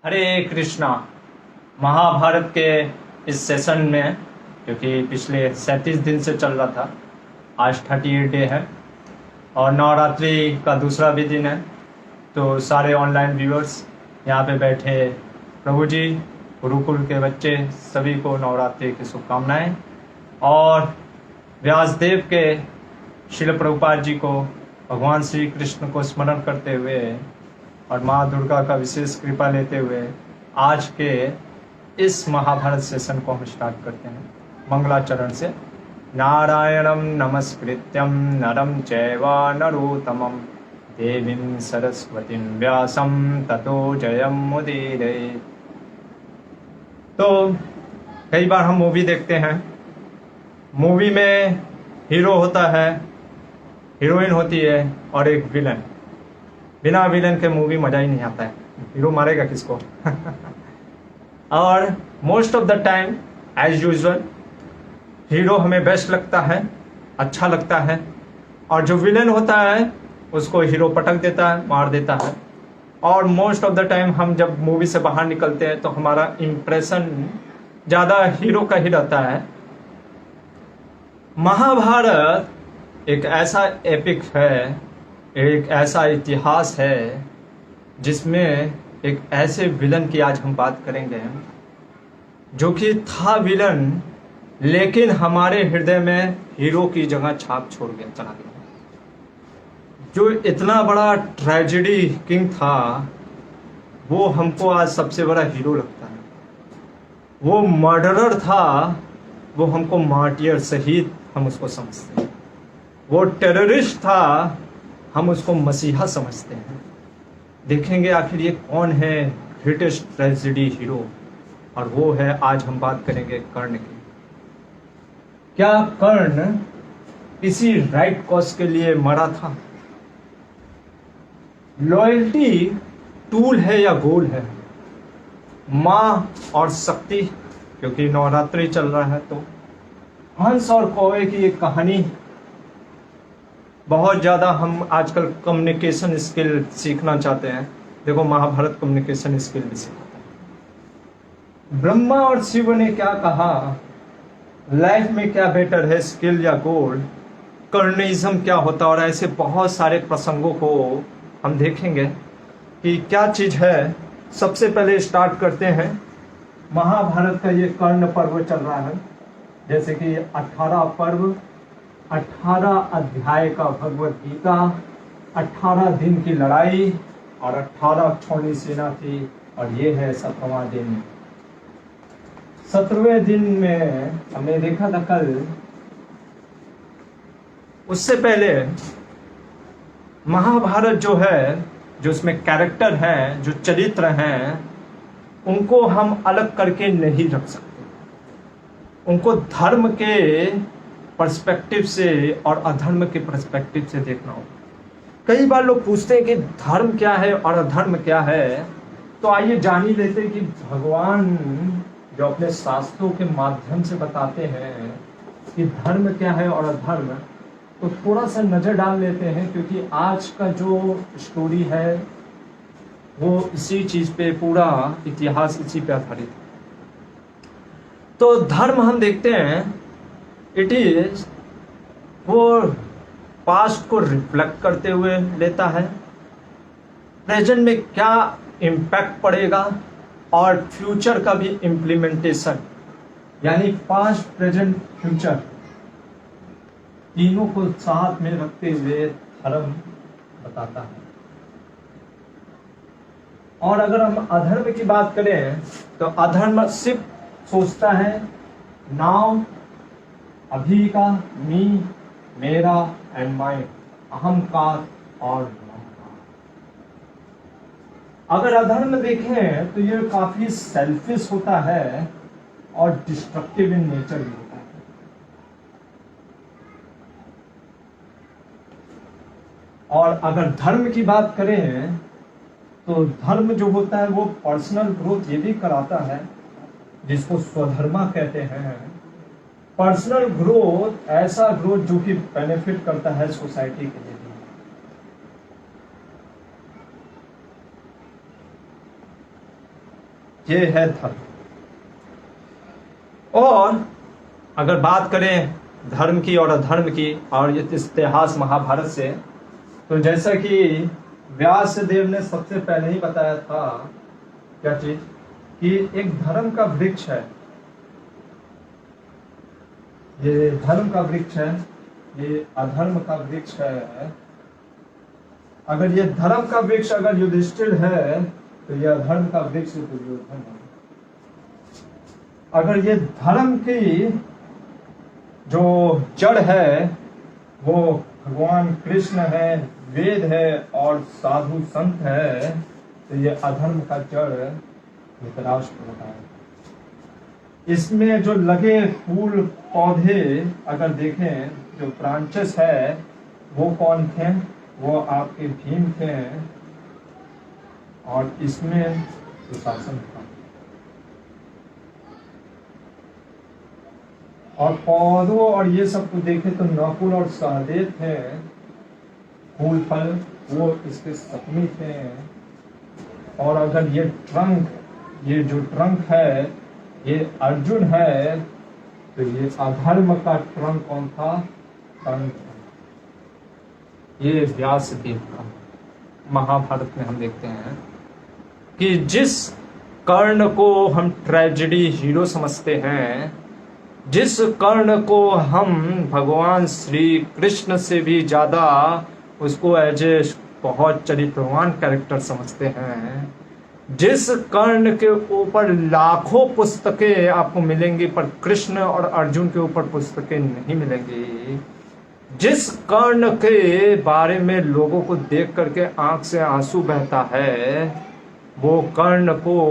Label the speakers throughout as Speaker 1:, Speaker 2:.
Speaker 1: हरे कृष्णा। महाभारत के इस सेशन में, क्योंकि पिछले 37 दिन से चल रहा था, आज 38 डे है और नवरात्रि का दूसरा भी दिन है। तो सारे ऑनलाइन व्यूअर्स यहाँ पे बैठे प्रभु जी, गुरुकुल के बच्चे, सभी को नवरात्रि की शुभकामनाएं और व्यासदेव के शिल प्रभुपाद जी को, भगवान श्री कृष्ण को स्मरण करते हुए और माँ दुर्गा का विशेष कृपा लेते हुए आज के इस महाभारत सेशन को हम स्टार्ट करते हैं मंगलाचरण से। नारायणं नमस्कृत्यं नरं चैव नरोत्तमं देवीं सरस्वतीं व्यासं ततो जयमुदीरयेत्। तो कई बार हम मूवी देखते हैं, मूवी में हीरो होता है, हीरोइन होती है और एक विलन। बिना विलन के मूवी मजा ही नहीं आता है, हीरो मारेगा किसको। और most of the time as usual hero हमें बेस्ट लगता है, अच्छा लगता है, और जो विलन होता है उसको हीरो पटक देता है, मार देता है। और मोस्ट ऑफ द टाइम हम जब मूवी से बाहर निकलते हैं तो हमारा इम्प्रेशन ज़्यादा हीरो का ही रहता है। महाभारत एक ऐसा एपिक है, एक ऐसा इतिहास है जिसमें एक ऐसे विलन की आज हम बात करेंगे जो कि था विलन लेकिन हमारे हृदय में हीरो की जगह छाप छोड़ गया, चला गया। जो इतना बड़ा ट्रेजेडी किंग था वो हमको आज सबसे बड़ा हीरो लगता है। वो मर्डरर था, वो हमको मार्टियर शहीद हम उसको समझते हैं। वो टेररिस्ट था, हम उसको मसीहा समझते हैं। देखेंगे आखिर ये कौन है ग्रेटेस्ट ट्रेजेडी हीरो, और वो है आज हम बात करेंगे कर्ण की। क्या कर्ण किसी राइट कॉज के लिए मरा था? लॉयल्टी टूल है या गोल है? माँ और शक्ति, क्योंकि नवरात्रि चल रहा है तो हंस और कौवे की एक कहानी। बहुत ज़्यादा हम आजकल कम्युनिकेशन स्किल सीखना चाहते हैं। देखो महाभारत कम्युनिकेशन स्किल भी सिखाता है। ब्रह्मा और शिव ने क्या कहा, लाइफ में क्या बेटर है, स्किल या गोल, कर्णिज्म क्या होता है, और ऐसे बहुत सारे प्रसंगों को हम देखेंगे कि क्या चीज़ है। सबसे पहले स्टार्ट करते हैं, महाभारत का ये कर्ण पर्व चल रहा है। जैसे कि 18 पर्व, 18 अध्याय का भगवत गीता, 18 दिन की लड़ाई और 18 क्षौणी सेना थी, और ये है 17वां दिन। 17वें दिन में हमने देखा था कल। उससे पहले महाभारत जो है, जो उसमें कैरेक्टर हैं, जो चरित्र हैं, उनको हम अलग करके नहीं रख सकते। उनको धर्म के पर्सपेक्टिव से और अधर्म के पर्सपेक्टिव से देखना होगा। कई बार लोग पूछते हैं कि धर्म क्या है और अधर्म क्या है, तो आइए जान ही लेते हैं कि भगवान जो अपने शास्त्रों के माध्यम से बताते हैं कि धर्म क्या है और अधर्म, तो थोड़ा सा नज़र डाल लेते हैं, क्योंकि आज का जो स्टोरी है वो इसी चीज़ पे, पूरा इतिहास इसी पे आधारित है। तो धर्म हम देखते हैं, इट इज वो पास्ट को रिफ्लेक्ट करते हुए लेता है, प्रेजेंट में क्या इम्पैक्ट पड़ेगा, और फ्यूचर का भी इम्प्लीमेंटेशन, यानी पास्ट प्रेजेंट फ्यूचर तीनों को साथ में रखते हुए धर्म बताता है। और अगर हम अधर्म की बात करें तो अधर्म सिर्फ सोचता है नाउ, अभी का, मी, मेरा एंड माई, अहंकार और ममकार। अगर अधर्म देखें तो ये काफी सेल्फिश होता है और डिस्ट्रक्टिव इन नेचर भी होता है। और अगर धर्म की बात करें तो धर्म जो होता है वो पर्सनल ग्रोथ ये भी कराता है, जिसको स्वधर्मा कहते हैं। पर्सनल ग्रोथ, ऐसा ग्रोथ जो कि बेनिफिट करता है सोसाइटी के लिए। ये है धर्म। और अगर बात करें धर्म की और अधर्म की और इतिहास महाभारत से, तो जैसा कि व्यास देव ने सबसे पहले ही बताया था, क्या चीज, कि एक धर्म का वृक्ष है, ये धर्म का वृक्ष है, ये अधर्म का वृक्ष है। अगर ये धर्म का वृक्ष अगर युधिष्ठिर है तो ये अधर्म का वृक्ष दुर्योधन है। अगर ये धर्म की जो जड़ है वो भगवान कृष्ण है, वेद है और साधु संत है, तो ये अधर्म का जड़ धृतराष्ट्र होता है। इसमें जो लगे फूल पौधे अगर देखें, जो ब्रांचेस है वो कौन थे, वो आपके भीम थे, और इसमें दुशासन था। और पौधों और ये सब को देखे तो नकुल और सहदेव थे, फूल फल वो इसके सपनी थे। और अगर ये ट्रंक, ये जो ट्रंक है ये अर्जुन है, तो ये अधर्म का ट्रंक कौन था, कर्ण। ये व्यास देव का महाभारत में हम देखते हैं कि जिस कर्ण को हम ट्रेजेडी हीरो समझते हैं, जिस कर्ण को हम भगवान श्री कृष्ण से भी ज्यादा उसको एज ए बहुत चरित्रवान कैरेक्टर समझते हैं, जिस कर्ण के ऊपर लाखों पुस्तकें आपको मिलेंगी पर कृष्ण और अर्जुन के ऊपर पुस्तकें नहीं मिलेंगी, जिस कर्ण के बारे में लोगों को देख करके आंख से आंसू बहता है, वो कर्ण को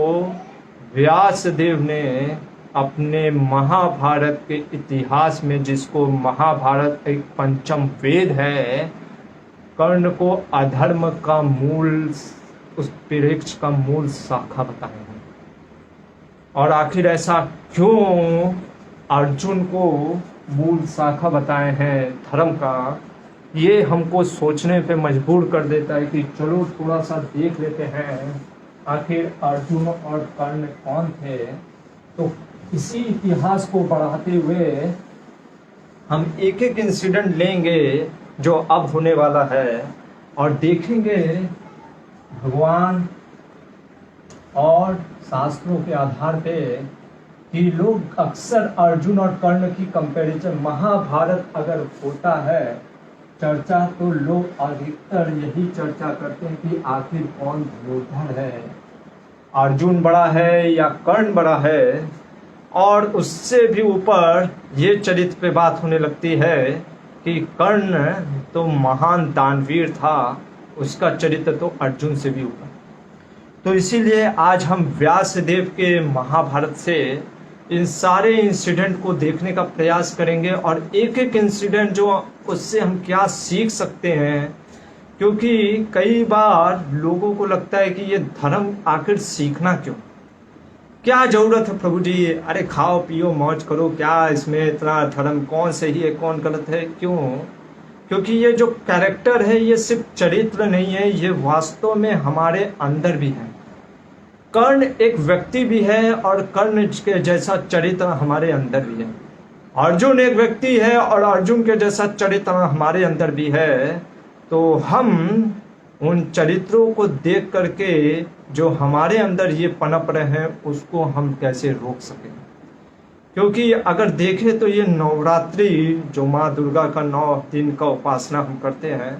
Speaker 1: व्यास देव ने अपने महाभारत के इतिहास में, जिसको महाभारत एक पंचम वेद है, कर्ण को अधर्म का मूल, उस वृक्ष का मूल शाखा बताए हैं। और आखिर ऐसा क्यों अर्जुन को मूल शाखा बताए हैं धर्म का, ये हमको सोचने पे मजबूर कर देता है कि चलो थोड़ा सा देख लेते हैं आखिर अर्जुन और कर्ण कौन थे। तो इसी इतिहास को बढ़ाते हुए हम एक एक इंसिडेंट लेंगे जो अब होने वाला है, और देखेंगे भगवान और शास्त्रों के आधार पे कि लोग अक्सर अर्जुन और कर्ण की कंपैरिजन, महाभारत अगर होता है चर्चा, तो लोग अधिकतर यही चर्चा करते हैं कि आखिर कौन धनुर्धर है, अर्जुन बड़ा है या कर्ण बड़ा है। और उससे भी ऊपर ये चरित्र पे बात होने लगती है कि कर्ण तो महान दानवीर था, उसका चरित्र तो अर्जुन से भी ऊपर। तो इसीलिए आज हम व्यास देव के महाभारत से इन सारे इंसिडेंट को देखने का प्रयास करेंगे, और एक एक इंसिडेंट जो उससे हम क्या सीख सकते हैं। क्योंकि कई बार लोगों को लगता है कि ये धर्म आखिर सीखना क्यों, क्या जरूरत है प्रभु जी, अरे खाओ पियो मौज करो, क्या इसमें इतना धर्म, कौन सही है कौन गलत है, क्यों? क्योंकि ये जो कैरेक्टर है ये सिर्फ चरित्र नहीं है, ये वास्तव में हमारे अंदर भी है। कर्ण एक व्यक्ति भी है और कर्ण के जैसा चरित्र हमारे अंदर भी है। अर्जुन एक व्यक्ति है और अर्जुन के जैसा चरित्र हमारे अंदर भी है। तो हम उन चरित्रों को देख करके जो हमारे अंदर ये पनप रहे हैं उसको हम कैसे रोक सकें। क्योंकि अगर देखें तो ये नवरात्रि जो माँ दुर्गा का 9 दिन का उपासना हम करते हैं,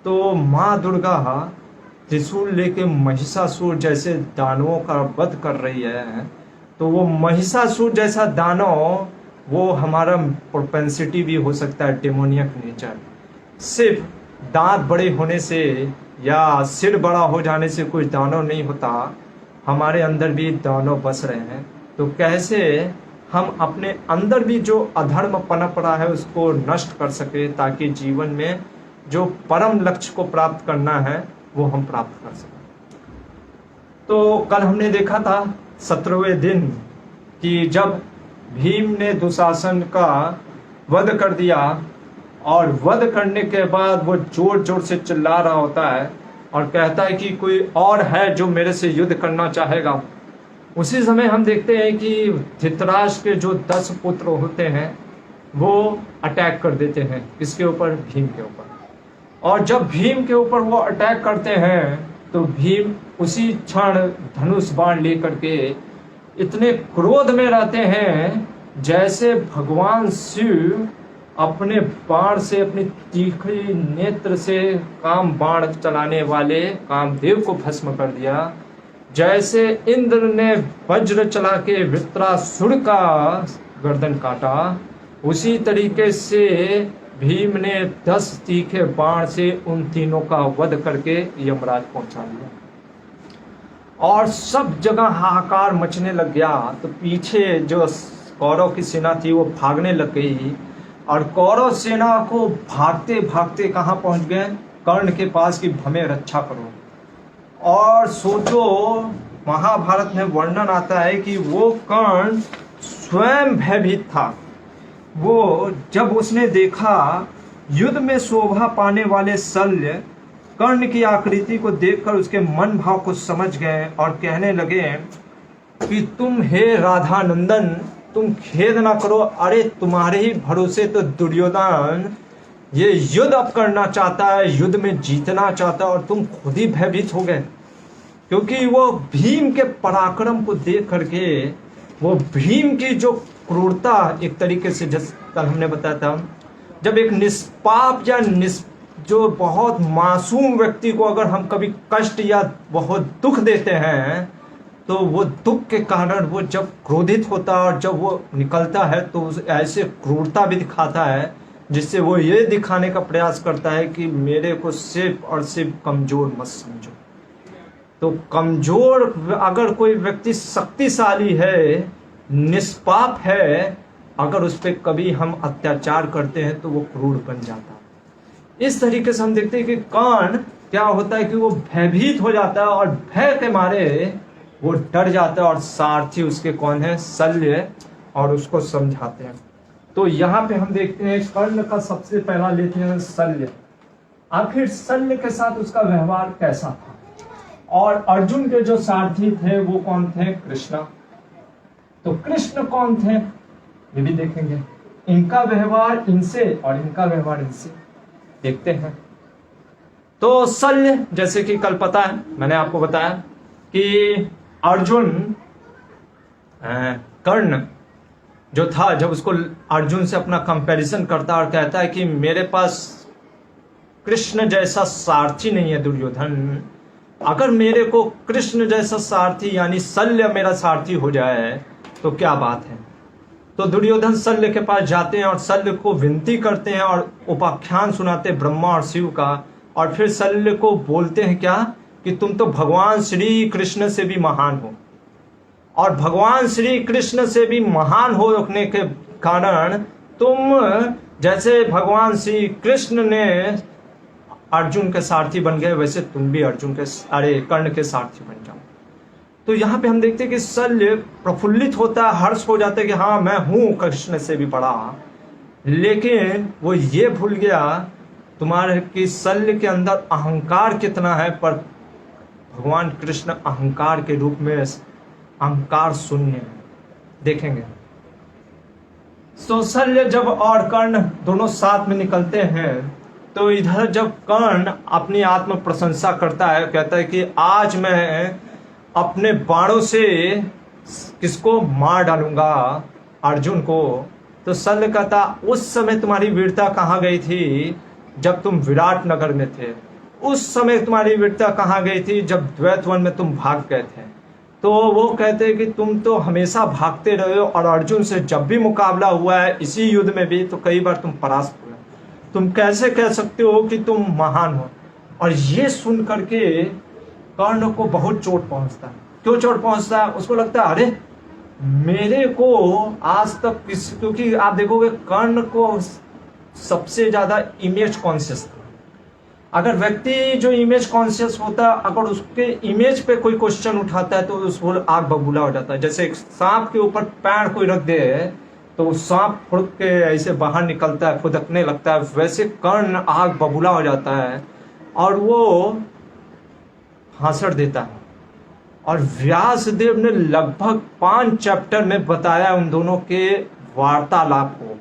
Speaker 1: तो माँ दुर्गा त्रिशूल लेके महिषासुर जैसे दानवों का वध कर रही है। तो वो महिषासुर जैसा दानव, वो हमारा प्रोपेंसिटी भी हो सकता है, डेमोनियक नेचर। सिर्फ दांत बड़े होने से या सिर बड़ा हो जाने से कोई दानव नहीं होता, हमारे अंदर भी दानव बस रहे हैं। तो कैसे हम अपने अंदर भी जो अधर्म पनप रहा है उसको नष्ट कर सके, ताकि जीवन में जो परम लक्ष्य को प्राप्त करना है वो हम प्राप्त कर सकें। तो कल हमने देखा था 17वें दिन कि जब भीम ने दुशासन का वध कर दिया, और वध करने के बाद वो जोर जोर से चिल्ला रहा होता है और कहता है कि कोई और है जो मेरे से युद्ध करना चाहेगा। उसी समय हम देखते हैं कि धृतराष्ट्र के जो 10 पुत्र होते हैं वो अटैक कर देते हैं इसके ऊपर, भीम के ऊपर। और जब भीम के ऊपर वो अटैक करते हैं तो भीम उसी क्षण धनुष बाण लेकर के इतने क्रोध में रहते हैं जैसे भगवान शिव अपने बाण से, अपनी तीखी नेत्र से काम बाण चलाने वाले कामदेव को भस्म कर दिया। जैसे इंद्र ने वज्र चला के वृत्रासुर का गर्दन काटा, उसी तरीके से भीम ने 10 तीखे बाण से उन तीनों का वध करके यमराज पहुंचा दिया। और सब जगह हाहाकार मचने लग गया। तो पीछे जो कौरव की सेना थी वो भागने लग गई, और कौरव सेना को भागते भागते कहाँ पहुंच गए? कर्ण के पास कि हमें रक्षा करो। और सोचो, महाभारत में वर्णन आता है कि वो कर्ण स्वयं भयभीत था। वो जब उसने देखा युद्ध में शोभा पाने वाले शल्य कर्ण की आकृति को देखकर उसके मन भाव को समझ गए और कहने लगे कि तुम हे राधानंदन, तुम खेद ना करो। अरे तुम्हारे ही भरोसे तो दुर्योधन ये युद्ध अब करना चाहता है, युद्ध में जीतना चाहता है, और तुम खुद ही भयभीत हो गए। क्योंकि वो भीम के पराक्रम को देख करके, वो भीम की जो क्रूरता, एक तरीके से जैसे कल हमने बताया था, जब एक निष्पाप या जो बहुत मासूम व्यक्ति को अगर हम कभी कष्ट या बहुत दुख देते हैं, तो वो दुख के कारण वो जब क्रोधित होता है और जब वो निकलता है तो ऐसे क्रूरता भी दिखाता है, जिससे वो ये दिखाने का प्रयास करता है कि मेरे को सिर्फ और सिर्फ कमजोर मत समझो। तो कमजोर अगर कोई व्यक्ति शक्तिशाली है, निष्पाप है, अगर उस पर कभी हम अत्याचार करते हैं तो वो क्रूर बन जाता है। इस तरीके से हम देखते हैं कि कर्ण क्या होता है कि वो भयभीत हो जाता है और भय के मारे वो डर जाता है, और सारथी उसके कौन है? शल्य, और उसको समझाते हैं। तो यहाँ पे हम देखते हैं कर्ण का सबसे पहला लेते हैं शल्य। आखिर शल्य के साथ उसका व्यवहार कैसा था? और अर्जुन के जो सारथी थे वो कौन थे? कृष्ण। तो कृष्ण कौन थे ये भी देखेंगे। इनका व्यवहार इनसे और इनका व्यवहार इनसे देखते हैं। तो शल्य, जैसे कि कल पता है, मैंने आपको बताया कि अर्जुन कर्ण जो था, जब उसको अर्जुन से अपना कंपैरिजन करता और कहता है कि मेरे पास कृष्ण जैसा सारथी नहीं है दुर्योधन, अगर मेरे को कृष्ण जैसा सारथी यानी शल्य मेरा सारथी हो जाए तो क्या बात है। तो दुर्योधन शल्य के पास जाते हैं और शल्य को विनती करते हैं और उपाख्यान सुनाते हैं ब्रह्मा और शिव का, और फिर शल्य को बोलते हैं क्या कि तुम तो भगवान श्री कृष्ण से भी महान हो, और भगवान श्री कृष्ण से भी महान होने के कारण तुम जैसे भगवान श्री कृष्ण ने अर्जुन के सारथी बन गए, वैसे तुम भी कर्ण के सारथी बन जाओ। तो यहाँ पे हम देखते हैं कि शल्य प्रफुल्लित होता है, हर्ष हो जाता है कि हाँ मैं हूं कृष्ण से भी बड़ा, लेकिन वो ये भूल गया तुम्हारे कि शल्य के अंदर अहंकार कितना है, पर भगवान कृष्ण अहंकार के रूप में अहंकार शून्य है। देखेंगे तो शल्य जब और कर्ण दोनों साथ में निकलते हैं, तो इधर जब कर्ण अपनी आत्म प्रशंसा करता है, कहता है कि आज मैं अपने बाणों से किसको मार डालूंगा, अर्जुन को। तो शल्य कहता उस समय तुम्हारी वीरता कहाँ गई थी जब तुम विराट नगर में थे, उस समय तुम्हारी वीरता कहाँ गई थी जब द्वैत वन में तुम भाग गए थे। तो वो कहते हैं कि तुम तो हमेशा भागते रहे हो, और अर्जुन से जब भी मुकाबला हुआ है इसी युद्ध में भी तो कई बार तुम परास्त हुए, तुम कैसे कह सकते हो कि तुम महान हो। और ये सुन करके कर्ण को बहुत चोट पहुंचता है। क्यों चोट पहुंचता है? उसको लगता है अरे मेरे को आज तक क्योंकि आप देखोगे कर्ण को सबसे ज्यादा इमेज कॉन्शियस था। अगर व्यक्ति जो इमेज कॉन्शियस होता है, अगर उसके इमेज पे कोई क्वेश्चन उठाता है तो उसको आग बबूला हो जाता है। जैसे एक सांप के ऊपर पैर कोई रख दे तो सांप फुड़क के ऐसे बाहर निकलता है, फुदकने लगता है, वैसे कर्ण आग बबूला हो जाता है और वो भाषण देता है और व्यासदेव ने लगभग 5 चैप्टर में बताया उन दोनों के वार्तालाप को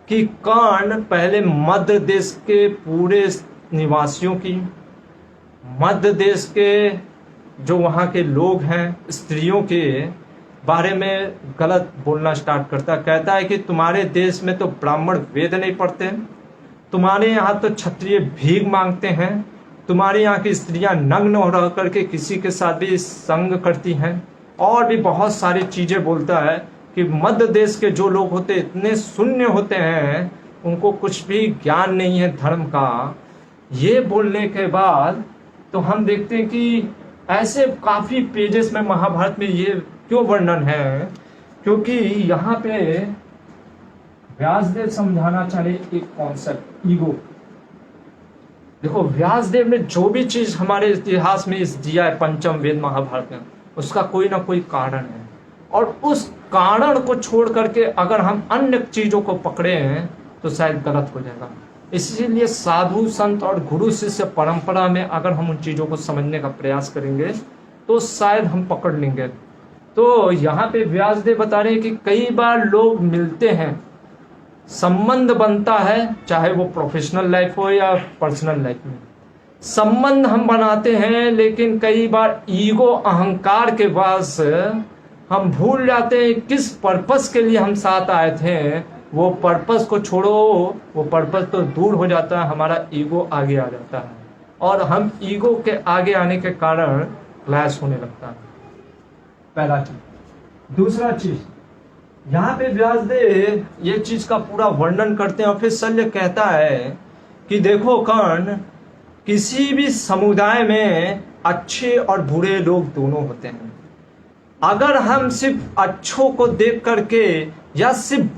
Speaker 1: कि कर्ण पहले मध्य देश के पूरे निवासियों की, मध्य देश के जो वहाँ के लोग हैं, स्त्रियों के बारे में गलत बोलना स्टार्ट करता। कहता है कि तुम्हारे देश में तो ब्राह्मण वेद नहीं पढ़ते, तुम्हारे यहाँ तो क्षत्रिय भीख मांगते हैं, तुम्हारे यहाँ की स्त्रियां नग्न हो रह करके किसी के साथ भी संग करती हैं, और भी बहुत सारी चीज़ें बोलता है कि मध्य देश के जो लोग होते इतने शून्य होते हैं, उनको कुछ भी ज्ञान नहीं है धर्म का। ये बोलने के बाद तो हम देखते हैं कि ऐसे काफ़ी पेजेस में महाभारत में ये क्यों वर्णन है, क्योंकि यहाँ पे व्यासदेव समझाना चाहे एक कॉन्सेप्ट ईगो। देखो व्यासदेव ने जो भी चीज हमारे इतिहास में इस दिया है पंचम वेद महाभारत में, उसका कोई ना कोई कारण है, और उस कारण को छोड़ करके अगर हम अन्य चीजों को पकड़े हैं तो शायद गलत हो जाएगा। इसीलिए साधु संत और गुरु शिष्य परंपरा में अगर हम उन चीजों को समझने का प्रयास करेंगे तो शायद हम पकड़ लेंगे। तो यहाँ पे व्यासदेव बता रहे हैं कि कई बार लोग मिलते हैं, संबंध बनता है, चाहे वो प्रोफेशनल लाइफ हो या पर्सनल लाइफ में, संबंध हम बनाते हैं, लेकिन कई बार ईगो अहंकार के वास हम भूल जाते हैं किस पर्पस के लिए हम साथ आए थे। वो पर्पस को छोड़ो, वो पर्पस तो दूर हो जाता है, हमारा ईगो आगे आ जाता है, और हम ईगो के आगे आने के कारण क्लैश होने लगता है। पहला चीज। दूसरा चीज, यहाँ पे व्यासदेव ये चीज का पूरा वर्णन करते हैं और फिर शल्य कहता है कि देखो कर्ण, किसी भी समुदाय में अच्छे और बुरे लोग दोनों होते हैं। अगर हम सिर्फ अच्छों को देख करके या सिर्फ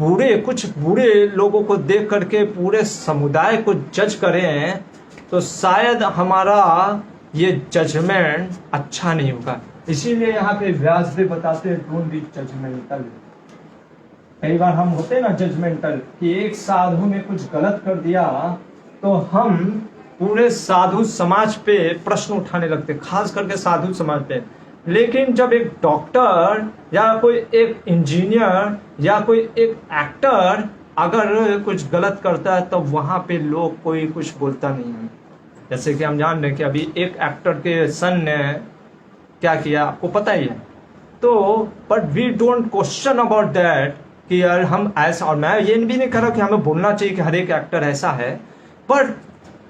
Speaker 1: कुछ बुरे लोगों को देख करके पूरे समुदाय को जज करें तो शायद हमारा ये जजमेंट अच्छा नहीं होगा। इसीलिए यहाँ पे व्यासदेव बताते हैं डोंट बी जजमेंटल। कई बार हम होते हैं ना जजमेंटल, कि एक साधु ने कुछ गलत कर दिया तो हम पूरे साधु समाज पे प्रश्न उठाने लगते, खास करके साधु समाज पे। लेकिन जब एक डॉक्टर या कोई एक इंजीनियर या कोई एक एक्टर अगर कुछ गलत करता है तो वहां पे लोग कोई कुछ बोलता नहीं है। जैसे कि हम जान रहे हैं कि अभी एक एक्टर के सन ने क्या किया आपको पता ही है। तो but we don't question about that कि यार हम ऐसा, और मैं ये भी नहीं कह रहा कि हमें बोलना चाहिए कि हर एक एक्टर ऐसा है, पर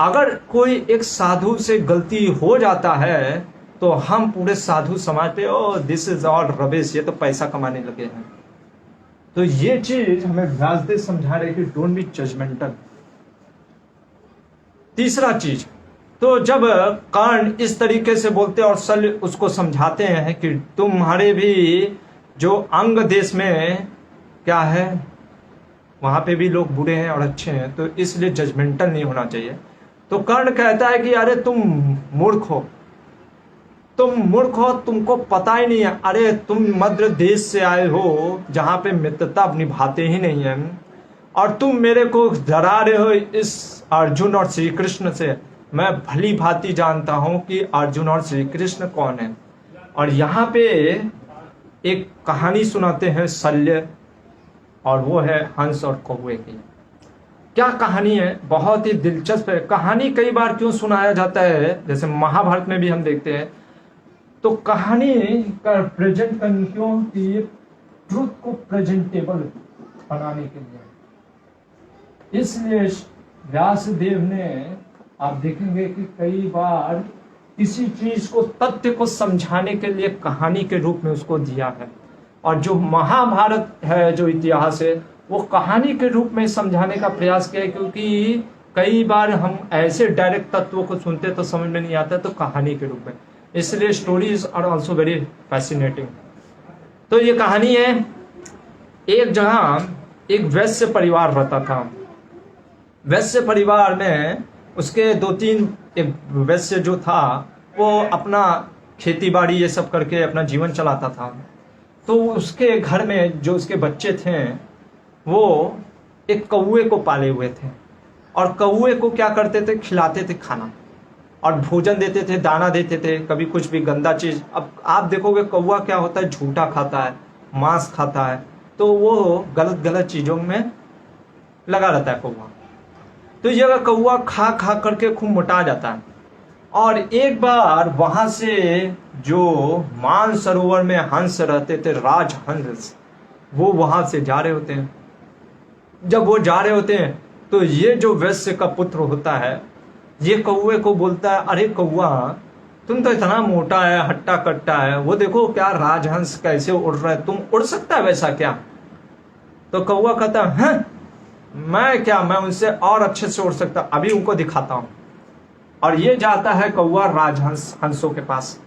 Speaker 1: अगर कोई एक साधु से गलती हो जाता है तो हम पूरे साधु समाज पे ओ दिस इज ऑल रबिश, ये तो पैसा कमाने लगे हैं। तो ये चीज हमें व्यासदेव समझा रहे कि डोंट बी जजमेंटल। तीसरा चीज, तो जब कर्ण इस तरीके से बोलते और शल्य उसको समझाते हैं कि तुम्हारे भी जो अंग देश में क्या है, वहां पे भी लोग बुरे हैं और अच्छे हैं, तो इसलिए जजमेंटल नहीं होना चाहिए। तो कर्ण कहता है कि अरे तुम मूर्ख हो, तुमको पता ही नहीं है। अरे तुम मध्य देश से आए हो जहां पे मित्रता निभाते ही नहीं है, और तुम मेरे को डरा रहे हो इस अर्जुन और श्री कृष्ण से। मैं भली भांति जानता हूं कि अर्जुन और श्री कृष्ण कौन है। और यहाँ पे एक कहानी सुनाते हैं शल्य, और वो है हंस और कौवे की। क्या कहानी है, बहुत ही दिलचस्प है। कहानी कई बार क्यों सुनाया जाता है, जैसे महाभारत में भी हम देखते हैं, तो कहानी का प्रेजेंट करने क्यों कि ट्रुथ को प्रेजेंटेबल बनाने के लिए। इसलिए व्यासदेव ने, आप देखेंगे कि कई बार किसी चीज को, तथ्य को समझाने के लिए कहानी के रूप में उसको दिया है। और जो महाभारत है, जो इतिहास है, वो कहानी के रूप में समझाने का प्रयास किया है, क्योंकि कई बार हम ऐसे डायरेक्ट तत्वों को सुनते तो समझ में नहीं आता, तो कहानी के रूप में। इसलिए stories are also very fascinating. तो ये कहानी है, एक जगह एक वैश्य परिवार रहता था। वैश्य परिवार में उसके 2-3 एक वैश्य जो था वो अपना खेती बाड़ी ये सब करके अपना जीवन चलाता था। तो उसके घर में जो उसके बच्चे थे वो एक कौवे को पाले हुए थे, और कौवे को क्या करते थे, खिलाते थे खाना। और भोजन देते थे, दाना देते थे, कभी कुछ भी गंदा चीज। अब आप देखोगे कौवा क्या होता है, झूठा खाता है, मांस खाता है, तो वो गलत गलत चीजों में लगा रहता है कौवा। तो ये अगर कौवा खा खा करके खूब मोटा जाता है, और एक बार वहां से जो मानसरोवर में हंस रहते थे, राजहंस, वो वहां से जा रहे होते हैं। जब वो जा रहे होते हैं तो ये जो वैश्य का पुत्र होता है, ये कौवे को बोलता है, अरे कौवा, तुम तो इतना मोटा है, हट्टा कट्टा है, वो देखो क्या राजहंस कैसे उड़ रहा है, तुम उड़ सकता है वैसा क्या? तो कौवा कहता है, मैं क्या, मैं उनसे और अच्छे से उड़ सकता, अभी उनको दिखाता हूं। और ये जाता है कौवा राजहंस हंसों के पास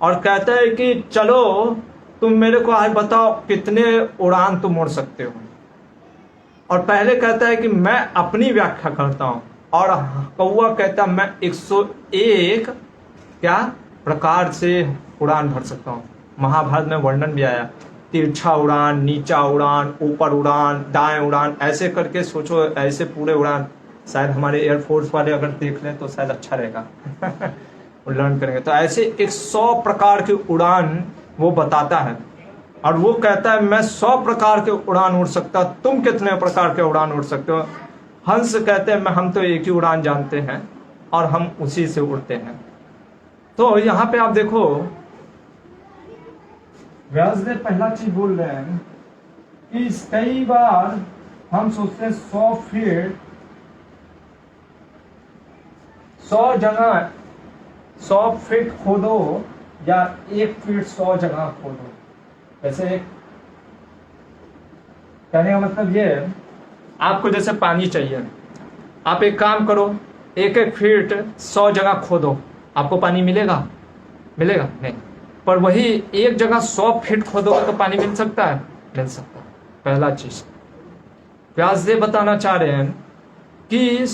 Speaker 1: और कहता है कि चलो तुम मेरे को आज बताओ कितने उड़ान तुम उड़ सकते हो। और पहले कहता है कि मैं अपनी व्याख्या करता हूं, और कौवा कहता है मैं 101 क्या प्रकार से उड़ान भर सकता हूं। महाभारत में वर्णन भी आया, तिरछा उड़ान, नीचा उड़ान, ऊपर उड़ान, दाएं उड़ान, ऐसे करके सोचो, ऐसे पूरे उड़ान। शायद हमारे एयरफोर्स वाले अगर देख लें तो शायद अच्छा रहेगा लर्न करेंगे। तो ऐसे 100 प्रकार की उड़ान वो बताता है, और वो कहता है मैं 100 प्रकार के उड़ान उड़ सकता, तुम कितने प्रकार के उड़ान उड़ सकते हो? हंस कहते हैं हम तो एक ही उड़ान जानते हैं और हम उसी से उड़ते हैं। तो यहां पे आप देखो व्यासदेव पहला चीज बोल रहे हैं कि कई बार हम सोचते हैं 100 फीट 100 जगह 100 फीट खोदो या 1 फीट 100 जगह खोदो। वैसे कहने का मतलब ये है, आपको जैसे पानी चाहिए, आप एक काम करो, 1-1 फीट 100 जगह खोदो, आपको पानी मिलेगा? मिलेगा नहीं। पर वही एक जगह 100 फीट खोदोगे तो पानी मिल सकता है? मिल सकता है। पहला चीज व्यासदेव बताना चाह रहे हैं कि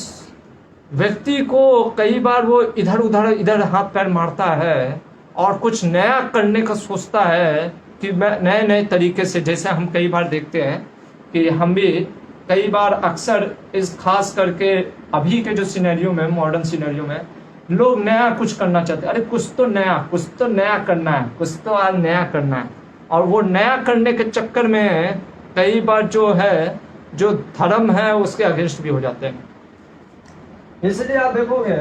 Speaker 1: व्यक्ति को कई बार वो इधर हाथ पैर मारता है और कुछ नया करने का सोचता है कि मैं नए नए तरीके से, जैसे हम कई बार देखते हैं कि हम भी कई बार अक्सर इस खास करके अभी के जो सिनेरियो में, मॉडर्न सिनेरियो में लोग नया कुछ करना चाहते हैं। अरे कुछ तो नया करना है, कुछ तो आज नया करना है, और वो नया करने के चक्कर में कई बार जो है, जो धर्म है उसके अगेंस्ट भी हो जाते हैं। इसलिए आप देखोगे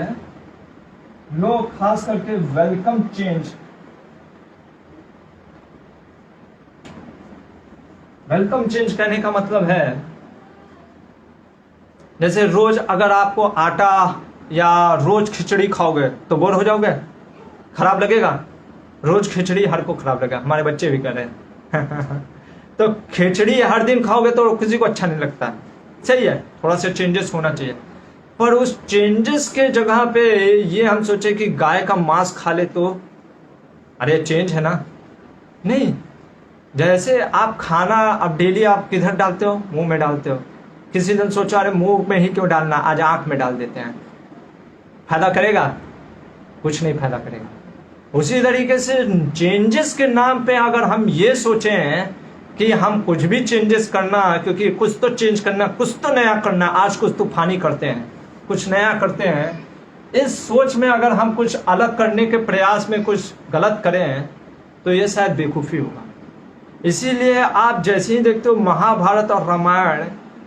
Speaker 1: लोग खास करके वेलकम चेंज, कहने का मतलब है जैसे रोज अगर आपको आटा या रोज खिचड़ी खाओगे तो बोर हो जाओगे, खराब लगेगा। रोज खिचड़ी हर को खराब लगेगा, हमारे बच्चे भी कर रहे हैं तो खिचड़ी हर दिन खाओगे तो किसी को अच्छा नहीं लगता। सही है, थोड़ा सा चेंजेस होना चाहिए। पर उस चेंजेस के जगह पे ये हम सोचे कि गाय का मांस खा ले तो अरे चेंज है ना? नहीं। जैसे आप खाना अब डेली आप किधर डालते हो? मुंह में डालते हो। किसी दिन सोचा अरे मुंह में ही क्यों डालना, आज आंख में डाल देते हैं। फायदा करेगा? कुछ नहीं फायदा करेगा। उसी तरीके से चेंजेस के नाम पे अगर हम ये सोचें कि हम कुछ भी चेंजेस करना, क्योंकि कुछ तो चेंज करना, कुछ तो नया करना, आज कुछ तूफानी करते हैं, कुछ नया करते हैं, इस सोच में अगर हम कुछ अलग करने के प्रयास में कुछ गलत करें तो ये शायद बेवकूफ़ी होगा। इसीलिए आप जैसे ही देखते हो महाभारत और रामायण,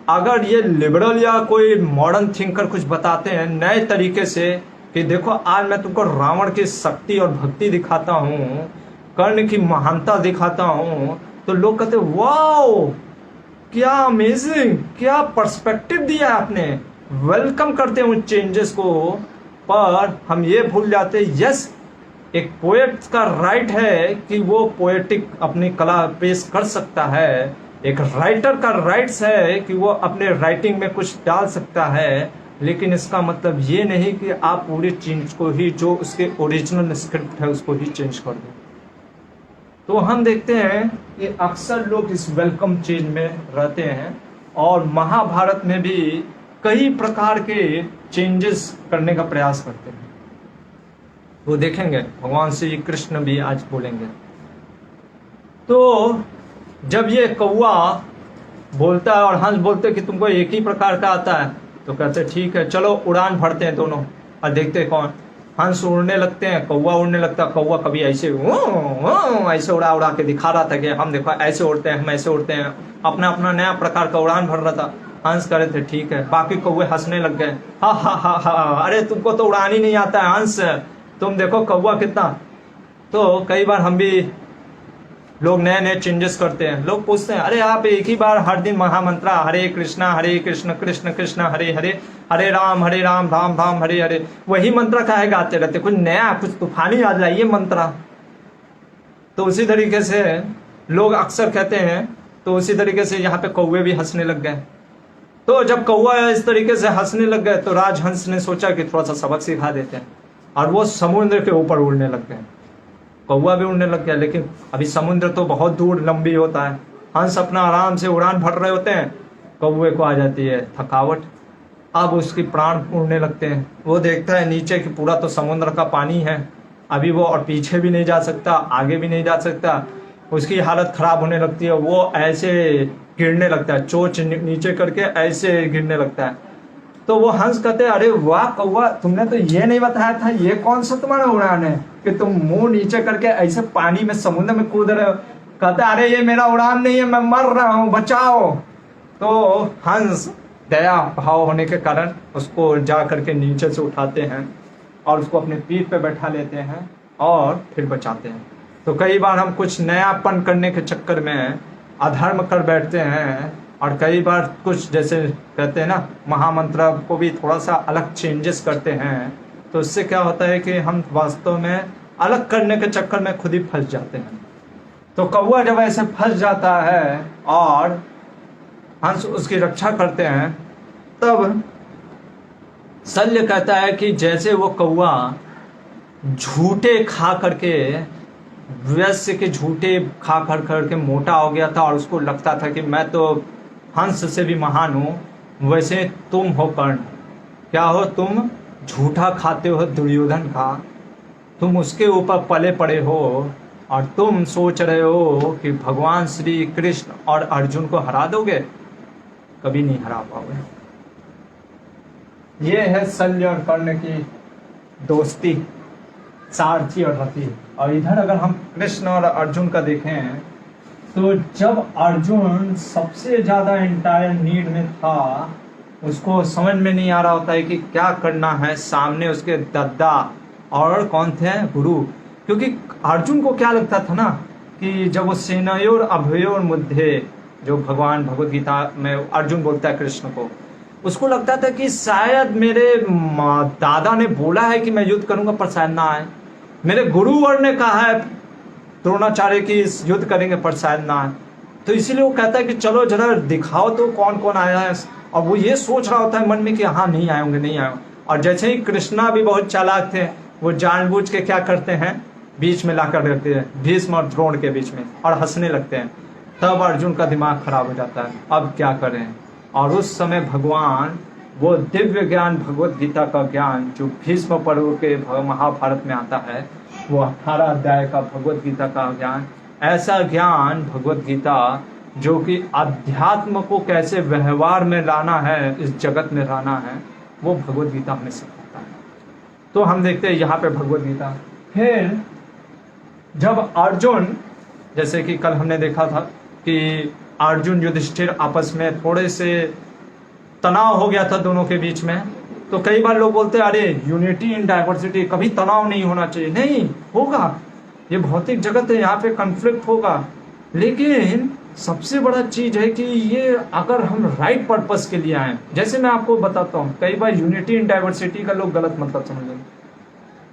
Speaker 1: अगर ये लिबरल या कोई मॉडर्न थिंकर कुछ बताते हैं नए तरीके से कि देखो आज मैं तुमको रावण की शक्ति और भक्ति दिखाता हूँ, कर्ण की महानता दिखाता हूँ, तो लोग कहते वाओ क्या अमेजिंग, क्या पर्सपेक्टिव दिया आपने, वेलकम करते हैं उन चेंजेस को। पर हम ये भूल जाते यस, एक पोएट का राइट है कि वो पोएटिक अपनी कला पेश कर सकता है, एक राइटर का राइट्स है कि वो अपने राइटिंग में कुछ डाल सकता है, लेकिन इसका मतलब ये नहीं कि आप पूरी चीज को ही, जो उसके ओरिजिनल स्क्रिप्ट है उसको ही चेंज कर दो। तो हम देखते हैं कि अक्सर लोग इस वेलकम चेंज में रहते हैं, और महाभारत में भी कई प्रकार के चेंजेस करने का प्रयास करते हैं। वो देखेंगे, भगवान श्री कृष्ण भी आज बोलेंगे। तो जब ये कौवा बोलता है और हंस बोलते हैं कि तुमको एक ही प्रकार का आता है, तो कहते ठीक है चलो उड़ान भरते हैं दोनों और देखते हैं कौन। हंस उड़ने लगते हैं, कौवा उड़ने लगता है। कौवा कभी ऐसे ऐसे उड़ा उड़ा के दिखा रहा था कि हम देखो ऐसे उड़ते हैं, हम ऐसे उड़ते हैं, अपना अपना नया प्रकार का उड़ान भर रहा था। हंस करे थे ठीक है, बाकी कौवे हंसने लग गए, हा हा हा हा, अरे तुमको तो उड़ान ही नहीं आता है हंस, तुम देखो कौवा कितना। तो कई बार हम भी लोग नए नए चेंजेस करते हैं। लोग पूछते हैं अरे आप एक ही बार हर दिन महामंत्रा हरे कृष्ण कृष्ण कृष्ण हरे हरे, हरे राम राम राम हरे हरे, वही मंत्र काहे गाते रहते, कुछ नया कुछ तूफानी आ जाइए मंत्र। तो उसी तरीके से लोग अक्सर कहते हैं, तो उसी तरीके से यहाँ पे कौवे भी हंसने लग गए। तो जब कौवा इस तरीके से हंसने लग गए तो राजहंस ने सोचा कि थोड़ा सा सबक सिखा देते हैं, और वो समुद्र के ऊपर उड़ने लग गए। कौवा भी उड़ने लग गया, लेकिन अभी समुद्र तो बहुत दूर लंबी होता है। हंस अपना आराम से उड़ान भर रहे होते हैं, कौवे को आ जाती है थकावट, अब उसकी प्राण उड़ने लगते हैं। वो देखता है नीचे कि पूरा तो समुद्र का पानी है, अभी वो और पीछे भी नहीं जा सकता, आगे भी नहीं जा सकता, उसकी हालत खराब होने लगती है। वो ऐसे गिरने लगता है, चोंच नीचे करके ऐसे गिरने लगता है। तो वो हंस कहते हैं अरे वाह कौवा, तुमने तो ये नहीं बताया था, ये कौन सा तुम्हारा उड़ान है कि तुम मुंह नीचे करके ऐसे पानी में समुद्र में कूद रहे हो। कहते अरे ये मेरा उड़ान नहीं है, मैं मर रहा हूँ, बचाओ। तो हंस दया भाव होने के कारण उसको जा करके नीचे से उठाते हैं और उसको अपने पीठ पे बैठा लेते हैं और फिर बचाते हैं। तो कई बार हम कुछ नयापन करने के चक्कर में अधर्म कर बैठते हैं, और कई बार कुछ जैसे कहते हैं ना महामंत्र को भी थोड़ा सा अलग चेंजेस करते हैं, तो इससे क्या होता है कि हम वास्तव में अलग करने के चक्कर में खुद ही फंस जाते हैं। तो कौवा जब ऐसे फंस जाता है और हंस उसकी रक्षा करते हैं, तब शल्य कहता है कि जैसे वो कौवा झूठे खा करके, वैश्य के झूठे खा कर करके मोटा हो गया था और उसको लगता था कि मैं तो हंस से भी महान हूँ, वैसे तुम हो कर्ण। क्या हो तुम? झूठा खाते हो दुर्योधन का, तुम उसके ऊपर पले पड़े हो और तुम सोच रहे हो कि भगवान श्री कृष्ण और अर्जुन को हरा दोगे, कभी नहीं हरा पाओगे। ये है शल्य और कर्ण की दोस्ती, सारथी और रथी। और इधर अगर हम कृष्ण और अर्जुन का देखें तो जब अर्जुन सबसे ज्यादा इंटायर नीड में था, उसको समझ में नहीं आ रहा होता है कि क्या करना है, सामने उसके दद्दा और कौन थे? गुरु। क्योंकि अर्जुन को क्या लगता था ना कि जब वो सेनयोर अभयोर मध्य, जो भगवान भगवत गीता में अर्जुन बोलता है कृष्ण को, उसको लगता था कि शायद मेरे दादा ने बोला है कि मैं युद्ध करूंगा पर शायद ना आए, मेरे गुरुवर ने कहा है द्रोणाचार्य की युद्ध करेंगे पर शायद ना आए। तो इसीलिए वो कहता है कि चलो जरा दिखाओ तो कौन कौन आया है। और वो ये सोच रहा होता है मन में कि हाँ नहीं आए होंगे, नहीं आए। और जैसे ही कृष्णा भी बहुत चालाक थे, वो जानबूझ के क्या करते हैं, बीच में लाकर रखते हैं, भीष्म और द्रोण के बीच में, और हंसने लगते हैं। तब अर्जुन का दिमाग खराब हो जाता है, अब क्या करें। और उस समय भगवान वो दिव्य ज्ञान, भगवत गीता का ज्ञान जो भीष्म पर्व के महाभारत में आता है, वो 18 अध्याय का भगवत गीता का ज्ञान, ऐसा ज्ञान भगवत गीता जो कि अध्यात्म को कैसे व्यवहार में लाना है, इस जगत में लाना है, वो भगवत गीता हमें सिखाता है। तो हम देखते हैं यहाँ पे भगवत गीता। फिर जब अर्जुन, जैसे कि कल हमने देखा था कि अर्जुन युधिष्ठिर आपस में थोड़े से तनाव हो गया था दोनों के बीच में, तो कई बार लोग बोलते हैं अरे यूनिटी इन डाइवर्सिटी, कभी तनाव नहीं होना चाहिए। नहीं होगा, ये भौतिक जगत है, यहाँ पे कॉन्फ्लिक्ट होगा, लेकिन सबसे बड़ा चीज है कि ये अगर हम राइट पर्पस के लिए आए, जैसे मैं आपको बताता हूँ, कई बार यूनिटी इन डाइवर्सिटी का लोग गलत मतलब समझ लेंगे।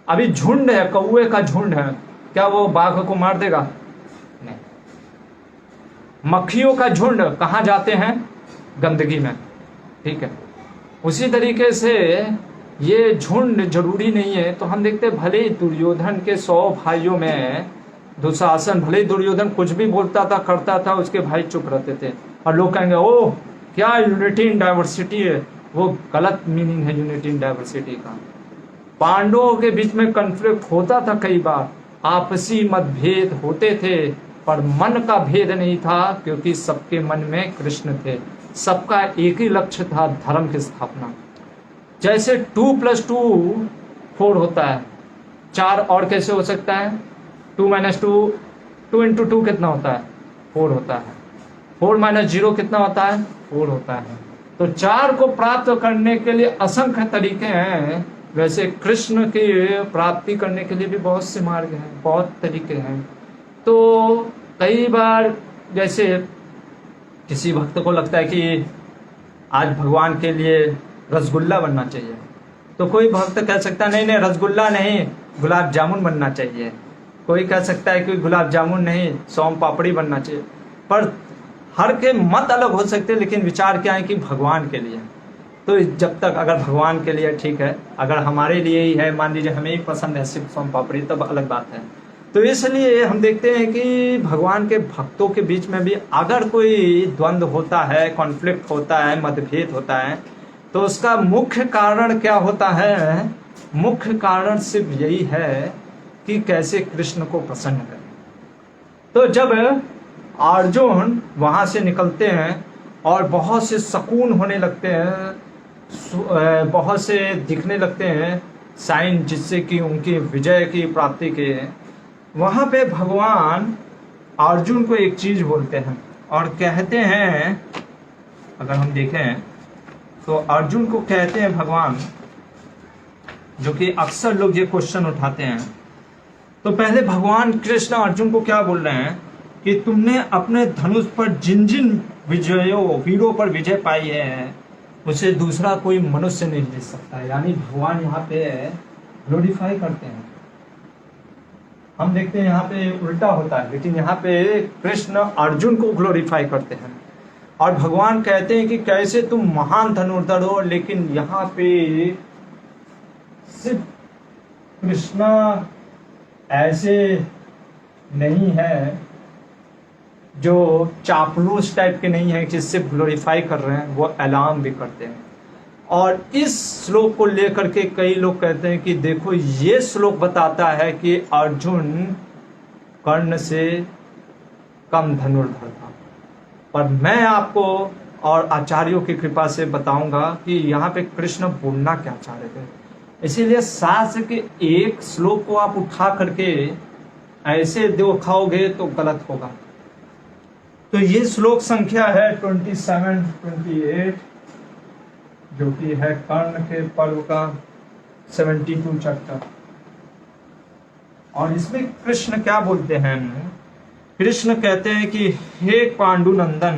Speaker 1: अभी झुंड है, कौवे का झुंड है, क्या वो बाघ को मार देगा? नहीं। मक्खियों का झुंड कहाँ जाते हैं? गंदगी में, ठीक है। उसी तरीके से ये झुंड जरूरी नहीं है। तो हम देखते भले ही दुर्योधन के 100 भाइयों में दुशासन, भले ही दुर्योधन कुछ भी बोलता था करता था, उसके भाई चुप रहते थे, और लोग कहेंगे ओह क्या यूनिटी इन डाइवर्सिटी है। वो गलत मीनिंग है यूनिटी इन डाइवर्सिटी का। पांडवों के बीच में कॉन्फ्लिक्ट होता था, कई बार आपसी मतभेद होते थे, पर मन का भेद नहीं था, क्योंकि सबके मन में कृष्ण थे, सबका एक ही लक्ष्य था, धर्म की स्थापना। जैसे 2 + 2 4 होता है, 4 और कैसे हो सकता है? 2 - 2, 2 × 2 कितना होता है? 4 होता है। 4 - 0 कितना होता है? 4 होता है। तो 4 को प्राप्त करने के लिए असंख्य तरीके हैं। वैसे कृष्ण की प्राप्ति करने के लिए भी बहुत से मार्ग हैं, बहुत तरीके हैं। तो कई बार जैसे किसी भक्त को लगता है कि आज भगवान के लिए रसगुल्ला बनना चाहिए, तो कोई भक्त कह सकता है नहीं नहीं रसगुल्ला नहीं, गुलाब जामुन बनना चाहिए। कोई कह सकता है कि गुलाब जामुन नहीं, सोम पापड़ी बनना चाहिए। पर हर के मत अलग हो सकते हैं, लेकिन विचार क्या है कि भगवान के लिए। तो जब तक अगर भगवान के लिए ठीक है, अगर हमारे लिए ही है, मान लीजिए हमें ही पसंद है सिर्फ सोम पापड़ी, तब अलग बात है। तो इसलिए हम देखते हैं कि भगवान के भक्तों के बीच में भी अगर कोई द्वंद्व होता है, कॉन्फ्लिक्ट होता है, मतभेद होता है, तो उसका मुख्य कारण क्या होता है? मुख्य कारण सिर्फ यही है कि कैसे कृष्ण को प्रसन्न करें। तो जब अर्जुन वहां से निकलते हैं और बहुत से सकून होने लगते हैं, बहुत से दिखने लगते हैं साइन, जिससे कि उनकी विजय की प्राप्ति के, वहां पे भगवान अर्जुन को एक चीज बोलते हैं और कहते हैं, अगर हम देखें तो अर्जुन को कहते हैं भगवान, जो कि अक्सर लोग ये क्वेश्चन उठाते हैं। तो पहले भगवान कृष्ण अर्जुन को क्या बोल रहे हैं कि तुमने अपने धनुष पर जिन जिन वीरों पर विजय पाई है, उसे दूसरा कोई मनुष्य नहीं जीत सकता। यानी भगवान यहाँ पे ग्लोरीफाई करते हैं। हम देखते हैं यहाँ पे उल्टा होता है, लेकिन यहाँ पे कृष्ण अर्जुन को ग्लोरीफाई करते हैं और भगवान कहते हैं कि कैसे तुम महान धनुर्धर हो, लेकिन यहाँ पे सिर्फ कृष्ण ऐसे नहीं है, जो चापलूस टाइप के नहीं है कि सिर्फ ग्लोरीफाई कर रहे हैं, वो अलार्म भी करते हैं। और इस श्लोक को लेकर के कई लोग कहते हैं कि देखो ये श्लोक बताता है कि अर्जुन कर्ण से कम धनुर्धर था। पर मैं आपको और आचार्यों की कृपा से बताऊंगा कि यहाँ पे कृष्ण बोलना क्या चाह रहे थे। इसीलिए शास्त्र के एक श्लोक को आप उठा करके ऐसे दिखाओगे तो गलत होगा। तो ये श्लोक संख्या है 27-28, जो कि है कर्ण के पर्व का 72 चैप्टर। और इसमें कृष्ण क्या बोलते हैं? कृष्ण कहते हैं कि हे पांडुनंदन,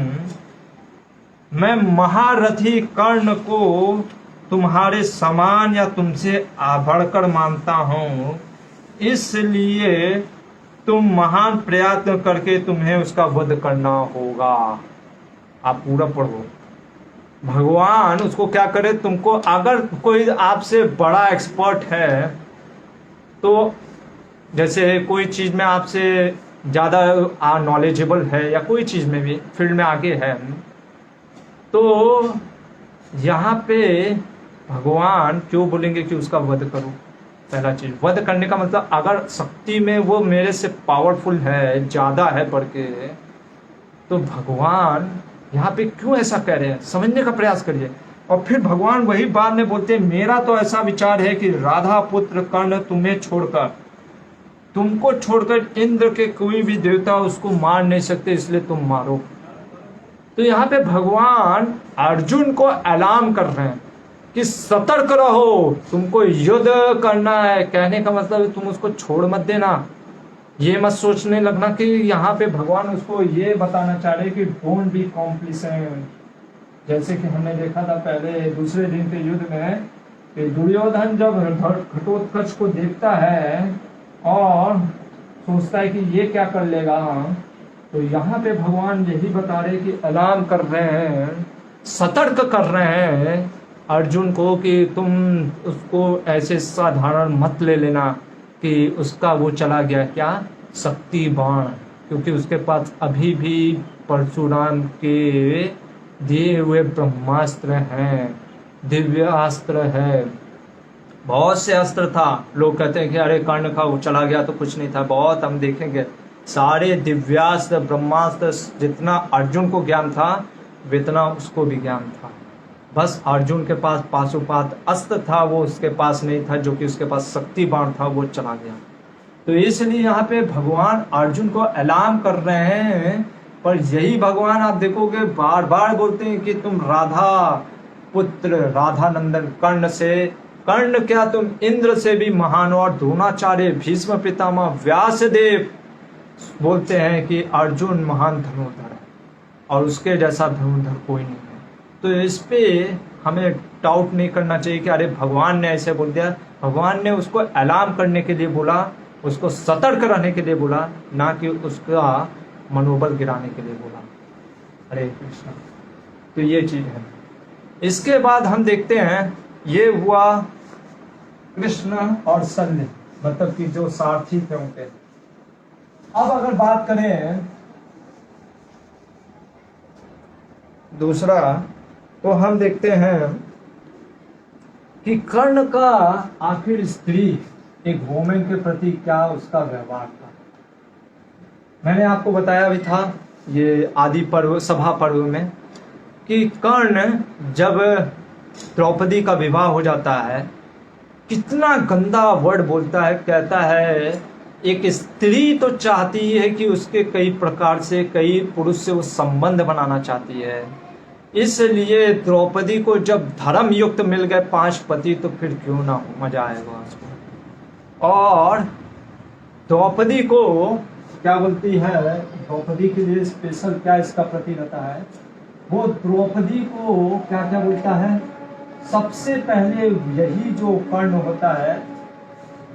Speaker 1: मैं महारथी कर्ण को तुम्हारे समान या तुमसे बढ़कर मानता हूं, इसलिए तुम महान प्रयत्न करके तुम्हें उसका वध करना होगा। आप पूरा पढ़ो। भगवान उसको क्या करे, तुमको अगर कोई आपसे बड़ा एक्सपर्ट है, तो जैसे कोई चीज में आपसे ज्यादा नॉलेजेबल है या कोई चीज में भी फील्ड में आगे है, तो यहाँ पे भगवान क्यों बोलेंगे कि उसका वध करो? पहला चीज, वध करने का मतलब अगर शक्ति में वो मेरे से पावरफुल है, ज्यादा है बढ़ के, तो भगवान यहाँ पे क्यों ऐसा कह रहे हैं? समझने का प्रयास करिए। और फिर भगवान वही बात में बोलते हैं, मेरा तो ऐसा विचार है कि राधा पुत्र कर्ण तुम्हें छोड़कर, तुमको छोड़कर इंद्र के कोई भी देवता उसको मार नहीं सकते, इसलिए तुम मारो। तो यहाँ पे भगवान अर्जुन को अलार्म कर रहे हैं कि सतर्क रहो, तुमको युद्ध करना है। कहने का मतलब तुम उसको छोड़ मत देना। ये मत सोचने लगना कि यहाँ पे भगवान उसको ये बताना चाह रहे कि डोंट बी कॉम्प्लिसेंट। जैसे कि हमने देखा था पहले दूसरे दिन के युद्ध में कि दुर्योधन जब घटोत्कच को देखता है और सोचता है कि ये क्या कर लेगा, तो यहाँ पे भगवान यही बता रहे कि अलार्म कर रहे हैं, सतर्क कर रहे हैं अर्जुन को कि तुम उसको ऐसे साधारण मत ले लेना कि उसका वो चला गया क्या, शक्ति बाण, क्योंकि उसके पास अभी भी परशुराम के दिए हुए ब्रह्मास्त्र हैं, दिव्य अस्त्र है, बहुत से अस्त्र था। लोग कहते हैं कि अरे कर्ण का वो चला गया तो कुछ नहीं था, बहुत हम देखेंगे सारे दिव्यास्त्र ब्रह्मास्त्र जितना अर्जुन को ज्ञान था, वितना उसको भी ज्ञान था। बस अर्जुन के पास पाशुपात अस्त्र था, वो उसके पास नहीं था, जो कि उसके पास शक्ति बाण था, वो चला गया। तो इसलिए यहाँ पे भगवान अर्जुन को ऐलान कर रहे हैं। पर यही भगवान आप देखोगे बार बार बोलते हैं कि तुम राधा पुत्र, राधा नंदन कर्ण क्या तुम इंद्र से भी महान हो। और द्रोणाचार्य, भीष्म पितामह, व्यासदेव बोलते हैं कि अर्जुन महान धनुर्धर है और उसके जैसा धनुर्धर कोई नहीं है। तो इस पे हमें डाउट नहीं करना चाहिए कि अरे भगवान ने ऐसे बोल दिया। भगवान ने उसको ऐलान करने के लिए बोला, उसको सतर्क रहने के लिए बोला, ना कि उसका मनोबल गिराने के लिए बोला। हरे कृष्ण। तो ये चीज है। इसके बाद हम देखते हैं, ये हुआ कृष्ण और शल्य, मतलब कि जो सारथी थे उनके। अब अगर बात करें दूसरा, तो हम देखते हैं कि कर्ण का आखिर स्त्री एक वोमेन के प्रति क्या उसका व्यवहार था। मैंने आपको बताया भी था ये आदि पर्व, सभा पर्व में, कि कर्ण जब द्रौपदी का विवाह हो जाता है, कितना गंदा वर्ड बोलता है। कहता है एक स्त्री तो चाहती है कि उसके कई प्रकार से, कई पुरुष से वो संबंध बनाना चाहती है, इसलिए द्रौपदी को जब धर्म युक्त मिल गए 5 पति, तो फिर क्यों ना मजा आएगा उसको। और द्रौपदी को क्या बोलती है, द्रौपदी के लिए स्पेशल क्या इसका प्रति रहता है, वो द्रौपदी को क्या क्या बोलता है। सबसे पहले यही जो कर्ण होता है,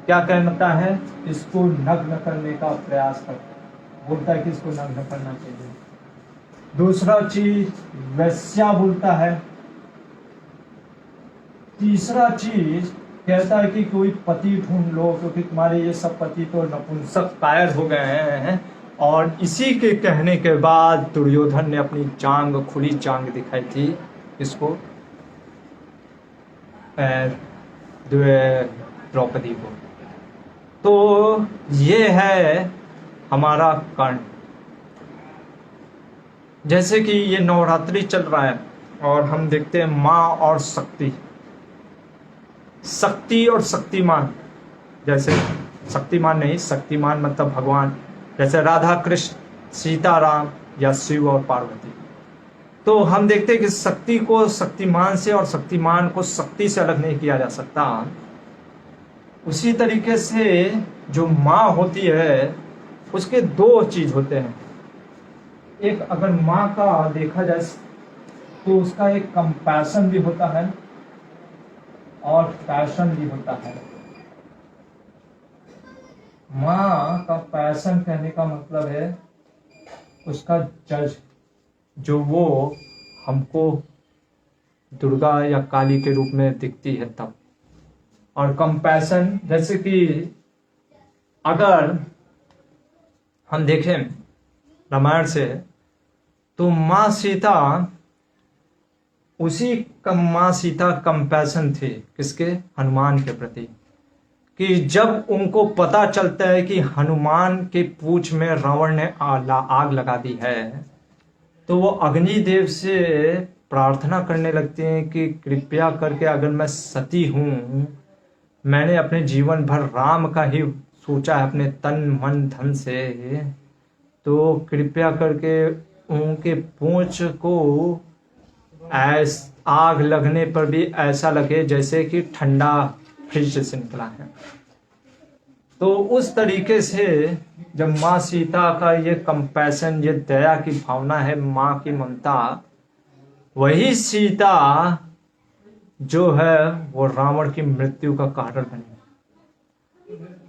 Speaker 1: क्या कहता है, इसको नग्न करने का प्रयास करता, बोलता है कि इसको नग्न करना चाहिए। दूसरा चीज वैश्या बोलता है। तीसरा चीज कहता है कि कोई पति ढूंढ लो, क्योंकि तुम्हारे ये सब पति तो नपुंसक कायर हो गए हैं। और इसी के कहने के बाद दुर्योधन ने अपनी जांग, खुली जांग दिखाई थी इसको, द्रौपदी को। तो ये है हमारा कर्ण। जैसे कि ये नवरात्रि चल रहा है और हम देखते हैं माँ और शक्ति, शक्ति और शक्तिमान। जैसे शक्तिमान नहीं, शक्तिमान मतलब भगवान, जैसे राधा कृष्ण, सीताराम या शिव और पार्वती। तो हम देखते हैं कि शक्ति को शक्तिमान से और शक्तिमान को शक्ति से अलग नहीं किया जा सकता। उसी तरीके से जो माँ होती है उसके 2 चीज होते हैं। एक अगर माँ का देखा जाए तो उसका एक कंपैशन भी होता है और पैशन भी होता है। माँ का पैशन कहने का मतलब है उसका जज, जो वो हमको दुर्गा या काली के रूप में दिखती है तब। और कंपैशन, जैसे कि अगर हम देखें रामायण से, तो माँ सीता, माँ सीता कंपैशन थी किसके, हनुमान के प्रति। कि जब उनको पता चलता है कि हनुमान के पूंछ में रावण ने आग लगा दी है, तो वो अग्निदेव से प्रार्थना करने लगते हैं कि कृपया करके, अगर मैं सती हूँ, मैंने अपने जीवन भर राम का ही सोचा है अपने तन मन धन से, तो कृपया करके उनके पूंछ को आग लगने पर भी ऐसा लगे जैसे कि ठंडा फ्रिज से निकला है। तो उस तरीके से जब माँ सीता का ये कंपैशन, ये दया की भावना है, माँ की ममता, वही सीता जो है वो रावण की मृत्यु का कारण बनी।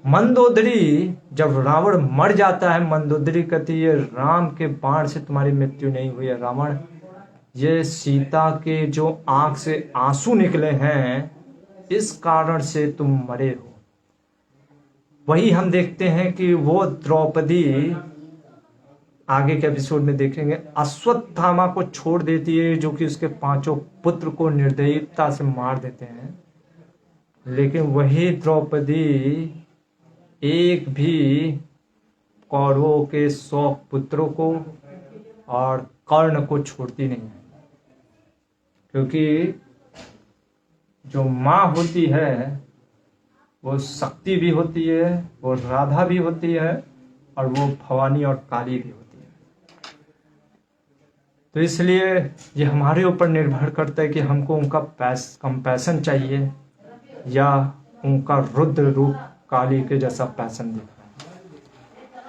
Speaker 1: मंदोदरी, जब रावण मर जाता है, मंदोदरी कहती है राम के बाण से तुम्हारी मृत्यु नहीं हुई है रावण, ये सीता के जो आंख से आंसू निकले हैं, इस कारण से तुम मरे हो। वही हम देखते हैं कि वो द्रौपदी, आगे के एपिसोड में देखेंगे, अश्वत्थामा को छोड़ देती है, जो कि उसके 5 पुत्र को निर्दयता से मार देते हैं। लेकिन वही द्रौपदी एक भी कौरवों के 100 पुत्रों को और कर्ण को छोड़ती नहीं है, क्योंकि जो माँ होती है वो शक्ति भी होती है, वो राधा भी होती है, और वो भवानी और काली भी होती है। तो इसलिए ये हमारे ऊपर निर्भर करता है कि हमको उनका कंपैशन चाहिए या उनका रुद्र रूप काली के जैसा पैशन देखना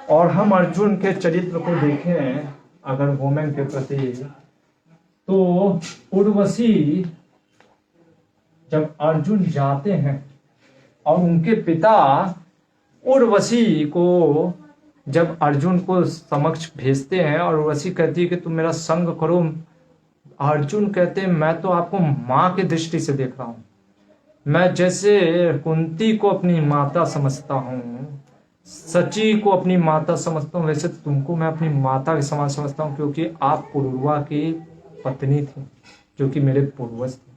Speaker 1: है। और हम अर्जुन के चरित्र को देखें अगर वोमेन के प्रति, तो उर्वशी जब अर्जुन जाते हैं और उनके पिता उर्वशी को जब अर्जुन को समक्ष भेजते हैं और उर्वशी कहती है कि तुम मेरा संग करो, अर्जुन कहते हैं मैं तो आपको माँ की दृष्टि से देख रहा हूँ, मैं जैसे कुंती को अपनी माता समझता हूँ, सची को अपनी माता समझता हूँ, वैसे तुमको मैं अपनी माता के समान समझता हूँ, क्योंकि आप पुरुरवा की पत्नी थी जो कि मेरे पूर्वज थे।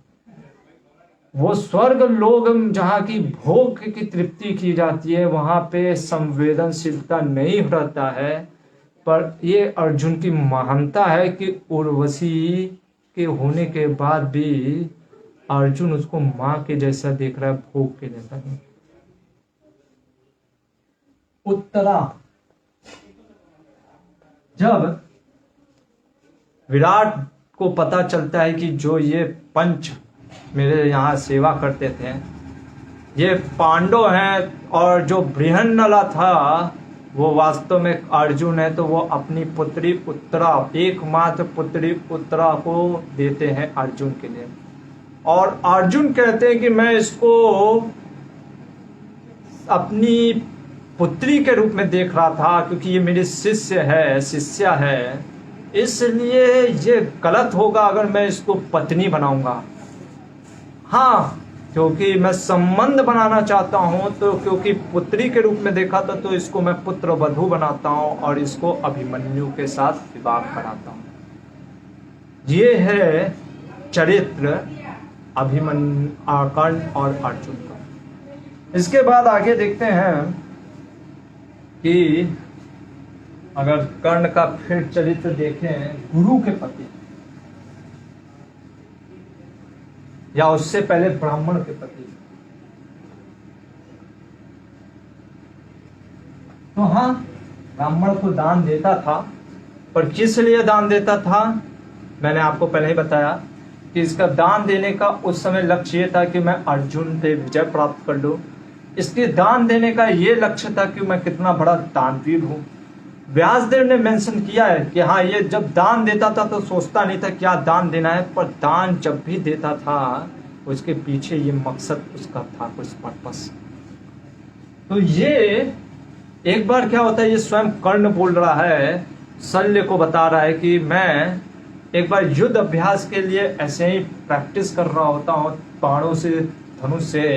Speaker 1: वो स्वर्ग लोग जहाँ की भोग की तृप्ति की जाती है वहां पे संवेदनशीलता नहीं रहता है, पर ये अर्जुन की महानता है कि उर्वशी के होने के बाद भी अर्जुन उसको माँ के जैसा देख रहा है, भोग के जैसा नहीं। उत्तरा जब विराट को पता चलता है कि जो ये पंच मेरे यहाँ सेवा करते थे ये पांडव हैं और जो बृहन्नला था वो वास्तव में अर्जुन है, तो वो अपनी पुत्री उत्तरा, एकमात्र पुत्री उत्तरा को देते हैं अर्जुन के लिए। और अर्जुन कहते हैं कि मैं इसको अपनी पुत्री के रूप में देख रहा था क्योंकि ये मेरी शिष्या है, इसलिए ये गलत होगा अगर मैं इसको पत्नी बनाऊंगा। हाँ, क्योंकि मैं संबंध बनाना चाहता हूं, तो क्योंकि पुत्री के रूप में देखा था तो इसको मैं पुत्र वधू बनाता हूं और इसको अभिमन्यु के साथ विवाह कराता हूं। ये है चरित्र अभिमन्यु, कर्ण और अर्जुन का। इसके बाद आगे देखते हैं कि अगर कर्ण का फिर चरित्र देखें गुरु के प्रति, या उससे पहले ब्राह्मण के प्रति, तो हाँ ब्राह्मण को दान देता था, पर किस लिए दान देता था मैंने आपको पहले ही बताया कि इसका दान देने का उस समय लक्ष्य ये था कि मैं अर्जुन पे विजय प्राप्त कर लूं। इसके दान देने का ये लक्ष्य था कि मैं कितना बड़ा दानवीर हूं। व्यासदेव ने मेंशन किया है कि हाँ ये जब दान देता था तो सोचता नहीं था क्या दान देना है, पर दान जब भी देता था उसके पीछे ये मकसद उसका था, कुछ पर्पस। तो ये एक बार क्या होता है, ये स्वयं कर्ण बोल रहा है, शल्य को बता रहा है कि मैं एक बार युद्ध अभ्यास के लिए ऐसे ही प्रैक्टिस कर रहा होता हूँ बाणों से, धनुष से।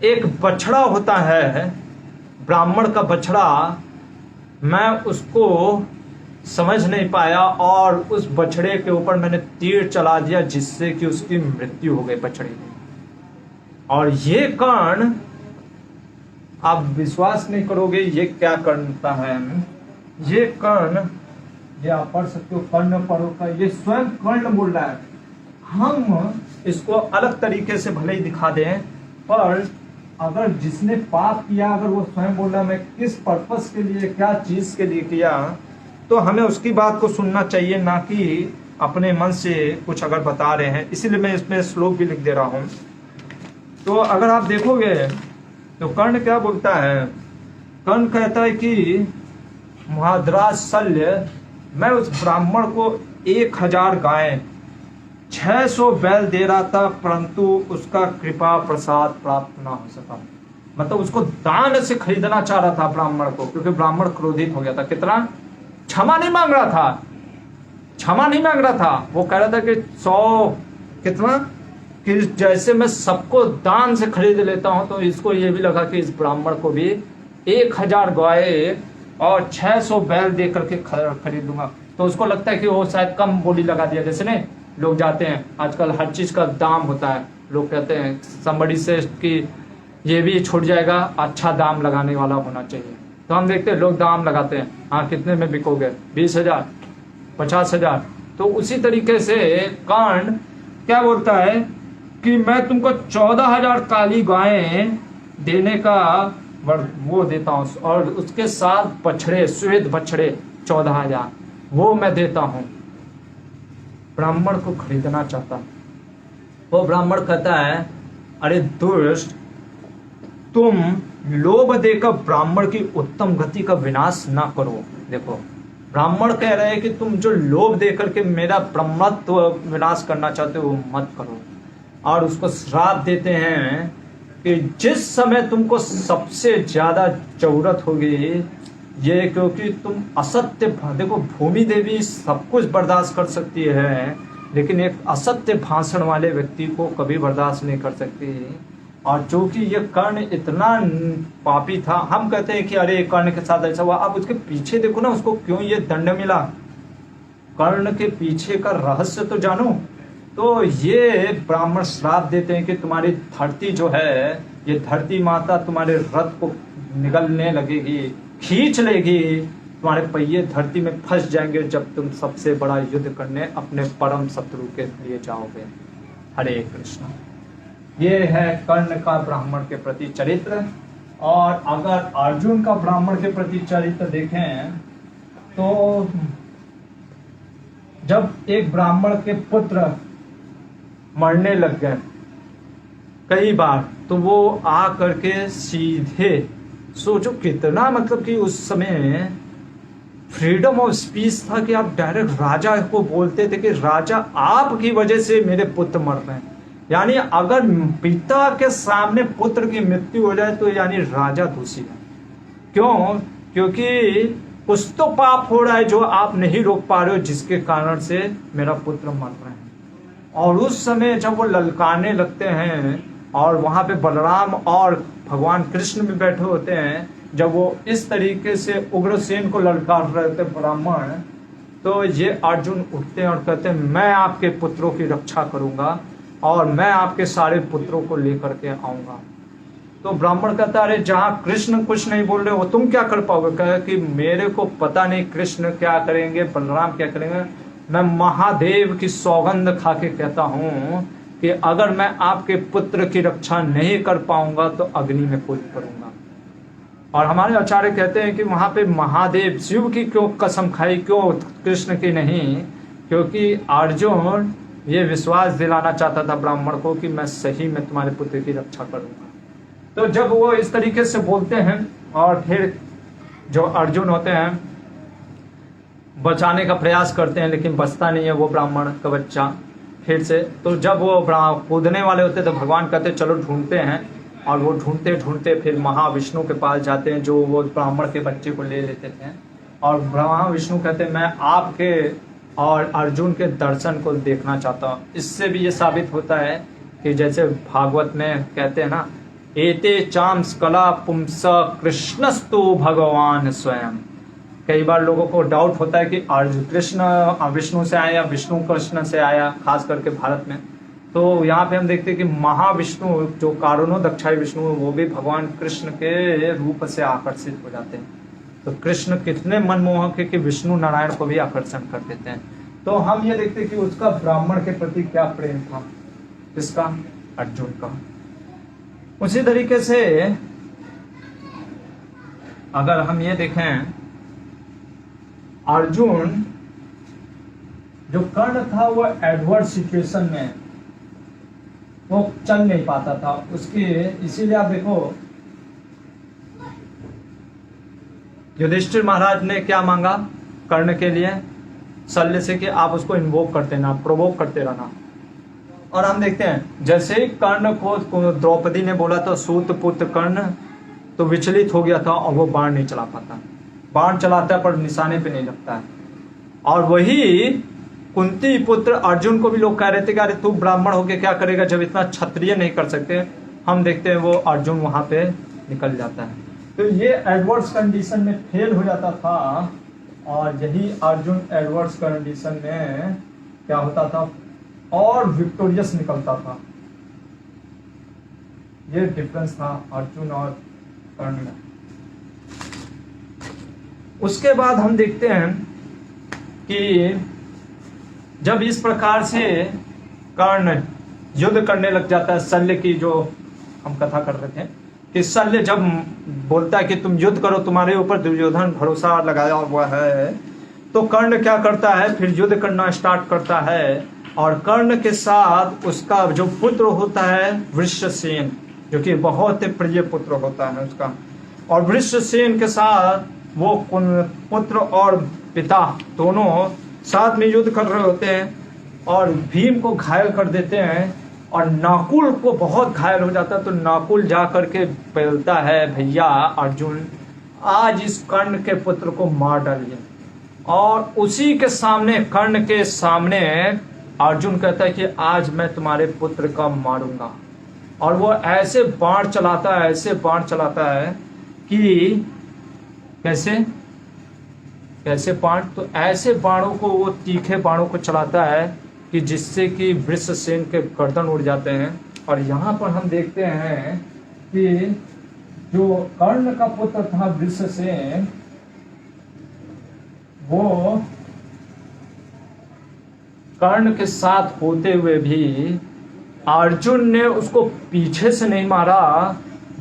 Speaker 1: एक बछड़ा होता है, ब्राह्मण का बछड़ा, मैं उसको समझ नहीं पाया और उस बछड़े के ऊपर मैंने तीर चला दिया जिससे कि उसकी मृत्यु हो गई बछड़े की। और ये कर्ण, आप विश्वास नहीं करोगे ये क्या करता है, ये कर्ण, ये आप पढ़ सकते हो, कर्ण पढ़ो का, ये स्वयं कर्ण बोल रहा है। हम इसको अलग तरीके से भले ही दिखा दें, पर अगर जिसने पाप किया, अगर वो स्वयं बोल रहा है मैं किस पर्पस के लिए, क्या चीज के लिए किया, तो हमें उसकी बात को सुनना चाहिए, ना कि अपने मन से कुछ अगर बता रहे हैं। इसीलिए मैं इसमें श्लोक भी लिख दे रहा हूं। तो अगर आप देखोगे तो कर्ण क्या बोलता है, कर्ण कहता है कि महाधराज शल्य, मैं उस ब्राह्मण को 1000 गायें 600 बैल दे रहा था, परंतु उसका कृपा प्रसाद प्राप्त ना हो सका। मतलब उसको दान से खरीदना चाह रहा था ब्राह्मण को, क्योंकि ब्राह्मण क्रोधित हो गया था। कितना? क्षमा नहीं मांग रहा था, क्षमा नहीं मांग रहा था, वो कह रहा था कि 100 कितना, कि जैसे मैं सबको दान से खरीद लेता हूं, तो इसको ये भी लगा कि इस ब्राह्मण को भी 1000 गाय और 600 बैल दे करके खरीदूंगा। तो उसको लगता है कि वो शायद कम बोली लगा दिया। जैसे नहीं लोग जाते हैं आजकल, हर चीज का दाम होता है, लोग कहते हैं somebody says कि ये भी छूट जाएगा, अच्छा दाम लगाने वाला होना चाहिए। तो हम देखते हैं लोग दाम लगाते हैं, हाँ कितने में बिकोगे, 20,000, 50,000। तो उसी तरीके से कर्ण
Speaker 2: क्या बोलता है कि मैं तुमको 14,000 काली गायें देने का वो देता हूं, और उसके साथ बछड़े, श्वेत बछड़े 14,000 वो मैं देता हूं। ब्राह्मण को खरीदना चाहता। वो ब्राह्मण कहता है, अरे दुष्ट, तुम लोभ देकर ब्राह्मण की उत्तम गति का विनाश ना करो। देखो, ब्राह्मण कह रहे हैं कि तुम जो लोभ देकर के मेरा ब्रह्मत्व विनाश करना चाहते हो वो मत करो। और उसको श्राप देते हैं कि जिस समय तुमको सबसे ज्यादा जरूरत होगी, ये क्योंकि तुम असत्य, देखो भूमि देवी सब कुछ बर्दाश्त कर सकती है, लेकिन एक असत्य भाषण वाले व्यक्ति को कभी बर्दाश्त नहीं कर सकती। और चूंकि ये कर्ण इतना पापी था, हम कहते हैं कि अरे कर्ण के साथ ऐसा हुआ, आप उसके पीछे देखो ना, उसको क्यों ये दंड मिला, कर्ण के पीछे का रहस्य तो जानो। तो ये ब्राह्मण श्राप देते हैं कि तुम्हारी धरती जो है, ये धरती माता तुम्हारे रथ को निगलने लगेगी, खींच लेगी, तुम्हारे पहिए धरती में फंस जाएंगे जब तुम सबसे बड़ा युद्ध करने अपने परम शत्रु के लिए जाओगे। हरे कृष्ण। ये है कर्ण का ब्राह्मण के प्रति चरित्र। और अगर अर्जुन का ब्राह्मण के प्रति चरित्र देखें तो जब एक ब्राह्मण के पुत्र मरने लग गए कई बार, तो वो आ करके सीधे, सोचो कितना, मतलब कि उस समय फ्रीडम ऑफ स्पीच था कि आप डायरेक्ट राजा को बोलते थे कि राजा आपकी वजह से मेरे पुत्र मर रहे हैं। यानी अगर पिता के सामने पुत्र की मृत्यु हो जाए तो यानी राजा दोषी है। क्यों? क्योंकि कुछ तो पाप हो रहा है जो आप नहीं रोक पा रहे हो, जिसके कारण से मेरा पुत्र मर रहे हैं। और उस समय जब वो ललकारने लगते हैं और वहां पे बलराम और भगवान कृष्ण भी बैठे होते हैं, जब वो इस तरीके से उग्रसेन को ललकार रहे थे ब्राह्मण, तो ये अर्जुन उठते हैं और कहते हैं मैं आपके पुत्रों की रक्षा करूंगा और मैं आपके सारे पुत्रों को लेकर के आऊंगा। तो ब्राह्मण कहता है, अरे जहां कृष्ण कुछ नहीं बोल रहे वो तुम क्या कर पाओगे? कहे कि मेरे को पता नहीं कृष्ण क्या करेंगे, बलराम क्या करेंगे, मैं महादेव की सौगंध खा के कहता हूं कि अगर मैं आपके पुत्र की रक्षा नहीं कर पाऊंगा तो अग्नि में कूद पड़ूंगा। और हमारे आचार्य कहते हैं कि वहां पे महादेव शिव की क्यों कसम खाई, क्यों कृष्ण की नहीं? क्योंकि अर्जुन ये विश्वास दिलाना चाहता था ब्राह्मण को कि मैं सही में तुम्हारे पुत्र की रक्षा करूंगा। तो जब वो इस तरीके से बोलते हैं और फिर जो अर्जुन होते हैं बचाने का प्रयास करते हैं, लेकिन बचता नहीं है वो ब्राह्मण का बच्चा फिर से। तो जब वो कूदने वाले होते तो भगवान कहते चलो ढूंढते हैं, और वो ढूंढते ढूंढते फिर महाविष्णु के पास जाते हैं जो वो ब्राह्मण के बच्चे को ले लेते थे। और महाविष्णु कहते हैं मैं आपके और अर्जुन के दर्शन को देखना चाहता हूँ। इससे भी ये साबित होता है कि जैसे भागवत में कहते हैं ना, एते चांस कला पुंस कृष्णस्तु भगवान स्वयं। कई बार लोगों को डाउट होता है कि कृष्ण विष्णु से आया या विष्णु कृष्ण से आया, खास करके भारत में। तो यहाँ पे हम देखते हैं कि महाविष्णु जो कारणों दक्षाई विष्णु, वो भी भगवान कृष्ण के रूप से आकर्षित हो जाते हैं। तो कृष्ण कितने मनमोहक है कि विष्णु नारायण को भी आकर्षण कर देते हैं। तो हम ये देखते हैं कि उसका ब्राह्मण के प्रति क्या प्रेम था, किसका? अर्जुन का। उसी तरीके से अगर हम ये देखें, अर्जुन जो कर्ण था वो एडवर्ड सिचुएशन में वो चल नहीं पाता था उसके, इसीलिए आप देखो युधिष्ठिर महाराज ने क्या मांगा कर्ण के लिए? शल्य से कि आप उसको इन्वोक करते ना, प्रोवोक करते रहना। और हम देखते हैं जैसे ही कर्ण को द्रौपदी ने बोला तो सूत पुत्र कर्ण तो विचलित हो गया था और वो बाण नहीं चला पाता। बाण चलाता है पर निशाने पे नहीं लगता है। और वही कुंती पुत्र अर्जुन को भी लोग कह रहे थे कि अरे तू ब्राह्मण होके क्या करेगा जब इतना क्षत्रिय नहीं कर सकते। हम देखते हैं वो अर्जुन वहां पे निकल जाता है। तो ये एडवर्स कंडीशन में फेल हो जाता था, और यही अर्जुन एडवर्स कंडीशन में क्या होता था और विक्टोरियस निकलता था। ये डिफरेंस था अर्जुन और कर्ण में। उसके बाद हम देखते हैं कि जब इस प्रकार से कर्ण युद्ध करने लग जाता है। शल्य की जो हम कथा कर रहे थे कि शल्य जब बोलता है कि तुम युद्ध करो, तुम्हारे ऊपर दुर्योधन भरोसा लगाया हुआ है, तो कर्ण क्या करता है, फिर युद्ध करना स्टार्ट करता है। और कर्ण के साथ उसका जो पुत्र होता है वृषसेन, जो कि बहुत ही प्रिय पुत्र होता है उसका, और वृषसेन के साथ वो पुत्र और पिता दोनों साथ में युद्ध कर रहे होते हैं और भीम को घायल कर देते हैं। और नाकुल को बहुत घायल हो जाता है, तो नाकुल जा करके बोलता है, भैया अर्जुन आज इस कर्ण के पुत्र को मार डालिए। और उसी के सामने, कर्ण के सामने अर्जुन कहता है कि आज मैं तुम्हारे पुत्र का मारूंगा। और वो ऐसे बाण चलाता है, ऐसे बाण चलाता है कि कैसे कैसे बाण, तो ऐसे बाणों को, वो तीखे बाणों को चलाता है कि जिससे कि वृषसेन के गर्दन उड़ जाते हैं। और यहाँ पर हम देखते हैं कि जो कर्ण का पुत्र था वृषसेन, वो कर्ण के साथ होते हुए भी अर्जुन ने उसको पीछे से नहीं मारा,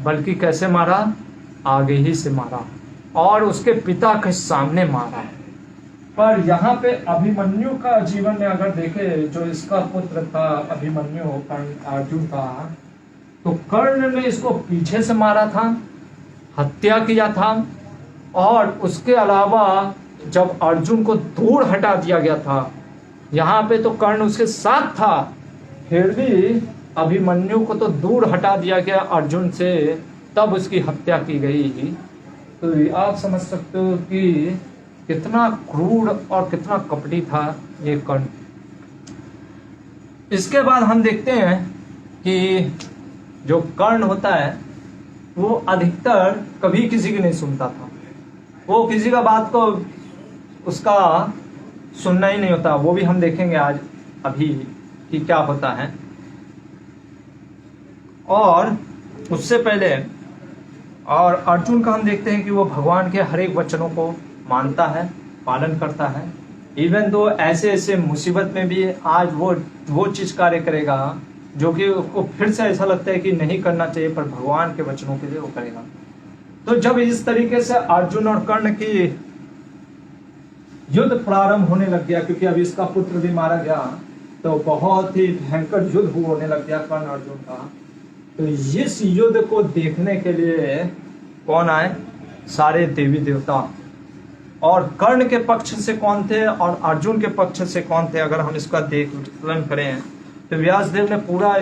Speaker 2: बल्कि कैसे मारा, आगे ही से मारा और उसके पिता के सामने मारा। पर यहाँ पे अभिमन्यु का जीवन में अगर देखे, जो इसका पुत्र था अभिमन्यु कर्ण अर्जुन का, तो कर्ण ने इसको पीछे से मारा था, हत्या किया था। और उसके अलावा जब अर्जुन को दूर हटा दिया गया था, यहाँ पे तो कर्ण उसके साथ था, फिर भी अभिमन्यु को तो दूर हटा दिया गया अर्जुन से, तब उसकी हत्या की गई। तो आप समझ सकते हो कि कितना क्रूर और कितना कपटी था ये कर्ण। इसके बाद हम देखते हैं कि जो कर्ण होता है वो अधिकतर कभी किसी की नहीं सुनता था, वो किसी का बात को उसका सुनना ही नहीं होता। वो भी हम देखेंगे आज अभी कि क्या होता है। और उससे पहले और अर्जुन का हम देखते हैं कि वो भगवान के हर एक वचनों को मानता है, पालन करता है। इवन दो ऐसे ऐसे मुसीबत में भी आज वो चीज कार्य करेगा जो कि उसको फिर से ऐसा लगता है कि नहीं करना चाहिए, पर भगवान के वचनों के लिए वो करेगा। तो जब इस तरीके से अर्जुन और कर्ण की युद्ध प्रारंभ होने लग गया, क्योंकि अब इसका पुत्र भी मारा गया, तो बहुत ही भयंकर युद्ध होने लग गया कर्ण अर्जुन का। तो इस युद्ध को देखने के लिए कौन आए, सारे देवी देवता। और कर्ण के पक्ष से कौन थे और अर्जुन के पक्ष से कौन थे, अगर हम इसका विश्लेषण करें तो व्यास देव ने पूरा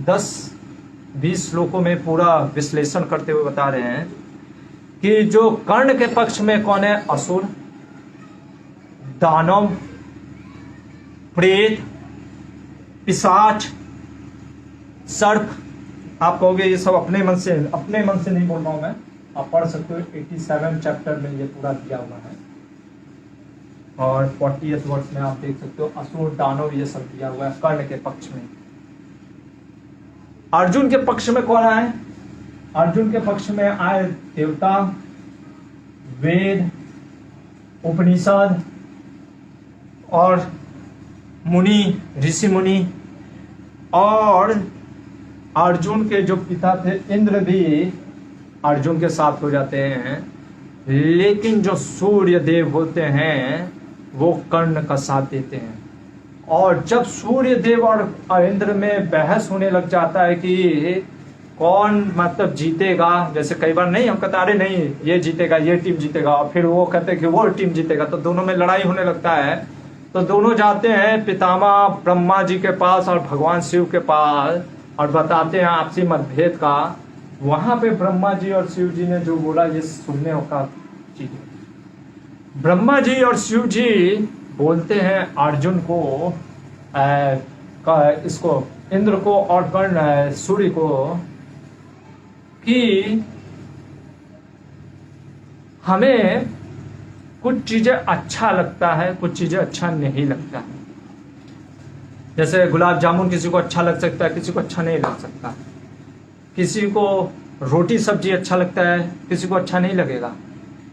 Speaker 2: 10-20 श्लोकों में पूरा विश्लेषण करते हुए बता रहे हैं कि जो कर्ण के पक्ष में कौन है, असुर, दानव, प्रेत, पिशाच, सर्प। आप कहोगे ये सब अपने मन से नहीं बोल रहा हूं मैं, आप पढ़ सकते हो 87 चैप्टर में ये पूरा दिया हुआ है। और 40th वर्ष में आप देख सकते हो असुर, दानव, ये सब दिया हुआ है कर्ण के पक्ष में। अर्जुन के पक्ष में कौन आए, अर्जुन के पक्ष में आए देवता, वेद, उपनिषद और मुनि, ऋषि मुनि। और अर्जुन के जो पिता थे इंद्र भी अर्जुन के साथ हो जाते हैं। लेकिन जो सूर्य देव होते हैं वो कर्ण का साथ देते हैं। और जब सूर्य देव और इंद्र में बहस होने लग जाता है कि कौन मतलब जीतेगा, जैसे कई बार नहीं हम कहते अरे नहीं ये जीतेगा, ये टीम जीतेगा, और फिर वो कहते हैं कि वो टीम जीतेगा, तो दोनों में लड़ाई होने लगता है। तो दोनों जाते हैं पितामह ब्रह्मा जी के पास और भगवान शिव के पास और बताते हैं आपसी मतभेद का। वहां पे ब्रह्मा जी और शिव जी ने जो बोला ये सुनने का चीज। ब्रह्मा जी और शिव जी बोलते हैं अर्जुन को, इसको इंद्र को और कर्ण सूर्य को कि हमें कुछ चीजें अच्छा लगता है, कुछ चीजें अच्छा नहीं लगता है। जैसे गुलाब जामुन किसी को अच्छा लग सकता है, किसी को अच्छा नहीं लग सकता। किसी को रोटी सब्जी अच्छा लगता है, किसी को अच्छा नहीं लगेगा।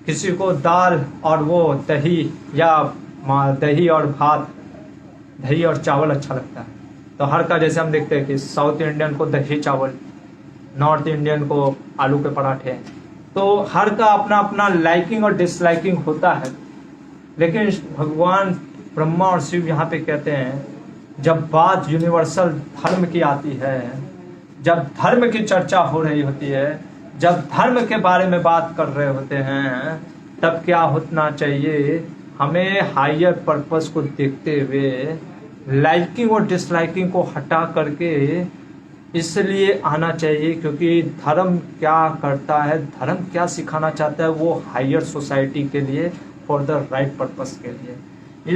Speaker 2: किसी को दाल और वो दही या दही और भात, दही और चावल अच्छा लगता है। तो हर का जैसे हम देखते हैं कि साउथ इंडियन को दही चावल, नॉर्थ इंडियन को आलू के पराठे, तो हर का अपना अपना लाइकिंग और डिसलाइकिंग होता है। लेकिन भगवान ब्रह्मा और शिव यहाँ पे कहते हैं, जब बात यूनिवर्सल धर्म की आती है, जब धर्म की चर्चा हो रही होती है, जब धर्म के बारे में बात कर रहे होते हैं, तब क्या होना चाहिए, हमें हायर पर्पस को देखते हुए लाइकिंग और डिसलाइकिंग को हटा करके इसलिए आना चाहिए, क्योंकि धर्म क्या करता है, धर्म क्या सिखाना चाहता है, वो हायर सोसाइटी के लिए, फॉर द राइट पर्पस के लिए।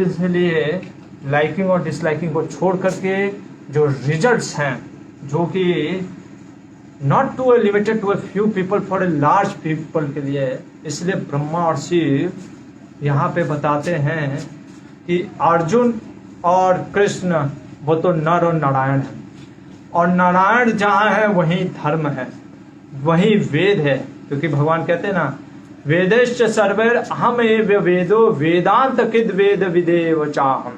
Speaker 2: इसलिए लाइकिंग और डिसलाइकिंग को छोड़ करके जो रिजल्ट्स हैं, जो कि not to limited to a few people, for a large people के लिए, इसलिए ब्रह्मा और शिव यहाँ पे बताते हैं कि अर्जुन और कृष्ण वो तो नर और नारायण है, और नारायण जहाँ है वहीं धर्म है, वहीं वेद है। क्योंकि भगवान कहते हैं ना, वेदेश्च सर्वैर अहम एव वेदो वेदांत किद वेद विदेव चाहम,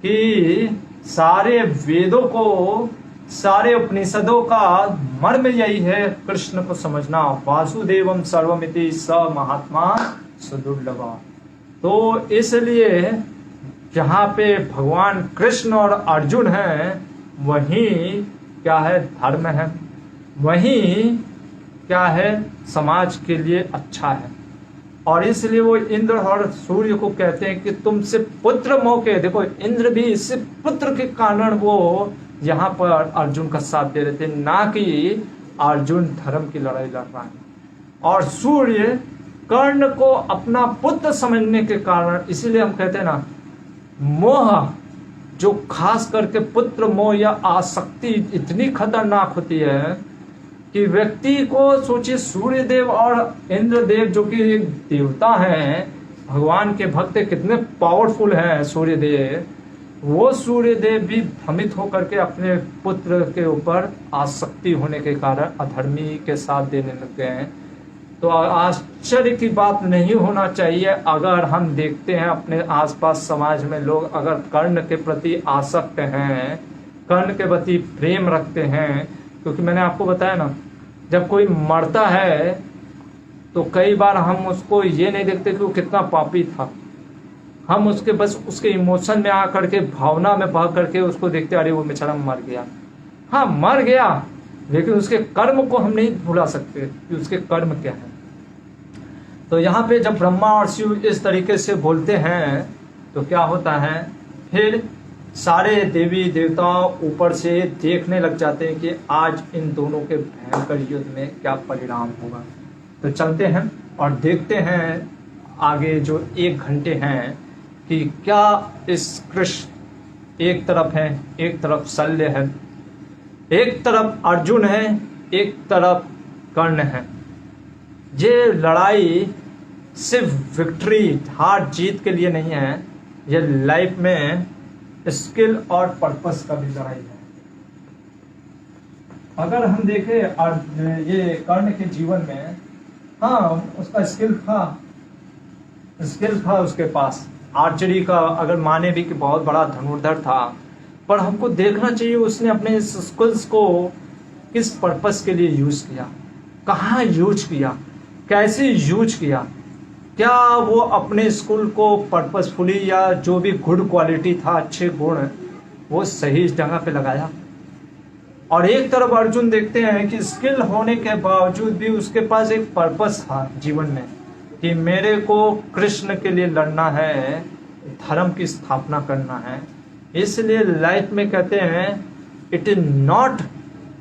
Speaker 2: कि सारे वेदों को, सारे उपनिषदों का मर्म यही है कृष्ण को समझना। वासुदेवम सर्वमिति स महात्मा सुदुर्लभा। तो इसलिए जहाँ पे भगवान कृष्ण और अर्जुन हैं, वहीं क्या है, धर्म है, वहीं क्या है, समाज के लिए अच्छा है। और इसलिए वो इंद्र और सूर्य को कहते हैं कि तुमसे पुत्र मौके, देखो इंद्र भी इससे पुत्र के कारण वो यहाँ पर अर्जुन का साथ दे रहे थे, ना कि अर्जुन धर्म की लड़ाई लड़ रहा है। और सूर्य कर्ण को अपना पुत्र समझने के कारण, इसीलिए हम कहते हैं ना, मोह, जो खास करके पुत्र मोह या आसक्ति इतनी खतरनाक होती है कि व्यक्ति को, सोचिए सूर्य देव और इंद्र देव जो कि एक देवता हैं, भगवान के भक्त, कितने पावरफुल हैं सूर्य देव, वो सूर्य देव भी भ्रमित होकर के अपने पुत्र के ऊपर आसक्ति होने के कारण अधर्मी के साथ देने लग गए हैं। तो आश्चर्य की बात नहीं होना चाहिए अगर हम देखते हैं अपने आसपास समाज में लोग अगर कर्ण के प्रति आसक्त हैं, कर्ण के प्रति प्रेम रखते हैं। क्योंकि मैंने आपको बताया ना, जब कोई मरता है तो कई बार हम उसको ये नहीं देखते कि वो कितना पापी था, हम उसके बस उसके इमोशन में आ करके, भावना में बह करके उसको देखते, अरे वो बेचारा मर गया। हाँ मर गया, लेकिन उसके कर्म को हम नहीं भुला सकते कि उसके कर्म क्या है। तो यहाँ पे जब ब्रह्मा और शिव इस तरीके से बोलते हैं तो क्या होता है, फिर सारे देवी देवता ऊपर से देखने लग जाते हैं कि आज इन दोनों के भयंकर युद्ध में क्या परिणाम होगा। तो चलते हैं और देखते हैं आगे जो 1 घंटे हैं कि क्या इस कृष्ण एक तरफ है, एक तरफ शल्य है, एक तरफ अर्जुन है, एक तरफ कर्ण है। ये लड़ाई सिर्फ विक्ट्री, हार जीत के लिए नहीं है, ये लाइफ में स्किल और पर्पस का भी लड़ाई है। अगर हम देखें ये कर्ण के जीवन में, हाँ उसका स्किल था उसके पास, आर्चरी का अगर माने भी कि बहुत बड़ा धनुर्धर था, पर हमको देखना चाहिए उसने अपने इस स्किल्स को किस पर्पस के लिए यूज किया, कहाँ यूज किया, कैसे यूज किया, क्या वो अपने स्कूल को पर्पसफुली या जो भी गुड क्वालिटी था, अच्छे गुण, वो सही जगह पे लगाया। और एक तरफ अर्जुन देखते हैं कि स्किल होने के बावजूद भी उसके पास एक पर्पस था जीवन में कि मेरे को कृष्ण के लिए लड़ना है, धर्म की स्थापना करना है। इसलिए लाइफ में कहते हैं it is not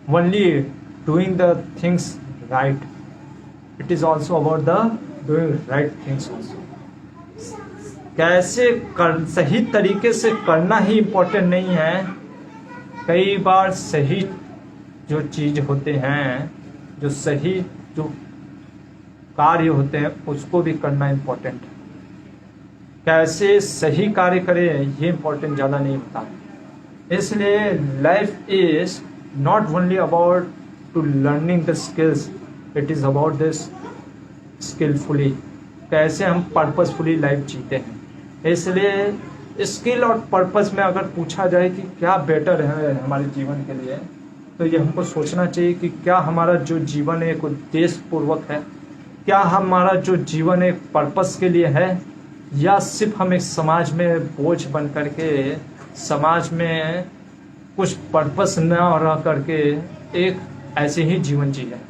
Speaker 2: only doing the things right, it is also about the doing right things also. कैसे सही तरीके से करना ही इम्पोर्टेंट नहीं है, कई बार सही जो चीज होते हैं, जो सही जो कार्य होते हैं, उसको भी करना इम्पोर्टेंट है। कैसे सही कार्य करें ये इम्पोर्टेंट ज़्यादा नहीं होता। इसलिए life is not only about to learning the skills, it is about this skilfully, कैसे हम पर्पसफुली लाइफ जीते हैं। इसलिए स्किल और पर्पस में अगर पूछा जाए कि क्या बेटर है हमारे जीवन के लिए, तो ये हमको सोचना चाहिए कि क्या हमारा जो जीवन है एक उद्देश्य पूर्वक है, क्या हमारा जो जीवन एक पर्पस के लिए है, या सिर्फ हम एक समाज में बोझ बन करके समाज में कुछ पर्पस न रह करके एक ऐसे ही जीवन जी है।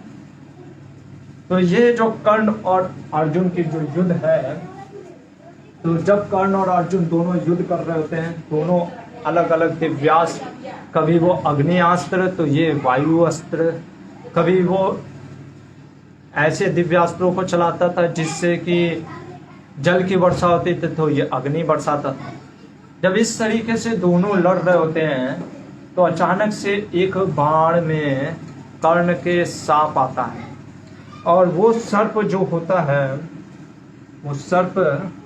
Speaker 2: तो ये जो कर्ण और अर्जुन की जो युद्ध है, तो जब कर्ण और अर्जुन दोनों युद्ध कर रहे होते हैं, दोनों अलग अलग दिव्यास्त्र, कभी वो अग्नि अस्त्र तो ये वायु अस्त्र, कभी वो ऐसे दिव्यास्त्रों को चलाता था जिससे कि जल की वर्षा होती थी तो ये अग्नि बरसाता था। जब इस तरीके से दोनों लड़ रहे होते हैं तो अचानक से एक बाण में कर्ण के सांप आता है, और वो सर्प जो होता है, वो सर्प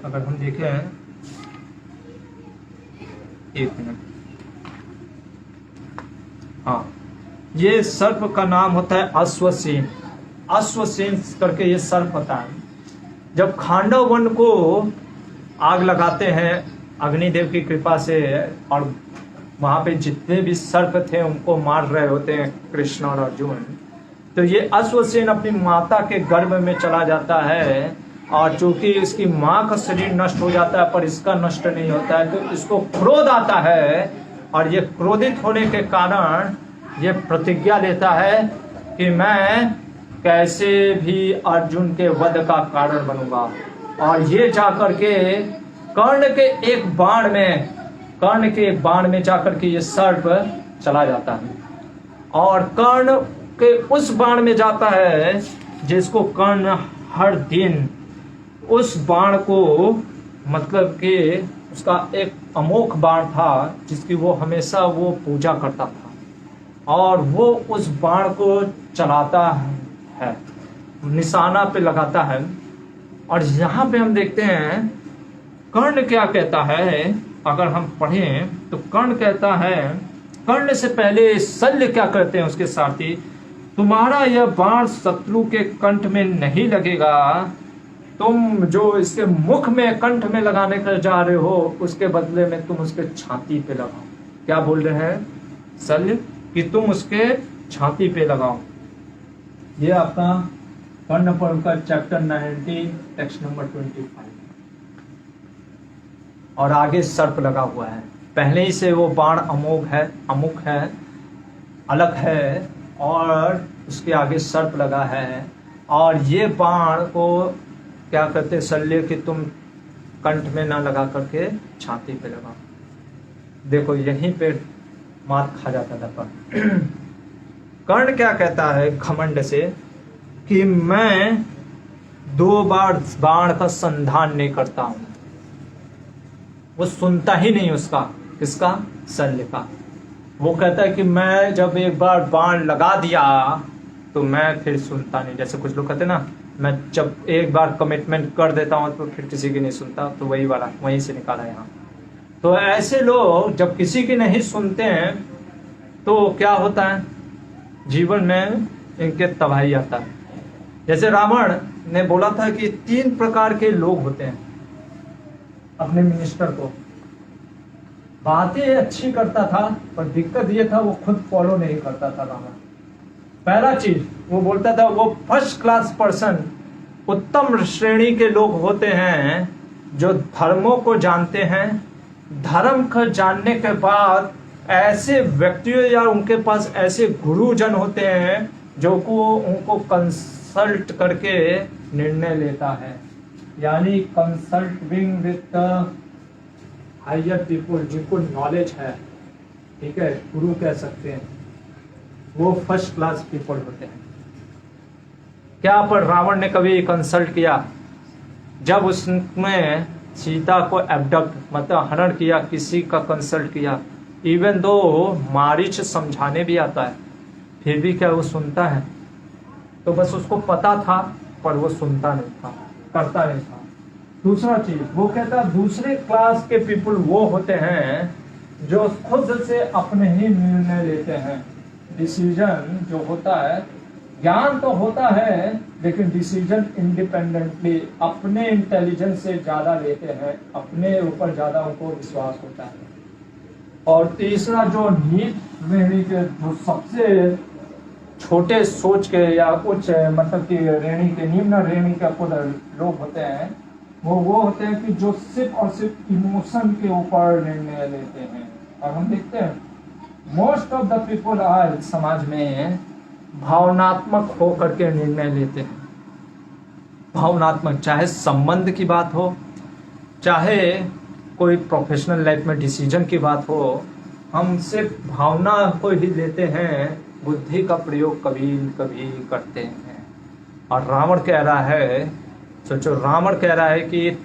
Speaker 2: अगर हम देखें, एक मिनट, हाँ, ये सर्प का नाम होता है अश्वसेन। अश्वसेन करके ये सर्प होता है। जब खांडव वन को आग लगाते हैं अग्निदेव की कृपा से, और वहां पे जितने भी सर्प थे उनको मार रहे होते हैं कृष्ण और अर्जुन, तो ये अश्वसेन अपनी माता के गर्भ में चला जाता है, और चूंकि इसकी माँ का शरीर नष्ट हो जाता है पर इसका नष्ट नहीं होता है, तो इसको क्रोध आता है, और ये क्रोधित होने के कारण ये प्रतिज्ञा लेता है कि मैं कैसे भी अर्जुन के वध का कारण बनूंगा। और ये जाकर के कर्ण के एक बाण में जाकर के ये सर्प चला जाता है, और कर्ण के उस बाण में जाता है जिसको कर्ण हर दिन उस बाण को, मतलब कि उसका एक अमोघ बाण था जिसकी वो हमेशा वो पूजा करता था, और वो उस बाण को चलाता है, निशाना पे लगाता है। और यहाँ पे हम देखते हैं कर्ण क्या कहता है, अगर हम पढ़ें तो कर्ण कहता है, कर्ण से पहले शल्य क्या करते हैं उसके सारथी, तुम्हारा यह बाण शत्रु के कंठ में नहीं लगेगा, तुम जो इसके मुख में कंठ में लगाने कर जा रहे हो उसके बदले में तुम उसके छाती पे लगाओ। क्या बोल रहे हैं शल्य, कि तुम उसके छाती पे लगाओ। ये आपका कर्ण पर्व का चैप्टर 19 टेक्स्ट नंबर 25, और आगे सर्प लगा हुआ है। पहले ही से वो बाण अमुख है, अलग है, और उसके आगे सर्प लगा है, और ये बाण को क्या कहते शल्य कि तुम कंठ में ना लगा करके छाती पे लगाओ। देखो यहीं पे मात खा जाता था कर्ण। कर्ण क्या कहता है घमंड से कि मैं 2 बार बाण का संधान नहीं करता हूं। वो सुनता ही नहीं उसका, किसका, शल्य का। वो कहता है कि मैं जब एक बार बाण लगा दिया तो मैं फिर सुनता नहीं। जैसे कुछ लोग कहते ना, मैं जब एक बार कमिटमेंट कर देता हूं तो फिर किसी की नहीं सुनता, तो वही वाला वहीं से निकाला यहाँ। तो ऐसे लोग जब किसी की नहीं सुनते हैं तो क्या होता है, जीवन में इनके तबाही आता है। जैसे रावण ने बोला था कि 3 प्रकार के लोग होते हैं अपने मिनिस्टर को। बातें अच्छी करता था पर दिक्कत ये था वो खुद फॉलो नहीं करता था रावण। पहला चीज वो बोलता था वो फर्स्ट क्लास पर्सन, उत्तम श्रेणी के लोग होते हैं जो धर्मों को जानते हैं। धर्म को जानने के बाद ऐसे व्यक्तियों या उनके पास ऐसे गुरुजन होते हैं जो को उनको कंसल्ट करके निर्णय लेता है, यानी कंसल्टिंग विद हायर पीपुल, जिनको नॉलेज है, ठीक है, गुरु कह सकते हैं, वो फर्स्ट क्लास पीपल होते हैं। क्या पर रावण ने कभी कंसल्ट किया? जब उसने सीता को एब्डक्ट मतलब हरण किया, किसी का कंसल्ट किया, इवन दो मारीच समझाने भी आता है, फिर भी क्या वो सुनता है? तो बस उसको पता था पर वो सुनता नहीं था, करता नहीं था। दूसरा चीज वो कहता दूसरे क्लास के पीपल वो होते हैं जो खुद से अपने ही निर्णय लेते हैं। डिसीजन जो होता है ज्ञान तो होता है लेकिन डिसीजन इंडिपेंडेंटली अपने इंटेलिजेंस से ज्यादा लेते हैं, अपने ऊपर ज्यादा उनको विश्वास होता है। और तीसरा जो नीच श्रेणी के जो सबसे छोटे सोच के या उच्च मतलब कि श्रेणी के निम्न श्रेणी के लोग होते हैं, वो होते हैं कि जो सिर्फ और सिर्फ इमोशन के ऊपर निर्णय लेते हैं। और हम देखते हैं मोस्ट ऑफ द पीपल आज समाज में भावनात्मक होकर के निर्णय लेते हैं। भावनात्मक, चाहे संबंध की बात हो, चाहे कोई प्रोफेशनल लाइफ में डिसीजन की बात हो, हम सिर्फ भावना को ही लेते हैं, बुद्धि का प्रयोग कभी कभी करते हैं। और रावण कह रहा है, सोचो रावण कह रहा है कि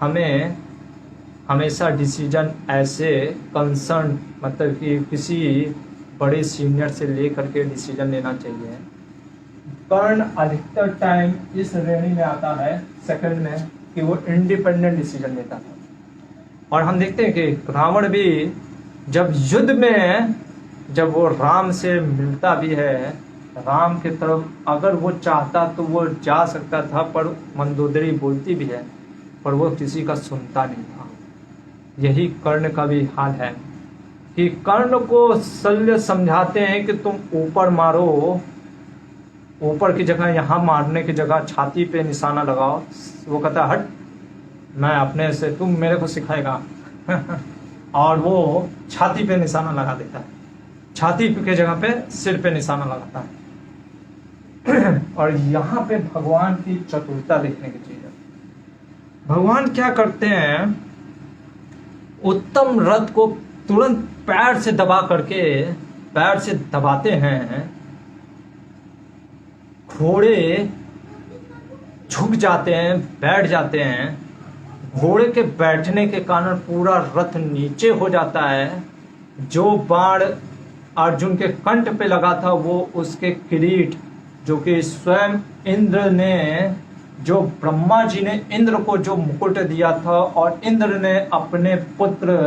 Speaker 2: हमें हमेशा डिसीजन ऐसे कंसर्न मतलब कि किसी बड़े सीनियर से लेकर के डिसीजन लेना चाहिए। कर्ण अधिकतर टाइम इस श्रेणी में आता है सेकंड में कि वो इंडिपेंडेंट डिसीजन लेता था। और हम देखते हैं कि रावण भी जब युद्ध में जब वो राम से मिलता भी है, राम की तरफ अगर वो चाहता तो वो जा सकता था, पर मंदोदरी बोलती भी है पर वो किसी का सुनता नहीं था। यही कर्ण का भी हाल है कि कर्ण को शल्य समझाते हैं कि तुम ऊपर मारो, ऊपर की जगह यहाँ मारने की जगह छाती पे निशाना लगाओ। वो कहता हट, मैं अपने से, तुम मेरे को सिखाएगा और वो छाती पे निशाना लगा देता है, छाती के जगह पे सिर पे निशाना लगाता है। और यहाँ पे भगवान की चतुरता देखने की चीज है। भगवान क्या करते हैं, उत्तम रथ को तुरंत पैर से दबा करके, पैर से दबाते हैं, घोड़े झुक जाते हैं, बैठ जाते हैं। घोड़े के बैठने के कारण पूरा रथ नीचे हो जाता है। जो बाण अर्जुन के कंठ पे लगा था वो उसके किरीट, जो कि स्वयं इंद्र ने, जो ब्रह्मा जी ने इंद्र को जो मुकुट दिया था और इंद्र ने अपने पुत्र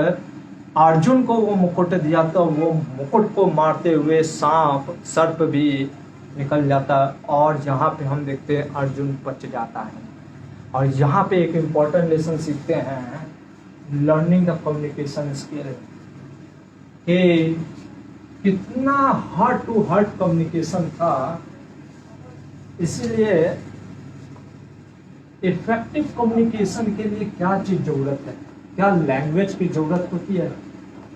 Speaker 2: अर्जुन को वो मुकुट दिया था, वो मुकुट को मारते हुए सांप सर्प भी निकल जाता है। और यहाँ पे हम देखते हैं अर्जुन बच जाता है। और यहाँ पे एक इम्पॉर्टेंट लेसन सीखते हैं, लर्निंग द कम्युनिकेशन स्किल, कि कितना हार्ट टू हार्ट कम्युनिकेशन था। इसीलिए इफेक्टिव कम्युनिकेशन के लिए क्या चीज जरूरत है, क्या लैंग्वेज की जरूरत होती है।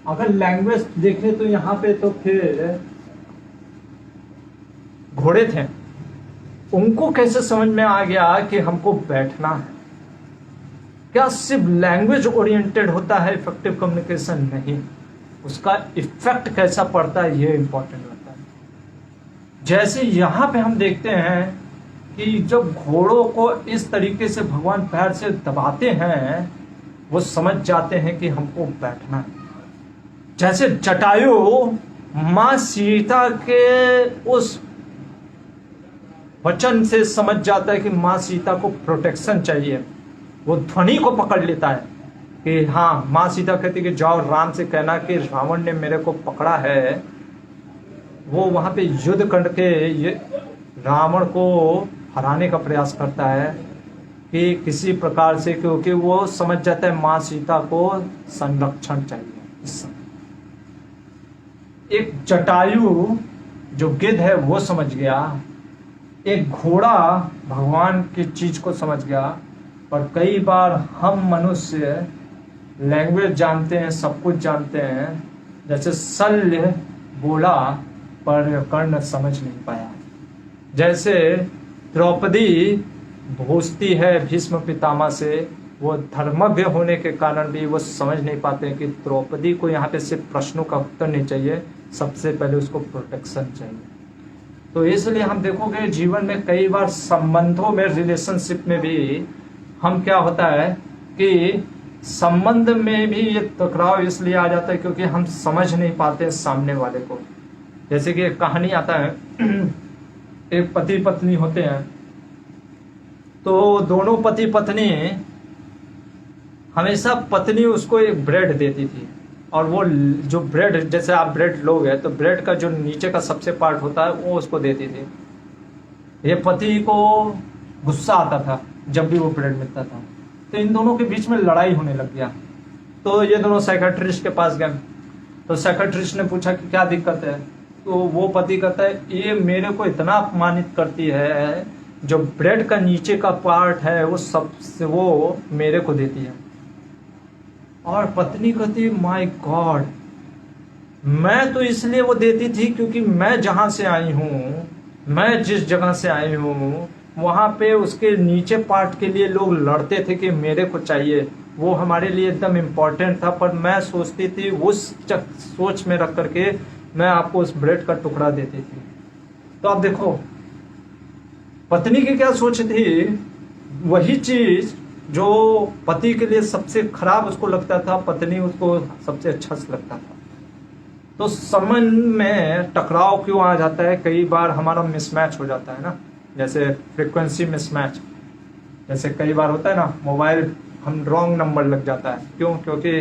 Speaker 2: अगर लैंग्वेज देखें तो यहाँ पे तो फिर घोड़े थे, उनको कैसे समझ में आ गया कि हमको बैठना है। क्या सिर्फ लैंग्वेज ओरिएंटेड होता है इफेक्टिव कम्युनिकेशन? नहीं, उसका इफेक्ट कैसा पड़ता है ये इंपॉर्टेंट होता है। जैसे यहाँ पे हम देखते हैं कि जब घोड़ों को इस तरीके से भगवान पैर से दबाते हैं, वो समझ जाते हैं कि हमको बैठना है। जैसे जटायु माँ सीता के उस वचन से समझ जाता है कि माँ सीता को प्रोटेक्शन चाहिए, वो ध्वनि को पकड़ लेता है कि हाँ, माँ सीता कहती कि जाओ राम से कहना कि रावण ने मेरे को पकड़ा है। वो वहां पे युद्ध करके ये रावण को हराने का प्रयास करता है कि किसी प्रकार से, क्योंकि वो समझ जाता है माँ सीता को संरक्षण चाहिए इस समय। एक जटायु जो गिद्ध है वो समझ गया, एक घोड़ा भगवान की चीज को समझ गया। पर कई बार हम मनुष्य लैंग्वेज जानते हैं, सब कुछ जानते हैं, जैसे शल्य बोला पर कर्ण समझ नहीं पाया। जैसे द्रौपदी पूछती है भीष्म पितामह से, वो धर्मज्ञ होने के कारण भी वो समझ नहीं पाते कि द्रौपदी को यहाँ पे सिर्फ प्रश्नों का उत्तर नहीं चाहिए, सबसे पहले उसको प्रोटेक्शन चाहिए। तो इसलिए हम देखोगे जीवन में कई बार संबंधों में, रिलेशनशिप में भी हम क्या होता है कि संबंध में भी ये टकराव इसलिए आ जाता है क्योंकि हम समझ नहीं पाते सामने वाले को। जैसे कि एक कहानी आता है, एक पति पत्नी होते हैं, तो दोनों पति पत्नी, हमेशा पत्नी उसको एक ब्रेड देती थी, और वो जो ब्रेड, जैसे आप ब्रेड लोगे तो ब्रेड का जो नीचे का सबसे पार्ट होता है वो उसको देती थी। ये पति को गुस्सा आता था जब भी वो ब्रेड मिलता था, तो इन दोनों के बीच में लड़ाई होने लग गया। तो ये दोनों साइकेट्रिस्ट के पास गए। तो साइकेट्रिस्ट ने पूछा कि क्या दिक्कत है। तो वो पति कहता है ये मेरे को इतना अपमानित करती है, जो ब्रेड का नीचे का पार्ट है वो सबसे वो मेरे को देती है। और पत्नी कहती है माय गॉड, मैं तो इसलिए वो देती थी क्योंकि मैं जहां से आई हूँ, मैं जिस जगह से आई हूँ वहां पे उसके नीचे पार्ट के लिए लोग लड़ते थे कि मेरे को चाहिए, वो हमारे लिए एकदम इम्पोर्टेंट था। पर मैं सोचती थी उस सोच में रख करके मैं आपको उस ब्रेड का टुकड़ा देती थी। तो आप देखो पत्नी की क्या सोच थी, वही चीज जो पति के लिए सबसे खराब उसको लगता था, पत्नी उसको सबसे अच्छा लगता था। तो संबंध में टकराव क्यों आ जाता है, कई बार हमारा मिसमैच हो जाता है ना, जैसे फ्रीक्वेंसी मिसमैच। जैसे कई बार होता है ना, मोबाइल हम रॉन्ग नंबर लग जाता है, क्यों? क्योंकि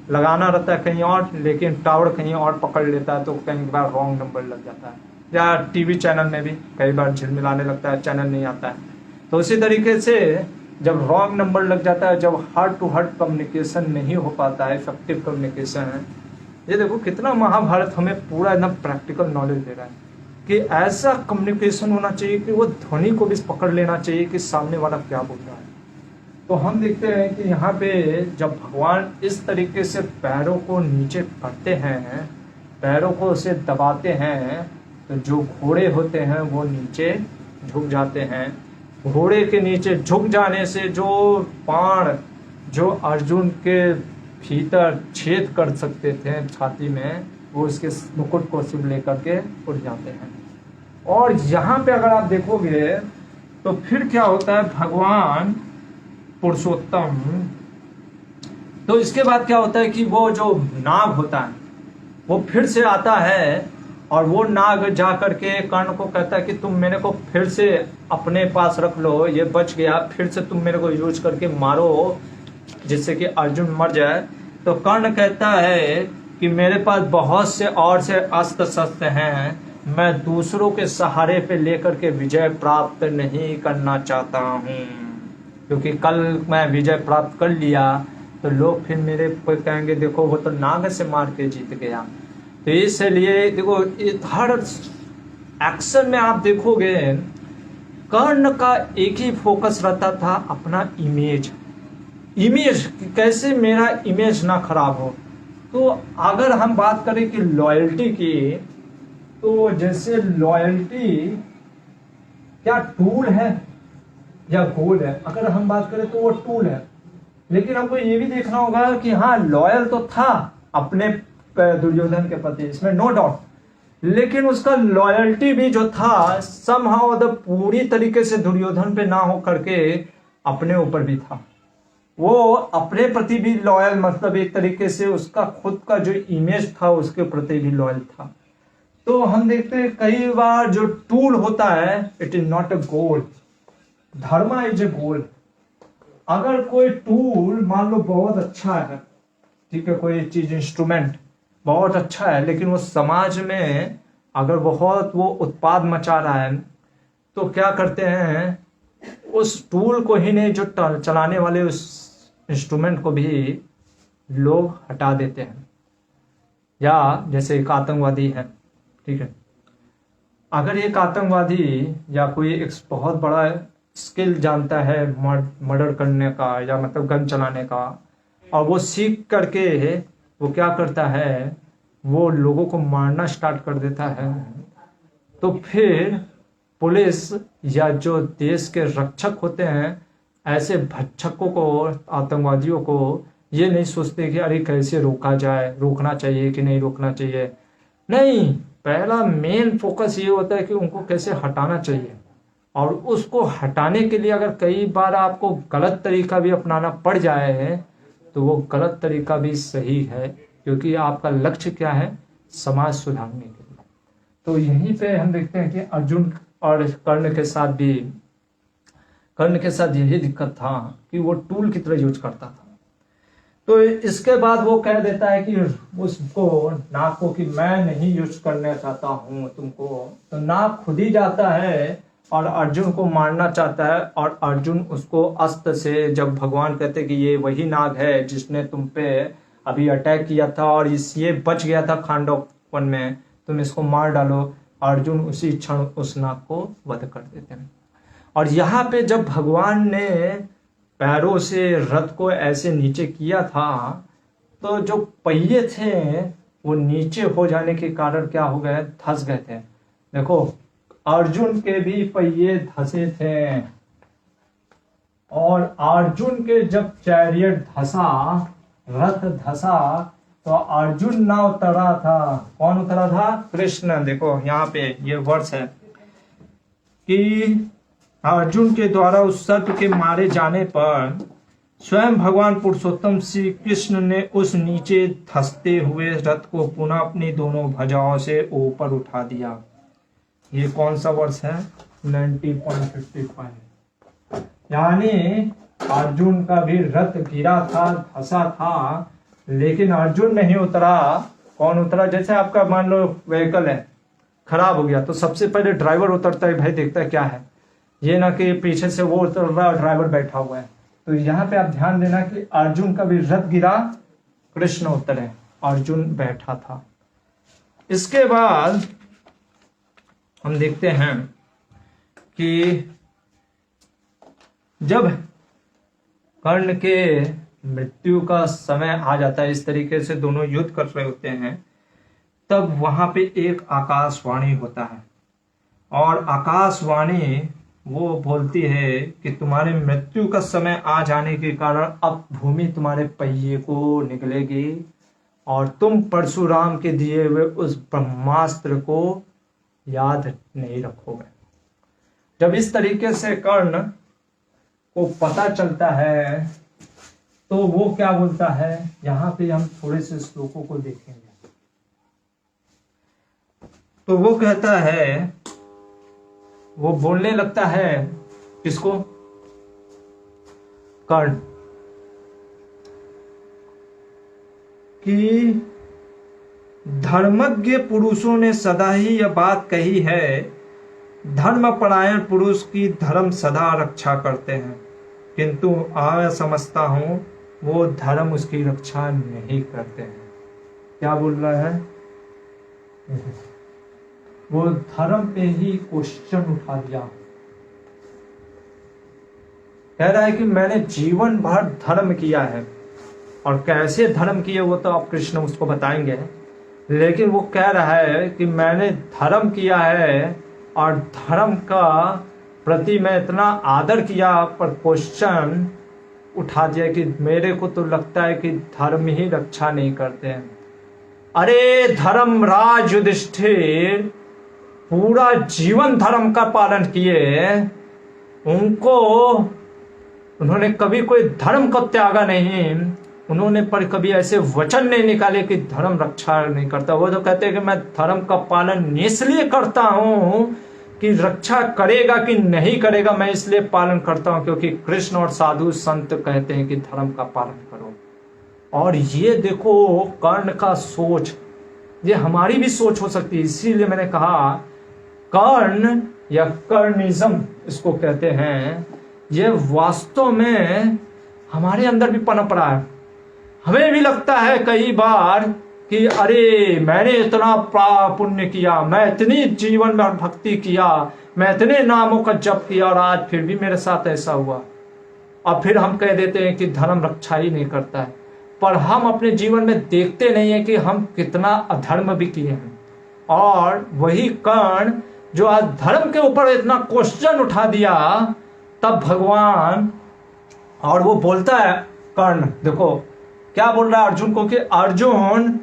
Speaker 2: लगाना रहता है कहीं और लेकिन टावर कहीं और पकड़ लेता है, तो कई बार रॉन्ग नंबर लग जाता है। या टीवी चैनल में भी कई बार झिलमिलाने लगता है, चैनल नहीं आता है। तो उसी तरीके से जब रॉन्ग नंबर लग जाता है, जब हार्ट टू हार्ट कम्युनिकेशन नहीं हो पाता है, इफेक्टिव कम्युनिकेशन है। ये देखो कितना महाभारत हमें पूरा एकदम प्रैक्टिकल नॉलेज दे रहा है कि ऐसा कम्युनिकेशन होना चाहिए कि वो ध्वनि को भी पकड़ लेना चाहिए कि सामने वाला क्या बोल रहा है। तो हम देखते हैं कि यहाँ पे जब भगवान इस तरीके से पैरों को नीचे करते हैं, पैरों को उसे दबाते हैं, तो जो घोड़े होते हैं वो नीचे झुक जाते हैं। घोड़े के नीचे झुक जाने से जो बाण जो अर्जुन के भीतर छेद कर सकते थे छाती में, वो उसके मुकुट को सिर्फ लेकर के उड़ जाते हैं। और यहाँ पे अगर आप देखोगे तो फिर क्या होता है, भगवान पुरुषोत्तम, तो इसके बाद क्या होता है कि वो जो नाग होता है वो फिर से आता है, और वो नाग जा करके कर्ण को कहता है कि तुम मेरे को फिर से अपने पास रख लो, ये बच गया, फिर से तुम मेरे को यूज करके मारो जिससे कि अर्जुन मर जाए। तो कर्ण कहता है कि मेरे पास बहुत से और से अस्त्र शस्त्र हैं, मैं दूसरों के सहारे पे लेकर के विजय प्राप्त नहीं करना चाहता हूँ, क्योंकि कल मैं विजय प्राप्त कर लिया तो लोग फिर मेरे पे कहेंगे देखो वो तो नाग से मार के जीत गया। तो इसलिए देखो हर एक्शन में आप देखोगे कर्ण का एक ही फोकस रहता था, अपना इमेज कैसे मेरा इमेज ना खराब हो। तो अगर हम बात करें कि लॉयल्टी की, तो जैसे लॉयल्टी क्या टूल है या गोल है? अगर हम बात करें तो वो टूल है, लेकिन हमको ये भी देखना होगा कि हाँ लॉयल तो था अपने दुर्योधन के प्रति, इसमें नो डाउट, लेकिन उसका लॉयल्टी भी जो था समहाउ द पूरी तरीके से दुर्योधन पे ना हो करके अपने ऊपर भी था। वो अपने प्रति भी लॉयल, मतलब एक तरीके से उसका खुद का जो इमेज था उसके प्रति भी लॉयल था। तो हम देखते हैं कई बार जो टूल होता है इट इज नॉट अ गोल, धर्म इज ए गोल। अगर कोई टूल मान लो बहुत अच्छा है, ठीक है, कोई चीज इंस्ट्रूमेंट बहुत अच्छा है, लेकिन वो समाज में अगर बहुत वो उत्पाद मचा रहा है, तो क्या करते हैं उस टूल को ही नहीं, जो चलाने वाले उस इंस्ट्रूमेंट को भी लोग हटा देते हैं। या जैसे एक आतंकवादी है, ठीक है, अगर एक आतंकवादी या कोई एक बहुत बड़ा स्किल जानता है मर्डर करने का या मतलब गन चलाने का, और वो सीख करके वो क्या करता है, वो लोगों को मारना स्टार्ट कर देता है, तो फिर पुलिस या जो देश के रक्षक होते हैं ऐसे भक्षकों को, आतंकवादियों को ये नहीं सोचते कि अरे कैसे रोका जाए, रोकना चाहिए कि नहीं रोकना चाहिए। नहीं, पहला मेन फोकस ये होता है कि उनको कैसे हटाना चाहिए। और उसको हटाने के लिए अगर कई बार आपको गलत तरीका भी अपनाना पड़ जाए तो वो गलत तरीका भी सही है, क्योंकि आपका लक्ष्य क्या है, समाज सुधारने के लिए। तो यहीं पे हम देखते हैं कि अर्जुन और कर्ण के साथ यही दिक्कत था कि वो टूल की तरह यूज करता था। तो इसके बाद वो कह देता है कि उसको नाग को कि मैं नहीं यूज करना चाहता हूं तुमको, तो नाग खुद ही जाता है और अर्जुन को मारना चाहता है, और अर्जुन उसको अस्त्र से, जब भगवान कहते कि ये वही नाग है जिसने तुम पे अभी अटैक किया था और ये बच गया था खांडव वन में, तुम इसको मार डालो, अर्जुन उसी क्षण उस नाग को वध कर देते हैं। और यहाँ पे जब भगवान ने पैरों से रथ को ऐसे नीचे किया था, तो जो पहिए थे वो नीचे हो जाने के कारण क्या हो गए, धंस गए थे। देखो अर्जुन के भी पहिए धंसे थे, और अर्जुन के जब चैरियट धंसा, रथ धंसा, तो अर्जुन ना उतरा था। कौन उतरा था? कृष्ण। देखो यहाँ पे ये वर्ष है कि अर्जुन के द्वारा उस सर्प के मारे जाने पर स्वयं भगवान पुरुषोत्तम श्री कृष्ण ने उस नीचे धंसते हुए रथ को पुनः अपनी दोनों भुजाओं से ऊपर उठा दिया। ये कौन सा वर्ष है? 90.55। यानी अर्जुन का भी रथ गिरा था, धंसा था, लेकिन अर्जुन नहीं उतरा। कौन उतरा? जैसे आपका मान लो व्हीकल है, खराब हो गया, तो सबसे पहले ड्राइवर उतरता है, भाई देखता है क्या है, ये ना कि पीछे से वो उतर रहा है, ड्राइवर बैठा हुआ है। तो यहाँ पे आप ध्यान देना कि अर्जुन का भी रथ गिरा, कृष्ण उतरे, अर्जुन बैठा था। इसके बाद हम देखते हैं कि जब कर्ण के मृत्यु का समय आ जाता है, इस तरीके से दोनों युद्ध कर रहे होते हैं, तब वहां पे एक आकाशवाणी होता है, और आकाशवाणी वो बोलती है कि तुम्हारे मृत्यु का समय आ जाने के कारण अब भूमि तुम्हारे पहिए को निकलेगी, और तुम परशुराम के दिए हुए उस ब्रह्मास्त्र को याद नहीं रखोगे। जब इस तरीके से कर्ण को पता चलता है, तो वो क्या बोलता है, यहां पे हम थोड़े से श्लोकों को देखेंगे। तो वो कहता है, वो बोलने लगता है, किसको? कर्ण, कि धर्मज्ञ पुरुषों ने सदा ही यह बात कही है, धर्मपरायण पुरुष की धर्म सदा रक्षा करते हैं, किंतु मैं समझता हूं वो धर्म उसकी रक्षा नहीं करते हैं। क्या बोल रहा है? वो धर्म पे ही क्वेश्चन उठा दिया। कह रहा है कि मैंने जीवन भर धर्म किया है, और कैसे धर्म किए वो तो आप कृष्ण उसको बताएंगे, लेकिन वो कह रहा है कि मैंने धर्म किया है और धर्म का प्रति मैं इतना आदर किया, पर क्वेश्चन उठा दिया कि मेरे को तो लगता है कि धर्म ही रक्षा नहीं करते हैं। अरे धर्मराज युधिष्ठिर पूरा जीवन धर्म का पालन किए, उन्होंने कभी कोई धर्म को त्यागा नहीं, उन्होंने पर कभी ऐसे वचन नहीं निकाले कि धर्म रक्षा नहीं करता। वो तो कहते हैं कि मैं धर्म का पालन इसलिए करता हूं कि रक्षा करेगा कि नहीं करेगा, मैं इसलिए पालन करता हूं क्योंकि कृष्ण और साधु संत कहते हैं कि धर्म का पालन करो। और ये देखो कर्ण का सोच, ये हमारी भी सोच हो सकती है। इसीलिए मैंने कहा कर्ण या कर्णिज्म इसको कहते हैं, ये वास्तव में हमारे अंदर भी पनप रहा है। हमें भी लगता है कई बार कि अरे मैंने इतना पुण्य किया, मैं इतनी जीवन में भक्ति किया, मैं इतने नामों का जप किया, और आज फिर भी मेरे साथ ऐसा हुआ। और फिर हम कह देते हैं कि धर्म रक्षा ही नहीं करता है, पर हम अपने जीवन में देखते नहीं है कि हम कितना अधर्म भी किए हैं। और वही कर्ण जो आज धर्म के ऊपर इतना क्वेश्चन उठा दिया, तब भगवान, और वो बोलता है कर्ण, देखो क्या बोल रहा है अर्जुन को कि अर्जुन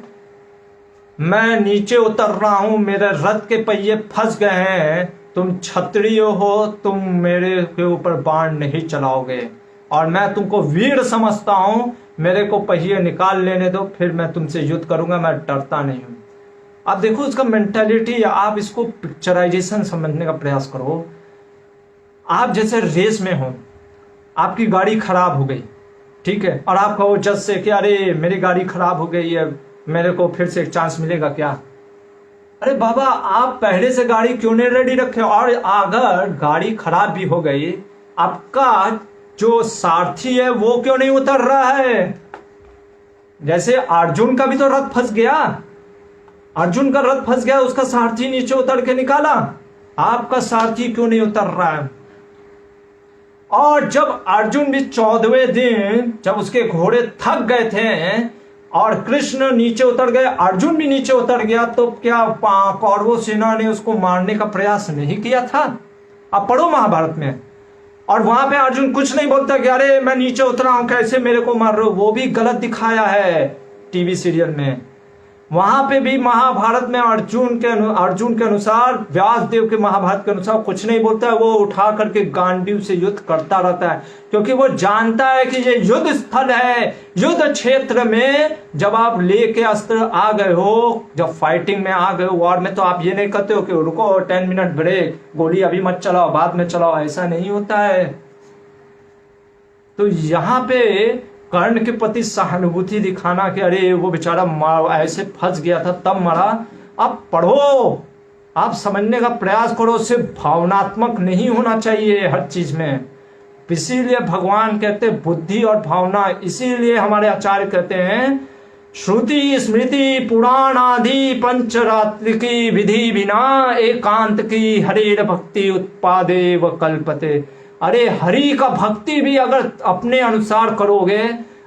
Speaker 2: मैं नीचे उतर रहा हूं, मेरे रथ के पहिए फंस गए हैं, तुम क्षत्रिय हो, तुम मेरे के ऊपर बाण नहीं चलाओगे, और मैं तुमको वीर समझता हूं, मेरे को पहिए निकाल लेने दो, फिर मैं तुमसे युद्ध करूंगा, मैं डरता नहीं हूं। आप देखो इसका मेंटालिटी, आप इसको पिक्चराइजेशन समझने का प्रयास करो। आप जैसे रेस में हो, आपकी गाड़ी खराब हो गई, ठीक है, और आप कहो जज से कि अरे मेरी गाड़ी खराब हो गई है, मेरे को फिर से एक चांस मिलेगा क्या? अरे बाबा आप पहले से गाड़ी क्यों नहीं रेडी रखे, और अगर गाड़ी खराब भी हो गई आपका जो सारथी है वो क्यों नहीं उतर रहा है? जैसे अर्जुन का भी तो रथ फंस गया, अर्जुन का रथ फंस गया, उसका सारथी नीचे उतर के निकाला, आपका सारथी क्यों नहीं उतर रहा है? और जब अर्जुन भी 14वें दिन जब उसके घोड़े थक गए थे और कृष्ण नीचे उतर गए, अर्जुन भी नीचे उतर गया, तो क्या कौरवों सेना ने उसको मारने का प्रयास नहीं किया था? आप पढ़ो महाभारत में। और वहां पे अर्जुन कुछ नहीं बोलता कि अरे मैं नीचे उतरा हूं कैसे मेरे को मार रहे हो, वो भी गलत दिखाया है टीवी सीरियल में। वहां पे भी महाभारत में अर्जुन के अनुसार, व्यास देव के महाभारत के अनुसार कुछ नहीं बोलता है, वो उठा करके गांडीव से युद्ध करता रहता है, क्योंकि वो जानता है कि ये युद्ध स्थल है। युद्ध क्षेत्र में जब आप लेके अस्त्र आ गए हो, जब फाइटिंग में आ गए हो वॉर में, तो आप ये नहीं कहते हो कि रुको 10 मिनट ब्रेक, गोली अभी मत चलाओ बाद में चलाओ, ऐसा नहीं होता है। तो यहाँ पे कर्ण के प्रति सहानुभूति दिखाना कि अरे वो बेचारा ऐसे फंस गया था तब मरा, आप पढ़ो, आप समझने का प्रयास करो, सिर्फ भावनात्मक नहीं होना चाहिए हर चीज में। इसीलिए भगवान कहते बुद्धि और भावना, इसीलिए हमारे आचार्य कहते हैं श्रुति स्मृति पुराण आदि पंचरात्रि की विधि बिना एकांत की हरेर भक्ति उत्पादे व कल्पते। अरे हरि का भक्ति भी अगर अपने अनुसार करोगे,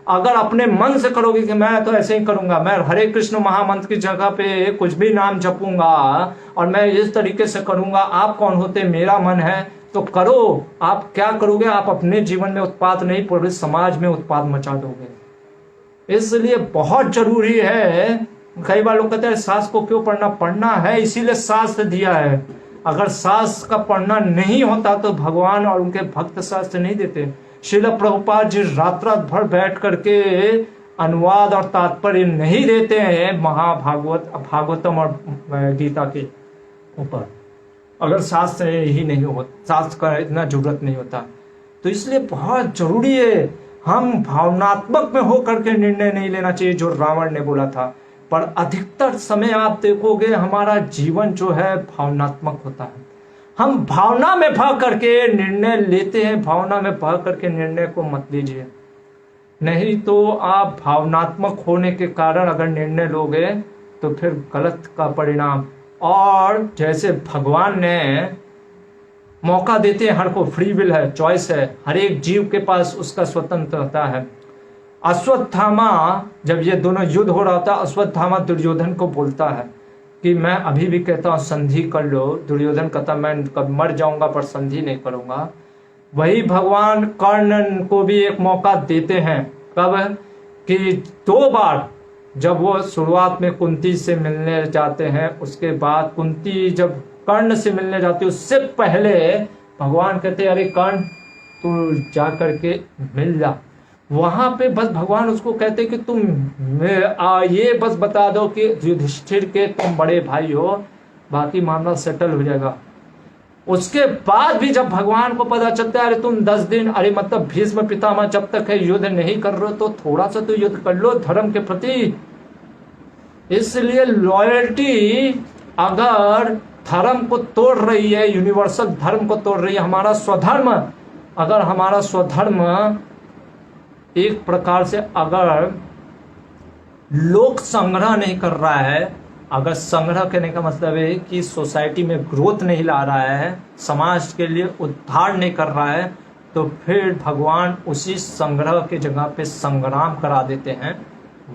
Speaker 2: अगर अपने मन से करोगे कि मैं तो ऐसे ही करूंगा, मैं हरे कृष्ण महामंत्र की जगह पे कुछ भी नाम जपूंगा और मैं इस तरीके से करूंगा, आप कौन होते, मेरा मन है, तो करो। आप क्या करोगे, आप अपने जीवन में उत्पाद नहीं, पूरे समाज में उत्पाद मचा दोगे। इसलिए बहुत जरूरी है। कई बार लोग कहते हैं शास्त्र को क्यों पढ़ना, पढ़ना है इसीलिए शास्त्र दिया है। अगर शास्त्र का पढ़ना नहीं होता तो भगवान और उनके भक्त शास्त्र नहीं देते। श्रील प्रभुपाद जी रात रात भर बैठ करके अनुवाद और तात्पर्य नहीं देते हैं भागवतम और गीता के ऊपर, अगर शास्त्र ही नहीं हो, शास्त्र का इतना जरूरत नहीं होता। तो इसलिए बहुत जरूरी है, हम भावनात्मक में होकर के निर्णय नहीं लेना चाहिए जो रावण ने बोला था। पर अधिकतर समय आप देखोगे हमारा जीवन जो है भावनात्मक होता है, हम भावना में बह करके निर्णय लेते हैं। भावना में बह करके निर्णय को मत लीजिए, नहीं तो आप भावनात्मक होने के कारण अगर निर्णय लोगे तो फिर गलत का परिणाम। और जैसे भगवान ने मौका देते हैं, हर को फ्री विल है, चॉइस है, हर एक जीव के पास उसका स्वतंत्रता है। अश्वत्थामा जब ये दोनों युद्ध हो रहा था, अश्वत्थामा दुर्योधन को बोलता है कि मैं अभी भी कहता हूँ संधि कर लो। दुर्योधन कहता मैं कब मर जाऊंगा पर संधि नहीं करूंगा। वही भगवान कर्ण को भी एक मौका देते हैं, कब कि 2 बार, जब वो शुरुआत में कुंती से मिलने जाते हैं, उसके बाद कुंती जब कर्ण से मिलने जाती है उससे पहले भगवान कहते अरे कर्ण तू जा करके मिल जा। वहां पे बस भगवान उसको कहते कि तुम ये बस बता दो कि युधिष्ठिर के तुम बड़े भाई हो, बाकी मामला सेटल हो जाएगा। उसके बाद भी जब भगवान को पता चलता है अरे तुम 10 दिन, अरे मतलब भीष्म पितामह जब तक है युद्ध नहीं कर रहे हो तो थोड़ा सा तो युद्ध कर लो धर्म के प्रति। इसलिए लॉयल्टी अगर धर्म को तोड़ रही है, यूनिवर्सल धर्म को तोड़ रही है, हमारा स्वधर्म, अगर हमारा स्वधर्म एक प्रकार से अगर लोक संग्रह नहीं कर रहा है, अगर संग्रह करने का मतलब है कि सोसाइटी में ग्रोथ नहीं ला रहा है, समाज के लिए उद्धार नहीं कर रहा है, तो फिर भगवान उसी संग्रह की जगह पे संग्राम करा देते हैं,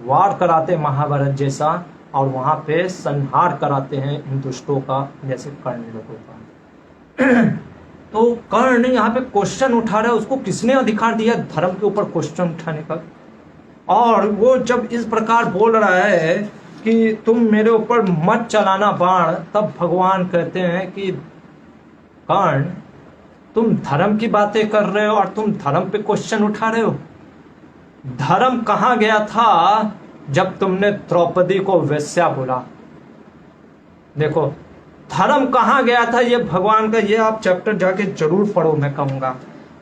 Speaker 2: वार कराते हैं महाभारत जैसा, और वहां पे संहार कराते हैं इन दुष्टों का, जैसे कर्ण लोगों का। तो कर्ण यहाँ पे क्वेश्चन उठा रहा है, उसको किसने अधिकार दिया धर्म के ऊपर क्वेश्चन उठाने का? और वो जब इस प्रकार बोल रहा है कि तुम मेरे ऊपर मत चलाना बाण, तब भगवान कहते हैं कि कर्ण तुम धर्म की बातें कर रहे हो और तुम धर्म पे क्वेश्चन उठा रहे हो। धर्म कहाँ गया था जब तुमने द्रौपदी को वेश्या बोला? देखो धर्म कहाँ गया था, ये भगवान का, ये आप चैप्टर जाके जरूर पढ़ो मैं कहूंगा,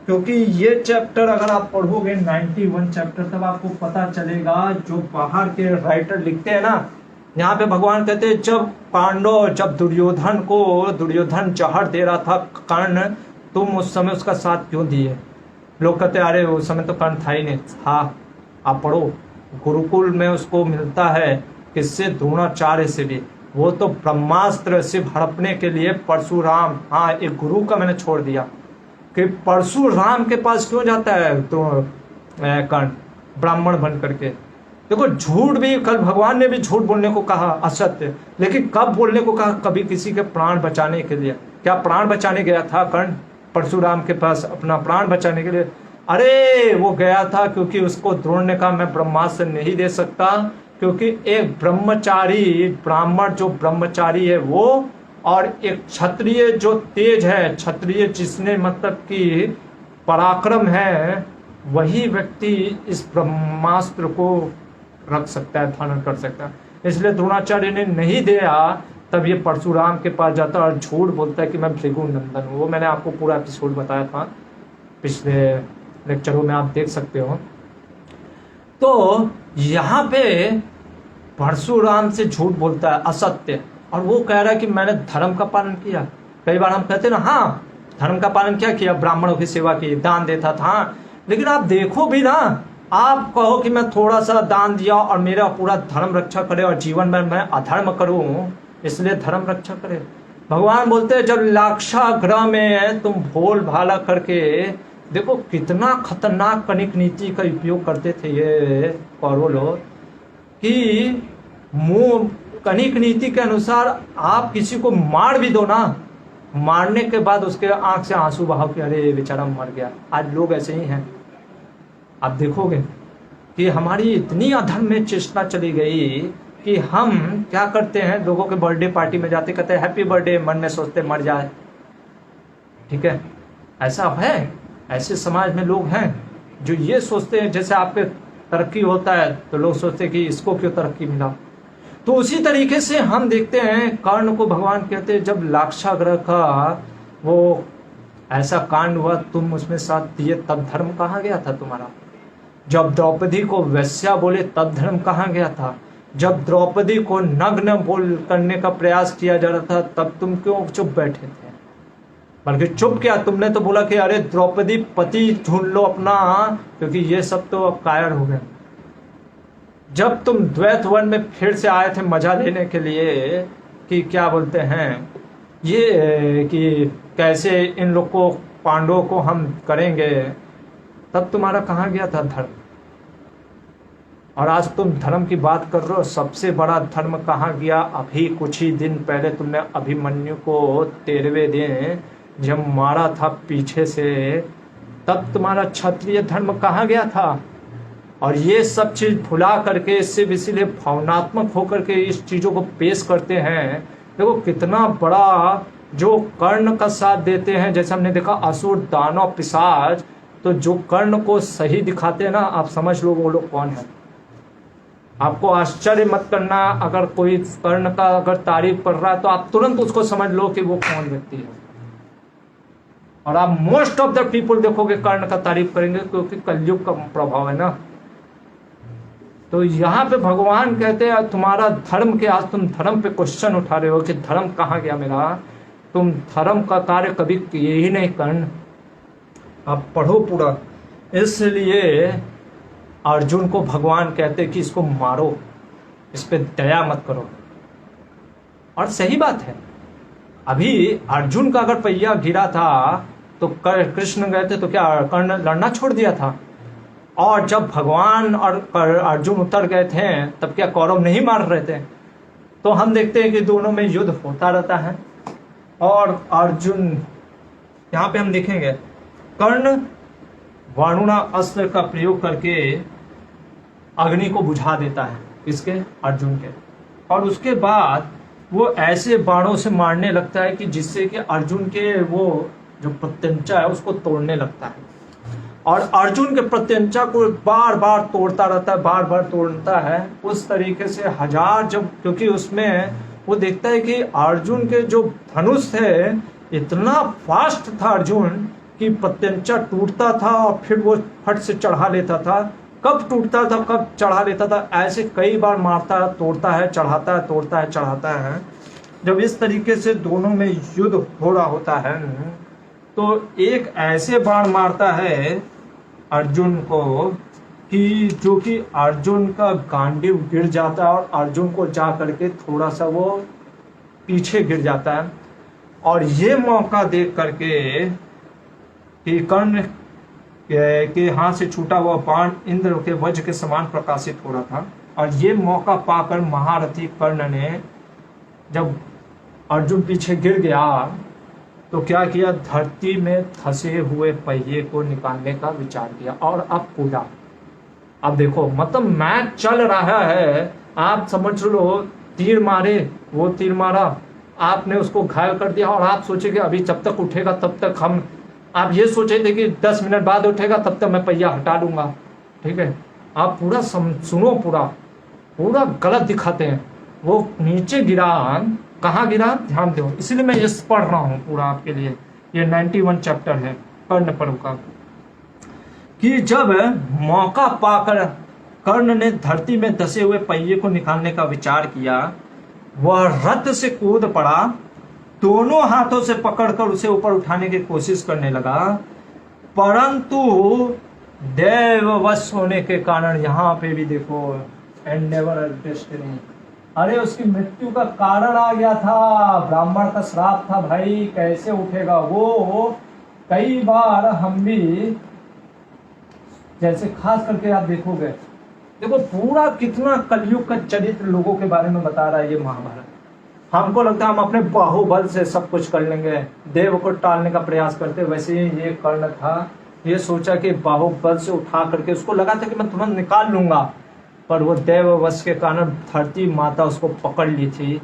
Speaker 2: क्योंकि ये चैप्टर अगर आप पढ़ोगे 91 चैप्टर, तब आपको पता चलेगा जो बाहर के राइटर लिखते हैं ना, यहाँ पे भगवान कहते हैं जब दुर्योधन जहर दे रहा था कर्ण, तुम उस समय उसका साथ क्यों दिए? लोग कहते अरे उस समय तो कर्ण था ही नहीं। हाँ, आप पढ़ो, गुरुकुल में उसको मिलता है किससे? द्रोणाचार्य से भी। वो तो ब्रह्मास्त्र सिर्फ हड़पने के लिए परशुराम, हाँ एक गुरु का मैंने छोड़ दिया कि परशुराम के पास क्यों जाता है तो कर्ण ब्राह्मण बन करके। देखो झूठ भी, कल भगवान ने भी झूठ बोलने को कहा असत्य, लेकिन कब बोलने को कहा? कभी किसी के प्राण बचाने के लिए। क्या प्राण बचाने गया था कर्ण परशुराम के पास अपना प्राण बचाने के लिए? अरे वो गया था क्योंकि उसको द्रोण ने कहा मैं ब्रह्मास्त्र नहीं दे सकता, क्योंकि एक ब्रह्मचारी ब्राह्मण जो ब्रह्मचारी है वो, और एक क्षत्रिय जो तेज है, क्षत्रिय जिसने मतलब कि पराक्रम है, वही व्यक्ति इस ब्रह्मास्त्र को रख सकता है, धारण कर सकता है। इसलिए द्रोणाचार्य ने नहीं दिया, तब ये परशुराम के पास जाता और झूठ बोलता है कि मैं भृगु नंदन हूँ। वो मैंने आपको पूरा एपिसोड बताया था पिछले लेक्चरों में, आप देख सकते हो। तो यहाँ पे परशुराम से झूठ बोलता है असत्य, और वो कह रहा है कि मैंने धर्म का पालन किया। कई बार हम कहते हैं ना, हाँ धर्म का पालन क्या किया? ब्राह्मणों की सेवा की, दान देता था। लेकिन आप देखो भी ना, आप कहो कि मैं थोड़ा सा दान दिया और मेरा पूरा धर्म रक्षा करे, और जीवन में मैं अधर्म करूं इसलिए धर्म रक्षा करे। भगवान बोलते हैं जब लाक्षागृह में तुम भोल भाला करके, देखो कितना खतरनाक कनिक नीति का उपयोग करते थे ये कौरव लोग, कि मुंह कनिक नीति के अनुसार आप किसी को मार भी दो ना, मारने के बाद उसके आंख से आंसू बहाव के अरे बेचारा मर गया। आज लोग ऐसे ही हैं। आप देखोगे कि हमारी इतनी अधर्म में चेष्टा चली गई कि हम क्या करते हैं, लोगों के बर्थडे पार्टी में जाते कहते हैं हैप्पी बर्थडे, मन में सोचते मर जाए। ठीक है, ऐसा है, ऐसे समाज में लोग हैं जो ये सोचते हैं जैसे आपके तरक्की होता है तो लोग सोचते हैं कि इसको क्यों तरक्की मिला। तो उसी तरीके से हम देखते हैं कर्ण को भगवान कहते हैं जब लाक्षागृह का वो ऐसा कांड हुआ, तुम उसमें साथ दिए, तब धर्म कहाँ गया था तुम्हारा? जब द्रौपदी को वैश्या बोले तब धर्म कहाँ गया था? जब द्रौपदी को नग्न बोल करने का प्रयास किया जा रहा था तब तुम क्यों चुप बैठे थे? बल्कि चुप क्या, तुमने तो बोला कि अरे द्रौपदी पति ढूंढ लो अपना, क्योंकि ये सब तो अब कायर हो गए। जब तुम द्वैत वन में फिर से आए थे मजा लेने के लिए कि क्या बोलते हैं ये कि कैसे इन लोग को पांडवों को हम करेंगे, तब तुम्हारा कहाँ गया था धर्म? और आज तुम धर्म की बात कर रहे हो, सबसे बड़ा धर्म कहाँ गया? अभी कुछ ही दिन पहले तुमने अभिमन्यु को 13वें दिन जब मारा था पीछे से, तब तुम्हारा क्षत्रिय धर्म कहाँ गया था? और ये सब चीज भुला करके सिर्फ इसीलिए भावनात्मक होकर के इस चीजों को पेश करते हैं। देखो कितना बड़ा जो कर्ण का साथ देते हैं, जैसे हमने देखा असुर दानव पिशाच, तो जो कर्ण को सही दिखाते हैं ना, आप समझ लो वो लोग कौन है। आपको आश्चर्य मत करना, अगर कोई कर्ण का अगर तारीफ कर रहा है तो आप तुरंत उसको समझ लो कि वो कौन व्यक्ति है। और आप मोस्ट ऑफ द पीपुल देखोगे कर्ण का तारीफ करेंगे, क्योंकि कलयुग का प्रभाव है ना। तो यहाँ पे भगवान कहते हैं तुम्हारा धर्म के, आज तुम धर्म पे क्वेश्चन उठा रहे हो कि धर्म कहाँ गया मेरा? तुम धर्म का कार्य कभी किए ही नहीं कर्ण। आप पढ़ो पूरा। इसलिए अर्जुन को भगवान कहते कि इसको मारो, इस पे दया मत करो। और सही बात है, अभी अर्जुन का अगर पहिया गिरा था तो कृष्ण गए थे तो क्या कर्ण लड़ना छोड़ दिया था? और जब भगवान और अर्जुन उतर गए थे तब क्या कौरव नहीं मार रहे थे? तो हम देखते हैं कि दोनों में युद्ध होता रहता है। और अर्जुन, यहाँ पे हम देखेंगे कर्ण वारुणा अस्त्र का प्रयोग करके अग्नि को बुझा देता है, इसके अर्जुन के। और उसके बाद वो ऐसे बाणों से मारने लगता है कि जिससे कि अर्जुन के वो जो प्रत्यंचा है उसको तोड़ने लगता है। और अर्जुन के प्रत्यंचा को बार बार तोड़ता रहता है, बार बार तोड़ता है। उस तरीके से हजार, जब क्योंकि उसमें वो देखता है कि अर्जुन के जो धनुष थे इतना फास्ट था अर्जुन कि प्रत्यंचा टूटता था और फिर वो फट से चढ़ा लेता था। कब टूटता था कब चढ़ा लेता था, ऐसे कई बार मारता है, तोड़ता है, चढ़ाता है, तोड़ता है, चढ़ाता है। जब इस तरीके से दोनों में युद्ध हो रहा होता है तो एक ऐसे बाण मारता है अर्जुन को कि जो कि अर्जुन का गांडीव गिर जाता है और अर्जुन को जा करके थोड़ा सा वो पीछे गिर जाता है। और ये मौका देख करके कि कर्ण के हाथ से छूटा हुआ बाण इंद्र के वज्र के समान प्रकाशित हो रहा था, और ये मौका पाकर महारथी कर्ण ने जब अर्जुन पीछे गिर गया तो क्या किया, धरती में फंसे हुए पहिए को निकालने का विचार किया और अब कूदा। अब देखो मतलब मैच चल रहा है, आप समझ लो तीर मारे, वो तीर मारा, आपने उसको घायल कर दिया और आप सोचे कि अभी जब तक उठेगा तब तक हम, आप ये सोचे थे कि 10 मिनट बाद उठेगा तब तक मैं पहिया हटा दूंगा, ठीक है। आप पूरा सुनो, पूरा गलत दिखाते हैं। वो नीचे गिरा, कहाँ गिरा ध्यान दो, इसलिए मैं ये पढ़ रहा हूँ पूरा आपके लिए। ये 91 चैप्टर है कर्ण पर्व का, कि जब मौका पाकर कर्ण ने धरती में धसे हुए पहिए को निकालने का विचार किया, वह रथ से कूद पड़ा, दोनों हाथों से पकड़कर उसे ऊपर उठाने की कोशिश करने लगा, परंतु देववश होने के कारण, यहाँ पे भी देखो एंडेवर डेस्टिनी, अरे उसकी मृत्यु का कारण आ गया था, ब्राह्मण का श्राप था भाई, कैसे उठेगा वो। कई बार हम भी, जैसे खास करके आप देखोगे, देखो पूरा कितना कलयुग का चरित्र लोगों के बारे में बता रहा है ये महाभारत। हमको लगता है हम अपने बाहुबल से सब कुछ कर लेंगे, देव को टालने का प्रयास करते, वैसे ही ये कर्ण था, ये सोचा कि बाहुबल से उठा करके, उसको लगा था कि मैं तुम्हें निकाल लूंगा, पर वो देववश के कारण धरती माता उसको पकड़ ली थी,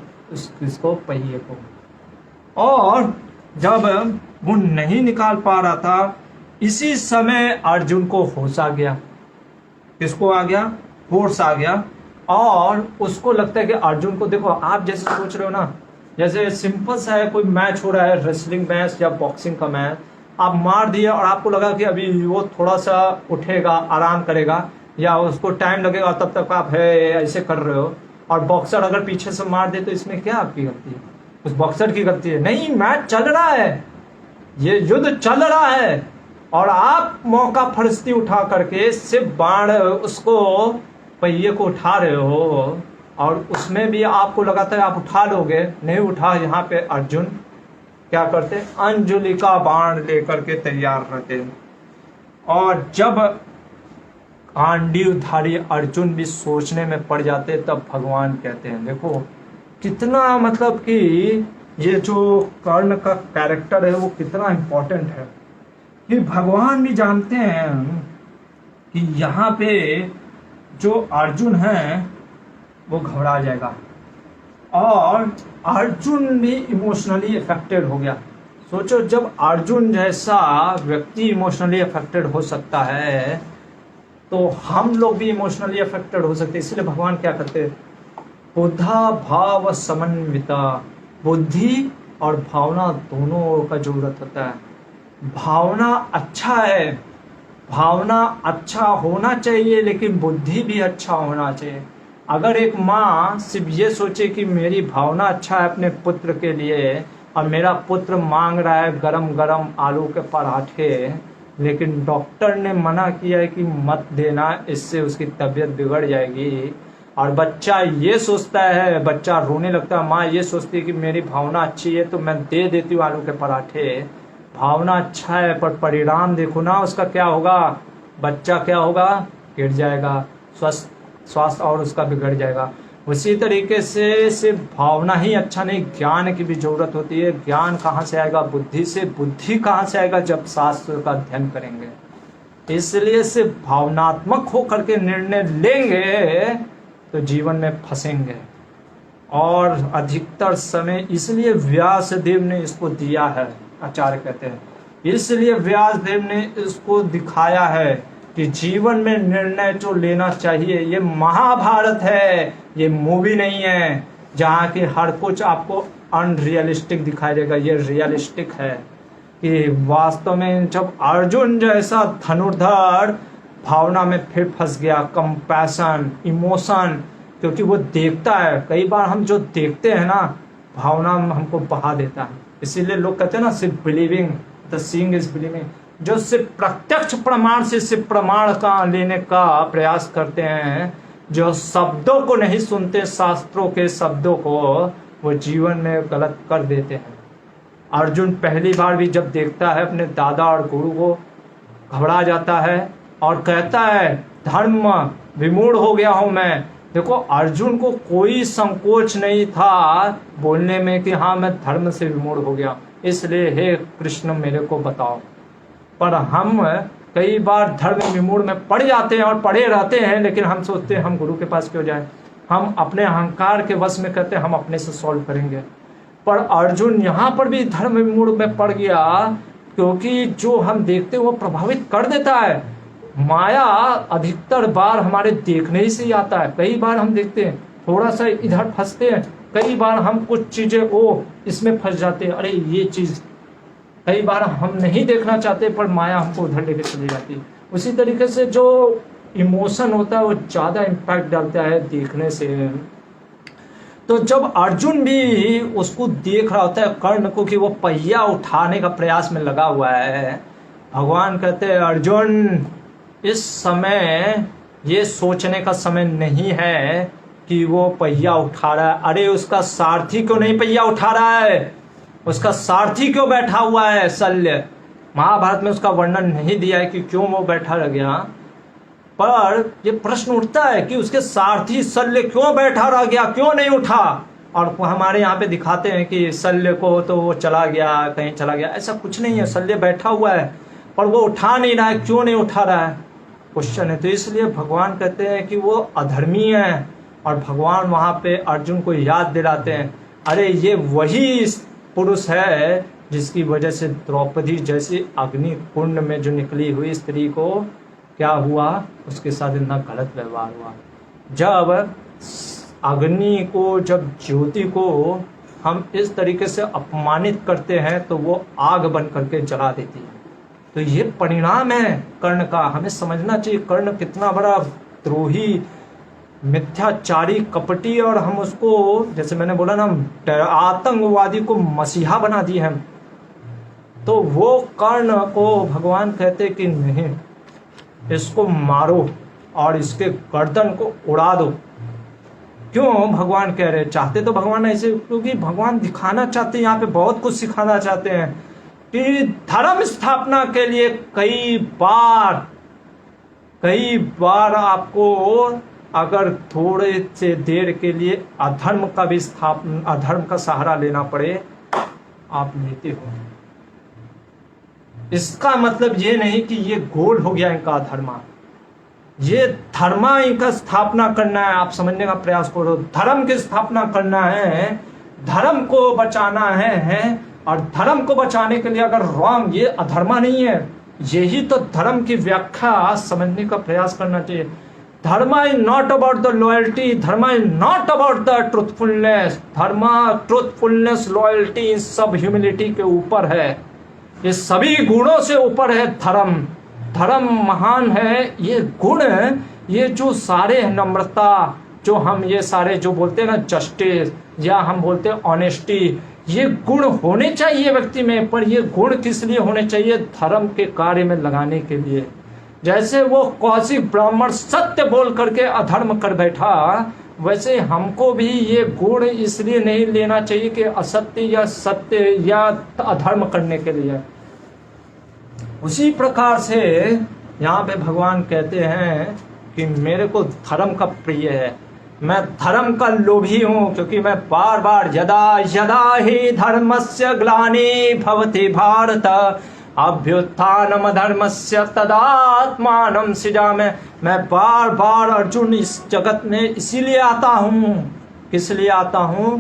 Speaker 2: उसको पहिए को। और जब वो नहीं निकाल पा रहा था, इसी समय अर्जुन को होश आ गया। किसको आ गया? होश आ गया। और उसको लगता है कि अर्जुन को, देखो आप जैसे सोच रहे हो ना, जैसे सिंपल सा है, कोई मैच हो रहा है, रेसलिंग मैच या बॉक्सिंग का मैच, आप मार दिए और आपको लगा कि अभी वो थोड़ा सा उठेगा, आराम करेगा, या उसको टाइम लगेगा, तब तक आप है ऐसे कर रहे हो, और बॉक्सर अगर पीछे से मार दे तो इसमें क्या आपकी गलती है? उस बॉक्सर की गलती है? नहीं, मैच चल रहा है, ये युद्ध चल रहा है, और आप मौका फरिश्ती उठा करके सिर्फ बाण उसको पहिए को उठा रहे हो, और उसमें भी आपको लगाता है आप उठा लोगे, नहीं उठा। यहाँ पे अर्जुन क्या करते? अंजलि का बाण लेकर के तैयार रहते। और जब गांडीवधारी अर्जुन भी सोचने में पड़ जाते, तब भगवान कहते हैं, देखो कितना मतलब कि ये जो कर्ण का कैरेक्टर है वो कितना इम्पोर्टेंट है, कि भगवान भी जानते हैं कि यहाँ पे जो अर्जुन है वो घबरा जाएगा, और अर्जुन भी इमोशनली अफेक्टेड हो गया। सोचो, जब अर्जुन जैसा व्यक्ति इमोशनली अफेक्टेड हो सकता है तो हम लोग भी इमोशनली अफेक्टेड हो सकते हैं। इसलिए भगवान क्या करते हैं? बुद्धा भाव समन्विता, बुद्धि और भावना दोनों का जरूरत होता है। भावना अच्छा है, भावना अच्छा होना चाहिए, लेकिन बुद्धि भी अच्छा होना चाहिए। अगर एक माँ सिर्फ ये सोचे कि मेरी भावना अच्छा है अपने पुत्र के लिए, और मेरा पुत्र मांग रहा है गरम गरम आलू के पराठे, लेकिन डॉक्टर ने मना किया है कि मत देना, इससे उसकी तबीयत बिगड़ जाएगी, और बच्चा ये सोचता है, बच्चा रोने लगता है, माँ ये सोचती है कि मेरी भावना अच्छी है तो मैं दे देती हूँ आलू के पराठे, भावना अच्छा है, पर परिणाम देखो ना उसका क्या होगा, बच्चा क्या होगा? गिर जाएगा, स्वास्थ्य और उसका बिगड़ जाएगा। उसी तरीके से सिर्फ भावना ही अच्छा नहीं, ज्ञान की भी जरूरत होती है। ज्ञान कहाँ से आएगा? बुद्धि से। बुद्धि कहाँ से आएगा? जब शास्त्र का अध्ययन करेंगे। इसलिए सिर्फ भावनात्मक होकर के निर्णय लेंगे तो जीवन में फंसेंगे, और अधिकतर समय इसलिए व्यास देव ने इसको दिया है, आचार्य कहते हैं, इसलिए व्यास देव ने इसको दिखाया है कि जीवन में निर्णय जो लेना चाहिए। ये महाभारत है, ये मूवी नहीं है जहाँ की हर कुछ आपको अनरियलिस्टिक दिखाई देगा। ये रियलिस्टिक है कि वास्तव में जब अर्जुन जैसा धनुर्धर भावना में फिर फंस गया, कंपैशन, इमोशन, क्योंकि वो देखता है। कई बार हम जो देखते हैं ना, भावना में हमको बहा देता है। इसीलिए लोग कहते हैं ना, सिर्फ believing the seeing is believing. जो सिर्फ प्रत्यक्ष प्रमाण से सिर्फ प्रमाण का लेने का प्रयास करते हैं, जो शब्दों को नहीं सुनते, शास्त्रों के शब्दों को, वो जीवन में गलत कर देते हैं। अर्जुन पहली बार भी जब देखता है अपने दादा और गुरु को, घबरा जाता है और कहता है धर्म विमूढ़ हो गया हूं मैं। देखो, अर्जुन को कोई संकोच नहीं था बोलने में कि हाँ मैं धर्म से विमूढ़ हो गया, इसलिए हे कृष्ण मेरे को बताओ। पर हम कई बार धर्म विमूढ़ में पड़ जाते हैं और पड़े रहते हैं, लेकिन हम सोचते हैं हम गुरु के पास क्यों जाएं, हम अपने अहंकार के वश में कहते हैं हम अपने से सॉल्व करेंगे। पर अर्जुन यहाँ पर भी धर्म विमूढ़ में पड़ गया, क्योंकि जो हम देखते हैं वो प्रभावित कर देता है। माया अधिकतर बार हमारे देखने ही से ही आता है। कई बार हम देखते हैं थोड़ा सा इधर फंसते हैं, कई बार हम कुछ चीजें इसमें फंस जाते हैं, अरे ये चीज कई बार हम नहीं देखना चाहते, पर माया हमको उधर लेके चली जाती है। उसी तरीके से जो इमोशन होता है वो ज्यादा इम्पैक्ट डालता है देखने से। तो जब अर्जुन भी उसको देख रहा होता है कर्ण को कि वो पहिया उठाने का प्रयास में लगा हुआ है, भगवान कहते हैं अर्जुन इस समय ये सोचने का समय नहीं है कि वो पहिया उठा रहा है। अरे उसका सारथी क्यों नहीं पहिया उठा रहा है, उसका सारथी क्यों बैठा हुआ है शल्य। महाभारत में उसका वर्णन नहीं दिया है कि क्यों वो बैठा रह गया, पर ये प्रश्न उठता है कि उसके सारथी शल्य क्यों बैठा रह गया, क्यों नहीं उठा। और हमारे यहाँ पे दिखाते हैं कि शल्य को तो वो चला गया, कहीं चला गया, ऐसा कुछ नहीं है। शल्य बैठा हुआ है पर वो उठा नहीं रहा है, क्यों नहीं उठा रहा है, क्वेश्चन है। तो इसलिए भगवान कहते हैं कि वो अधर्मी है, और भगवान वहाँ पे अर्जुन को याद दिलाते हैं अरे ये वही पुरुष है जिसकी वजह से द्रौपदी जैसी अग्नि कुंड में जो निकली हुई स्त्री को क्या हुआ, उसके साथ इतना गलत व्यवहार हुआ। जब अग्नि को, जब ज्योति को हम इस तरीके से अपमानित करते हैं तो वो आग बन करके जला देती है। तो ये परिणाम है कर्ण का, हमें समझना चाहिए कर्ण कितना बड़ा द्रोही, मिथ्याचारी, कपटी, और हम उसको जैसे मैंने बोला ना, आतंकवादी को मसीहा बना दिए हम। तो वो कर्ण को भगवान कहते कि नहीं, इसको मारो और इसके गर्दन को उड़ा दो। क्यों भगवान कह रहे, चाहते तो भगवान ऐसे, क्योंकि भगवान दिखाना चाहते हैं, यहाँ पे बहुत कुछ सिखाना चाहते हैं कि धर्म स्थापना के लिए कई बार आपको अगर थोड़े से देर के लिए अधर्म का सहारा लेना पड़े, आप लेते हो। इसका मतलब ये नहीं कि ये गोल हो गया इनका अधर्मा, ये धर्मा इनका स्थापना करना है। आप समझने का प्रयास करो, धर्म की स्थापना करना है, धर्म को बचाना है, और धर्म को बचाने के लिए अगर रॉन्ग, ये अधर्मा नहीं है, यही तो धर्म की व्याख्या समझने का प्रयास करना चाहिए। Dharma is not about the loyalty, dharma is not about the truthfulness. Dharma, truthfulness, loyalty, इन सब ह्यूमिलिटी के ऊपर है, ये सभी गुणों से ऊपर है धर्म। धर्म महान है, ये गुण, ये जो सारे नम्रता, जो हम ये सारे जो बोलते हैं ना जस्टिस, या हम बोलते हैं ऑनेस्टी, ये गुण होने चाहिए व्यक्ति में। पर ये गुण किस लिए होने चाहिए, धर्म के कार्य में लगाने के लिए। जैसे वो कौशिक ब्राह्मण सत्य बोल करके अधर्म कर बैठा, वैसे हमको भी ये गुण इसलिए नहीं लेना चाहिए कि असत्य या सत्य या अधर्म करने के लिए। उसी प्रकार से यहाँ पे भगवान कहते हैं कि मेरे को धर्म का प्रिय है, मैं धर्म का लोभी हूँ, क्योंकि मैं बार बार यदा यदा ही धर्मस्य ग्लानि भवति भारत अभ्युत्थानम धर्मस्य तदात्मानं सृजामि। मैं बार बार अर्जुन इस जगत में इसीलिए आता हूँ, किस लिए आता हूँ,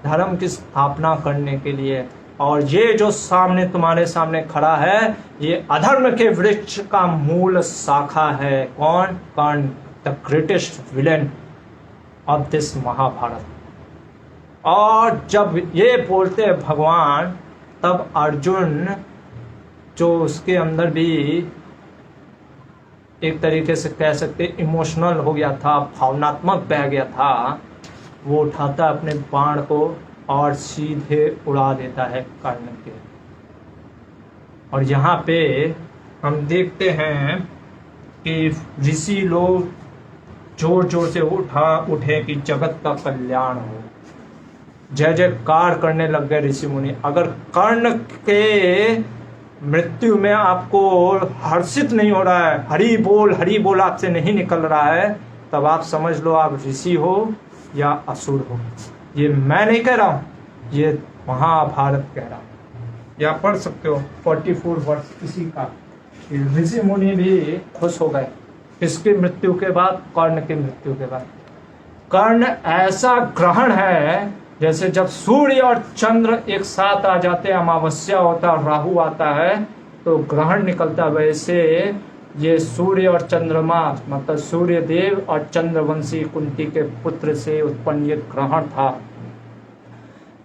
Speaker 2: धर्म की स्थापना करने के लिए। और ये जो सामने तुम्हारे सामने खड़ा है, ये अधर्म के वृक्ष का मूल शाखा है। कौन? Karna, the greatest villain of this Mahabharata. और जब ये बोलते हैं भगवान, तब अर्जुन जो उसके अंदर भी एक तरीके से कह सकते इमोशनल हो गया था, भावनात्मक बह गया था, वो उठाता है अपने बाण को और सीधे उड़ा देता है कर्ण के। और यहाँ पे हम देखते हैं कि ऋषि लोग जोर जोर से उठे कि जगत का कल्याण हो, जय जयकार करने लग गए ऋषि मुनि। अगर कर्ण के मृत्यु में आपको हर्षित नहीं हो रहा है, हरि बोल आपसे नहीं निकल रहा है, तब आप समझ लो आप ऋषि हो या असुर हो। ये मैं नहीं कह रहा हूं, ये महाभारत कह रहा हूं। या पढ़ सकते हो 44 वर्ष किसी का। ऋषि मुनि भी खुश हो गए किसकी मृत्यु के बाद, कर्ण की मृत्यु के बाद। कर्ण ऐसा ग्रहण है जैसे जब सूर्य और चंद्र एक साथ आ जाते हैं, अमावस्या होता है, राहु आता है तो ग्रहण निकलता है, वैसे ये सूर्य और चंद्रमा मतलब सूर्य देव और चंद्रवंशी कुंती के पुत्र से उत्पन्न ये ग्रहण था।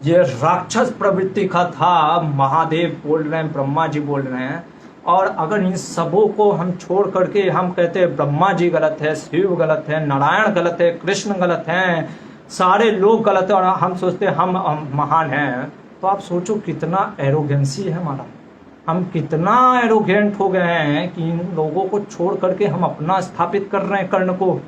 Speaker 2: ये राक्षस प्रवृत्ति का था, महादेव बोल रहे हैं, ब्रह्मा जी बोल रहे हैं। और अगर इन सबों को हम छोड़ करके हम कहते हैं ब्रह्मा जी गलत है, शिव गलत है, नारायण गलत है, कृष्ण गलत हैं, सारे लोग गलत है और हम सोचते हैं हम महान हैं, तो आप सोचो कितना एरोगेंसी है हमारा। हम कितना एरोगेंट हो गए हैं कि इन लोगों को छोड़ करके हम अपना स्थापित कर रहे हैं कर्ण को।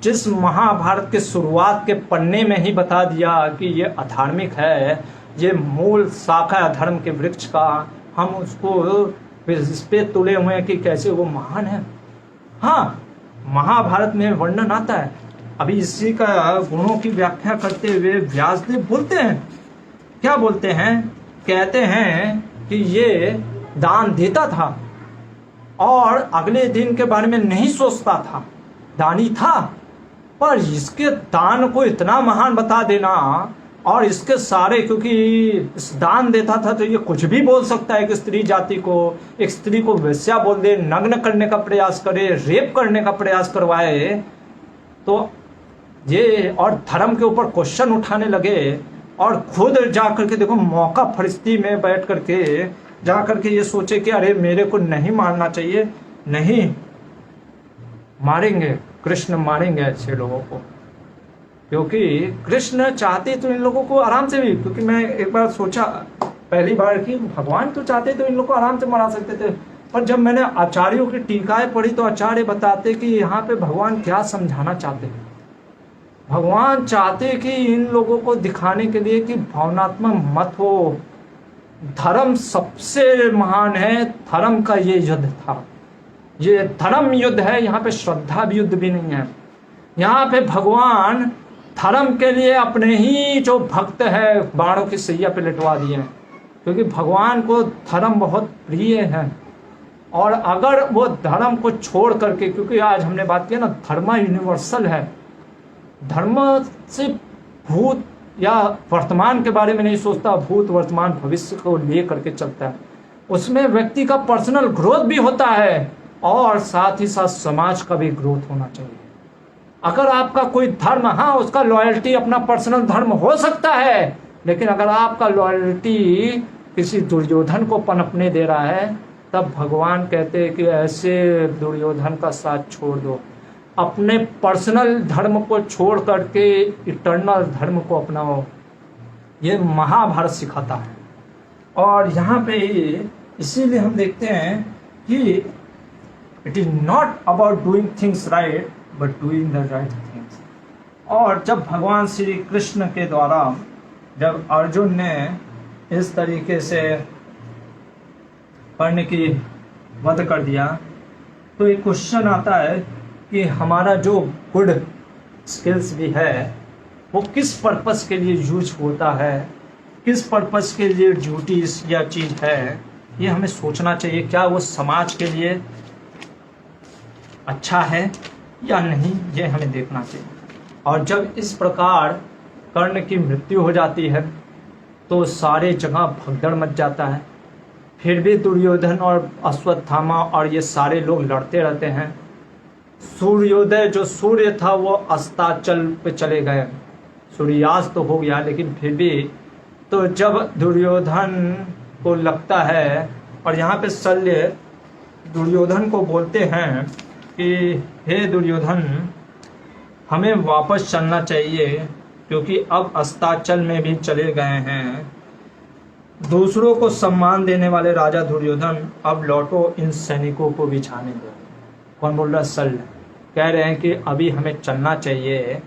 Speaker 2: जिस महाभारत के शुरुआत के पन्ने में ही बता दिया कि ये अधार्मिक है, ये मूल शाखा है धर्म के वृक्ष का, हम उसको इस पे तुले हुए हैं कि कैसे वो महान है। हाँ, महाभारत में वर्णन आता है। अभी इसी का गुणों की व्याख्या करते हुए व्यासदेव बोलते हैं, क्या बोलते हैं, कहते हैं कि ये दान देता था और अगले दिन के बारे में नहीं सोचता था, दानी था, पर इसके दान को इतना महान बता देना और इसके सारे, क्योंकि इस दान देता था तो ये कुछ भी बोल सकता है कि स्त्री जाति को, एक स्त्री को वेश्या बोल दे, नग्न करने का प्रयास करे, रेप करने का प्रयास करवाए, तो ये और धर्म के ऊपर क्वेश्चन उठाने लगे और खुद जा करके देखो मौका फरिश्ती में बैठ करके जा करके ये सोचे कि अरे मेरे को नहीं मारना चाहिए, नहीं मारेंगे, कृष्ण मारेंगे ऐसे लोगों को, क्योंकि कृष्ण चाहते तो इन लोगों को आराम से भी, क्योंकि मैं एक बार सोचा पहली बार कि भगवान तो चाहते तो इन लोगों को आराम से मरा सकते थे, पर जब मैंने आचार्यों की टीकाएं पढ़ी तो आचार्य बताते कि यहाँ पे भगवान क्या समझाना चाहते हैं। भगवान चाहते कि इन लोगों को दिखाने के लिए कि भावनात्मक मत हो, धर्म सबसे महान है, धर्म का ये युद्ध था, ये धर्म युद्ध है, यहाँ पे श्रद्धा भी युद्ध भी नहीं है। यहाँ पे भगवान धर्म के लिए अपने ही जो भक्त है बाणों की सैया पे लिटवा दिए हैं, क्योंकि भगवान को धर्म बहुत प्रिय है। और अगर वो धर्म को छोड़ करके, क्योंकि आज हमने बात की ना, धर्म यूनिवर्सल है, धर्म से भूत या वर्तमान के बारे में नहीं सोचता, भूत वर्तमान भविष्य को ले करके चलता है। उसमें व्यक्ति का पर्सनल ग्रोथ भी होता है और साथ ही साथ समाज का भी ग्रोथ होना चाहिए। अगर आपका कोई धर्म, हाँ उसका लॉयल्टी अपना पर्सनल धर्म हो सकता है, लेकिन अगर आपका लॉयल्टी किसी दुर्योधन को पनपने दे रहा है, तब भगवान कहते हैं कि ऐसे दुर्योधन का साथ छोड़ दो, अपने पर्सनल धर्म को छोड़ करके इटर्नल धर्म को अपनाओ। ये महाभारत सिखाता है। और यहाँ पे इसीलिए हम देखते हैं कि it is not about doing things right but doing the right things. और जब भगवान श्री कृष्ण के द्वारा जब अर्जुन ने इस तरीके से कर्ण की वध कर दिया, तो एक क्वेश्चन आता है कि हमारा जो गुड स्किल्स भी है वो किस पर्पस के लिए यूज होता है, किस पर्पस के लिए ड्यूटीज या चीज़ है, ये हमें सोचना चाहिए। क्या वो समाज के लिए अच्छा है या नहीं, ये हमें देखना चाहिए। और जब इस प्रकार कर्ण की मृत्यु हो जाती है तो सारे जगह भगदड़ मच जाता है। फिर भी दुर्योधन और अश्वत्थामा और ये सारे लोग लड़ते रहते हैं। सूर्योदय जो सूर्य था वो अस्ताचल पे चले गए, सूर्यास्त तो हो गया, लेकिन फिर भी तो जब दुर्योधन को लगता है, और यहाँ पे शल्य दुर्योधन को बोलते हैं कि हे दुर्योधन, हमें वापस चलना चाहिए, क्योंकि अब अस्ताचल में भी चले गए हैं। दूसरों को सम्मान देने वाले राजा दुर्योधन, अब लौटो, इन सैनिकों को भी छाने दो। कौन बोल रहा है? शल्य कह रहे हैं कि अभी हमें चलना चाहिए,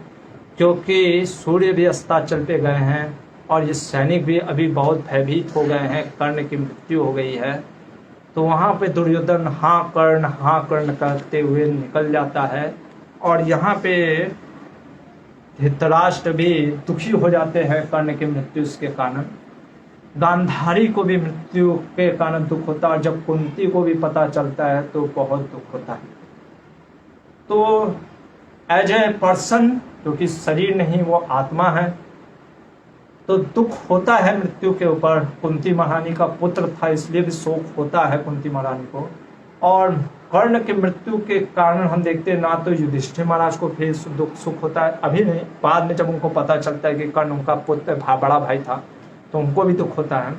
Speaker 2: क्योंकि सूर्य भी अस्ताचल पे गए हैं और ये सैनिक भी अभी बहुत भयभीत हो गए हैं, कर्ण की मृत्यु हो गई है। तो वहाँ पे दुर्योधन हाँ कर्ण करते हुए निकल जाता है। और यहाँ पे धृतराष्ट्र भी दुखी हो जाते हैं कर्ण की मृत्यु के कारण। गांधारी को भी मृत्यु के कारण दुख होता है, और जब कुंती को भी पता चलता है तो बहुत दुख होता है। तो एज ए पर्सन, क्योंकि शरीर नहीं वो आत्मा है, तो दुख होता है मृत्यु के ऊपर। कुंती महारानी का पुत्र था, इसलिए भी शोक होता है कुंती महारानी को। और कर्ण की मृत्यु के कारण हम देखते हैं ना तो युधिष्ठिर महाराज को फिर दुख सुख होता है, अभी नहीं, बाद में जब उनको पता चलता है कि कर्ण उनका पुत्र बड़ा भाई था तो उनको भी दुख होता है।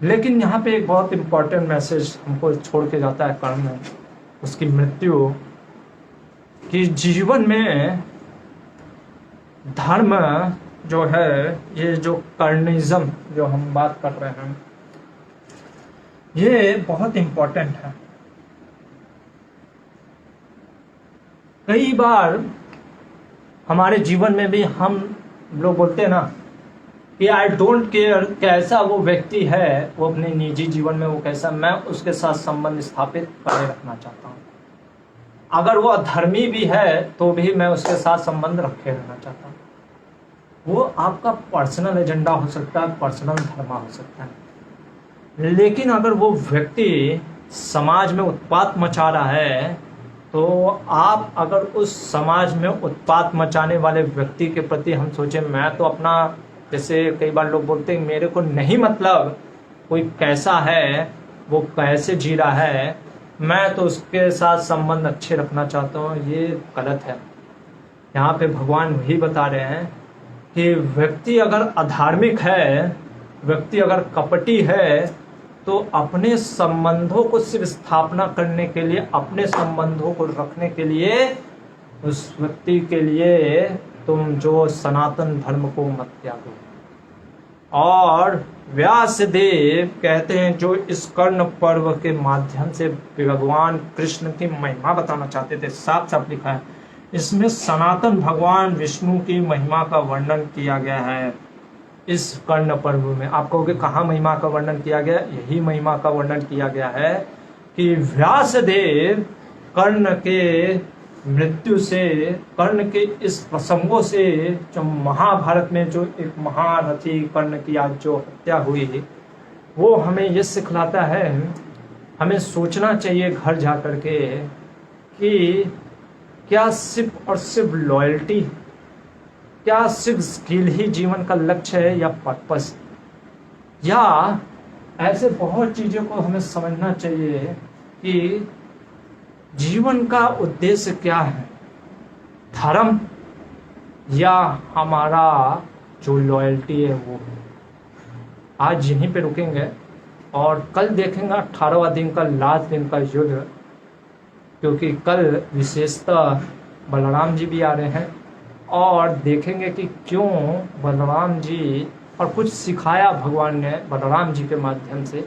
Speaker 2: लेकिन यहाँ पे एक बहुत इंपॉर्टेंट मैसेज हमको छोड़ के जाता है कर्ण में, उसकी मृत्यु, कि जीवन में धर्म जो है, ये जो कर्णिज्म जो हम बात कर रहे हैं, ये बहुत इंपॉर्टेंट है। कई बार हमारे जीवन में भी हम लोग बोलते हैं ना कि आई डोंट केयर कैसा वो व्यक्ति है, वो अपने निजी जीवन में वो कैसा, मैं उसके साथ संबंध स्थापित करे रखना चाहता हूँ। अगर वो अधर्मी भी है तो भी मैं उसके साथ संबंध रखे रहना चाहता हूँ। वो आपका पर्सनल एजेंडा हो सकता है, पर्सनल धर्म हो सकता है। लेकिन अगर वो व्यक्ति समाज में उत्पात मचा रहा है, तो आप अगर उस समाज में उत्पात मचाने वाले व्यक्ति के प्रति हम सोचें, मैं तो अपना, जैसे कई बार लोग बोलते हैं मेरे को नहीं मतलब कोई कैसा है, वो कैसे जी रहा है, मैं तो उसके साथ संबंध अच्छे रखना चाहता हूँ, ये गलत है। यहाँ पे भगवान वही बता रहे हैं कि व्यक्ति अगर अधार्मिक है, व्यक्ति अगर कपटी है, तो अपने संबंधों को सिर्फ स्थापना करने के लिए, अपने संबंधों को रखने के लिए, उस व्यक्ति के लिए तुम जो सनातन धर्म को मत त्यागो। और व्यास देव कहते हैं जो इस कर्ण पर्व के माध्यम से भगवान कृष्ण की महिमा बताना चाहते थे, साफ साफ लिखा है इसमें, सनातन भगवान विष्णु की महिमा का वर्णन किया गया है इस कर्ण पर्व में। आप कहोगे कहाँ महिमा का वर्णन किया गया? यही महिमा का वर्णन किया गया है कि व्यास देव कर्ण के मृत्यु से, कर्ण के इस प्रसंगों से, जो महाभारत में जो एक महारथी कर्ण की आज जो हत्या हुई, वो हमें ये सिखलाता है, हमें सोचना चाहिए घर जा कर के कि क्या सिर्फ और सिर्फ लॉयल्टी, क्या सिर्फ स्किल ही जीवन का लक्ष्य है या पर्पस, या ऐसे बहुत चीज़ों को हमें समझना चाहिए कि जीवन का उद्देश्य क्या है, धर्म या हमारा जो लॉयल्टी है वो। आज यहीं पे रुकेंगे और कल देखेंगे 18वां दिन का, लास्ट दिन का युद्ध, क्योंकि कल विशेषतः बलराम जी भी आ रहे हैं और देखेंगे कि क्यों बलराम जी, और कुछ सिखाया भगवान ने बलराम जी के माध्यम से,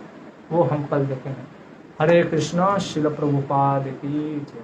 Speaker 2: वो हम कल देखेंगे। हरे कृष्णा, शिल प्रभुपाद की जय।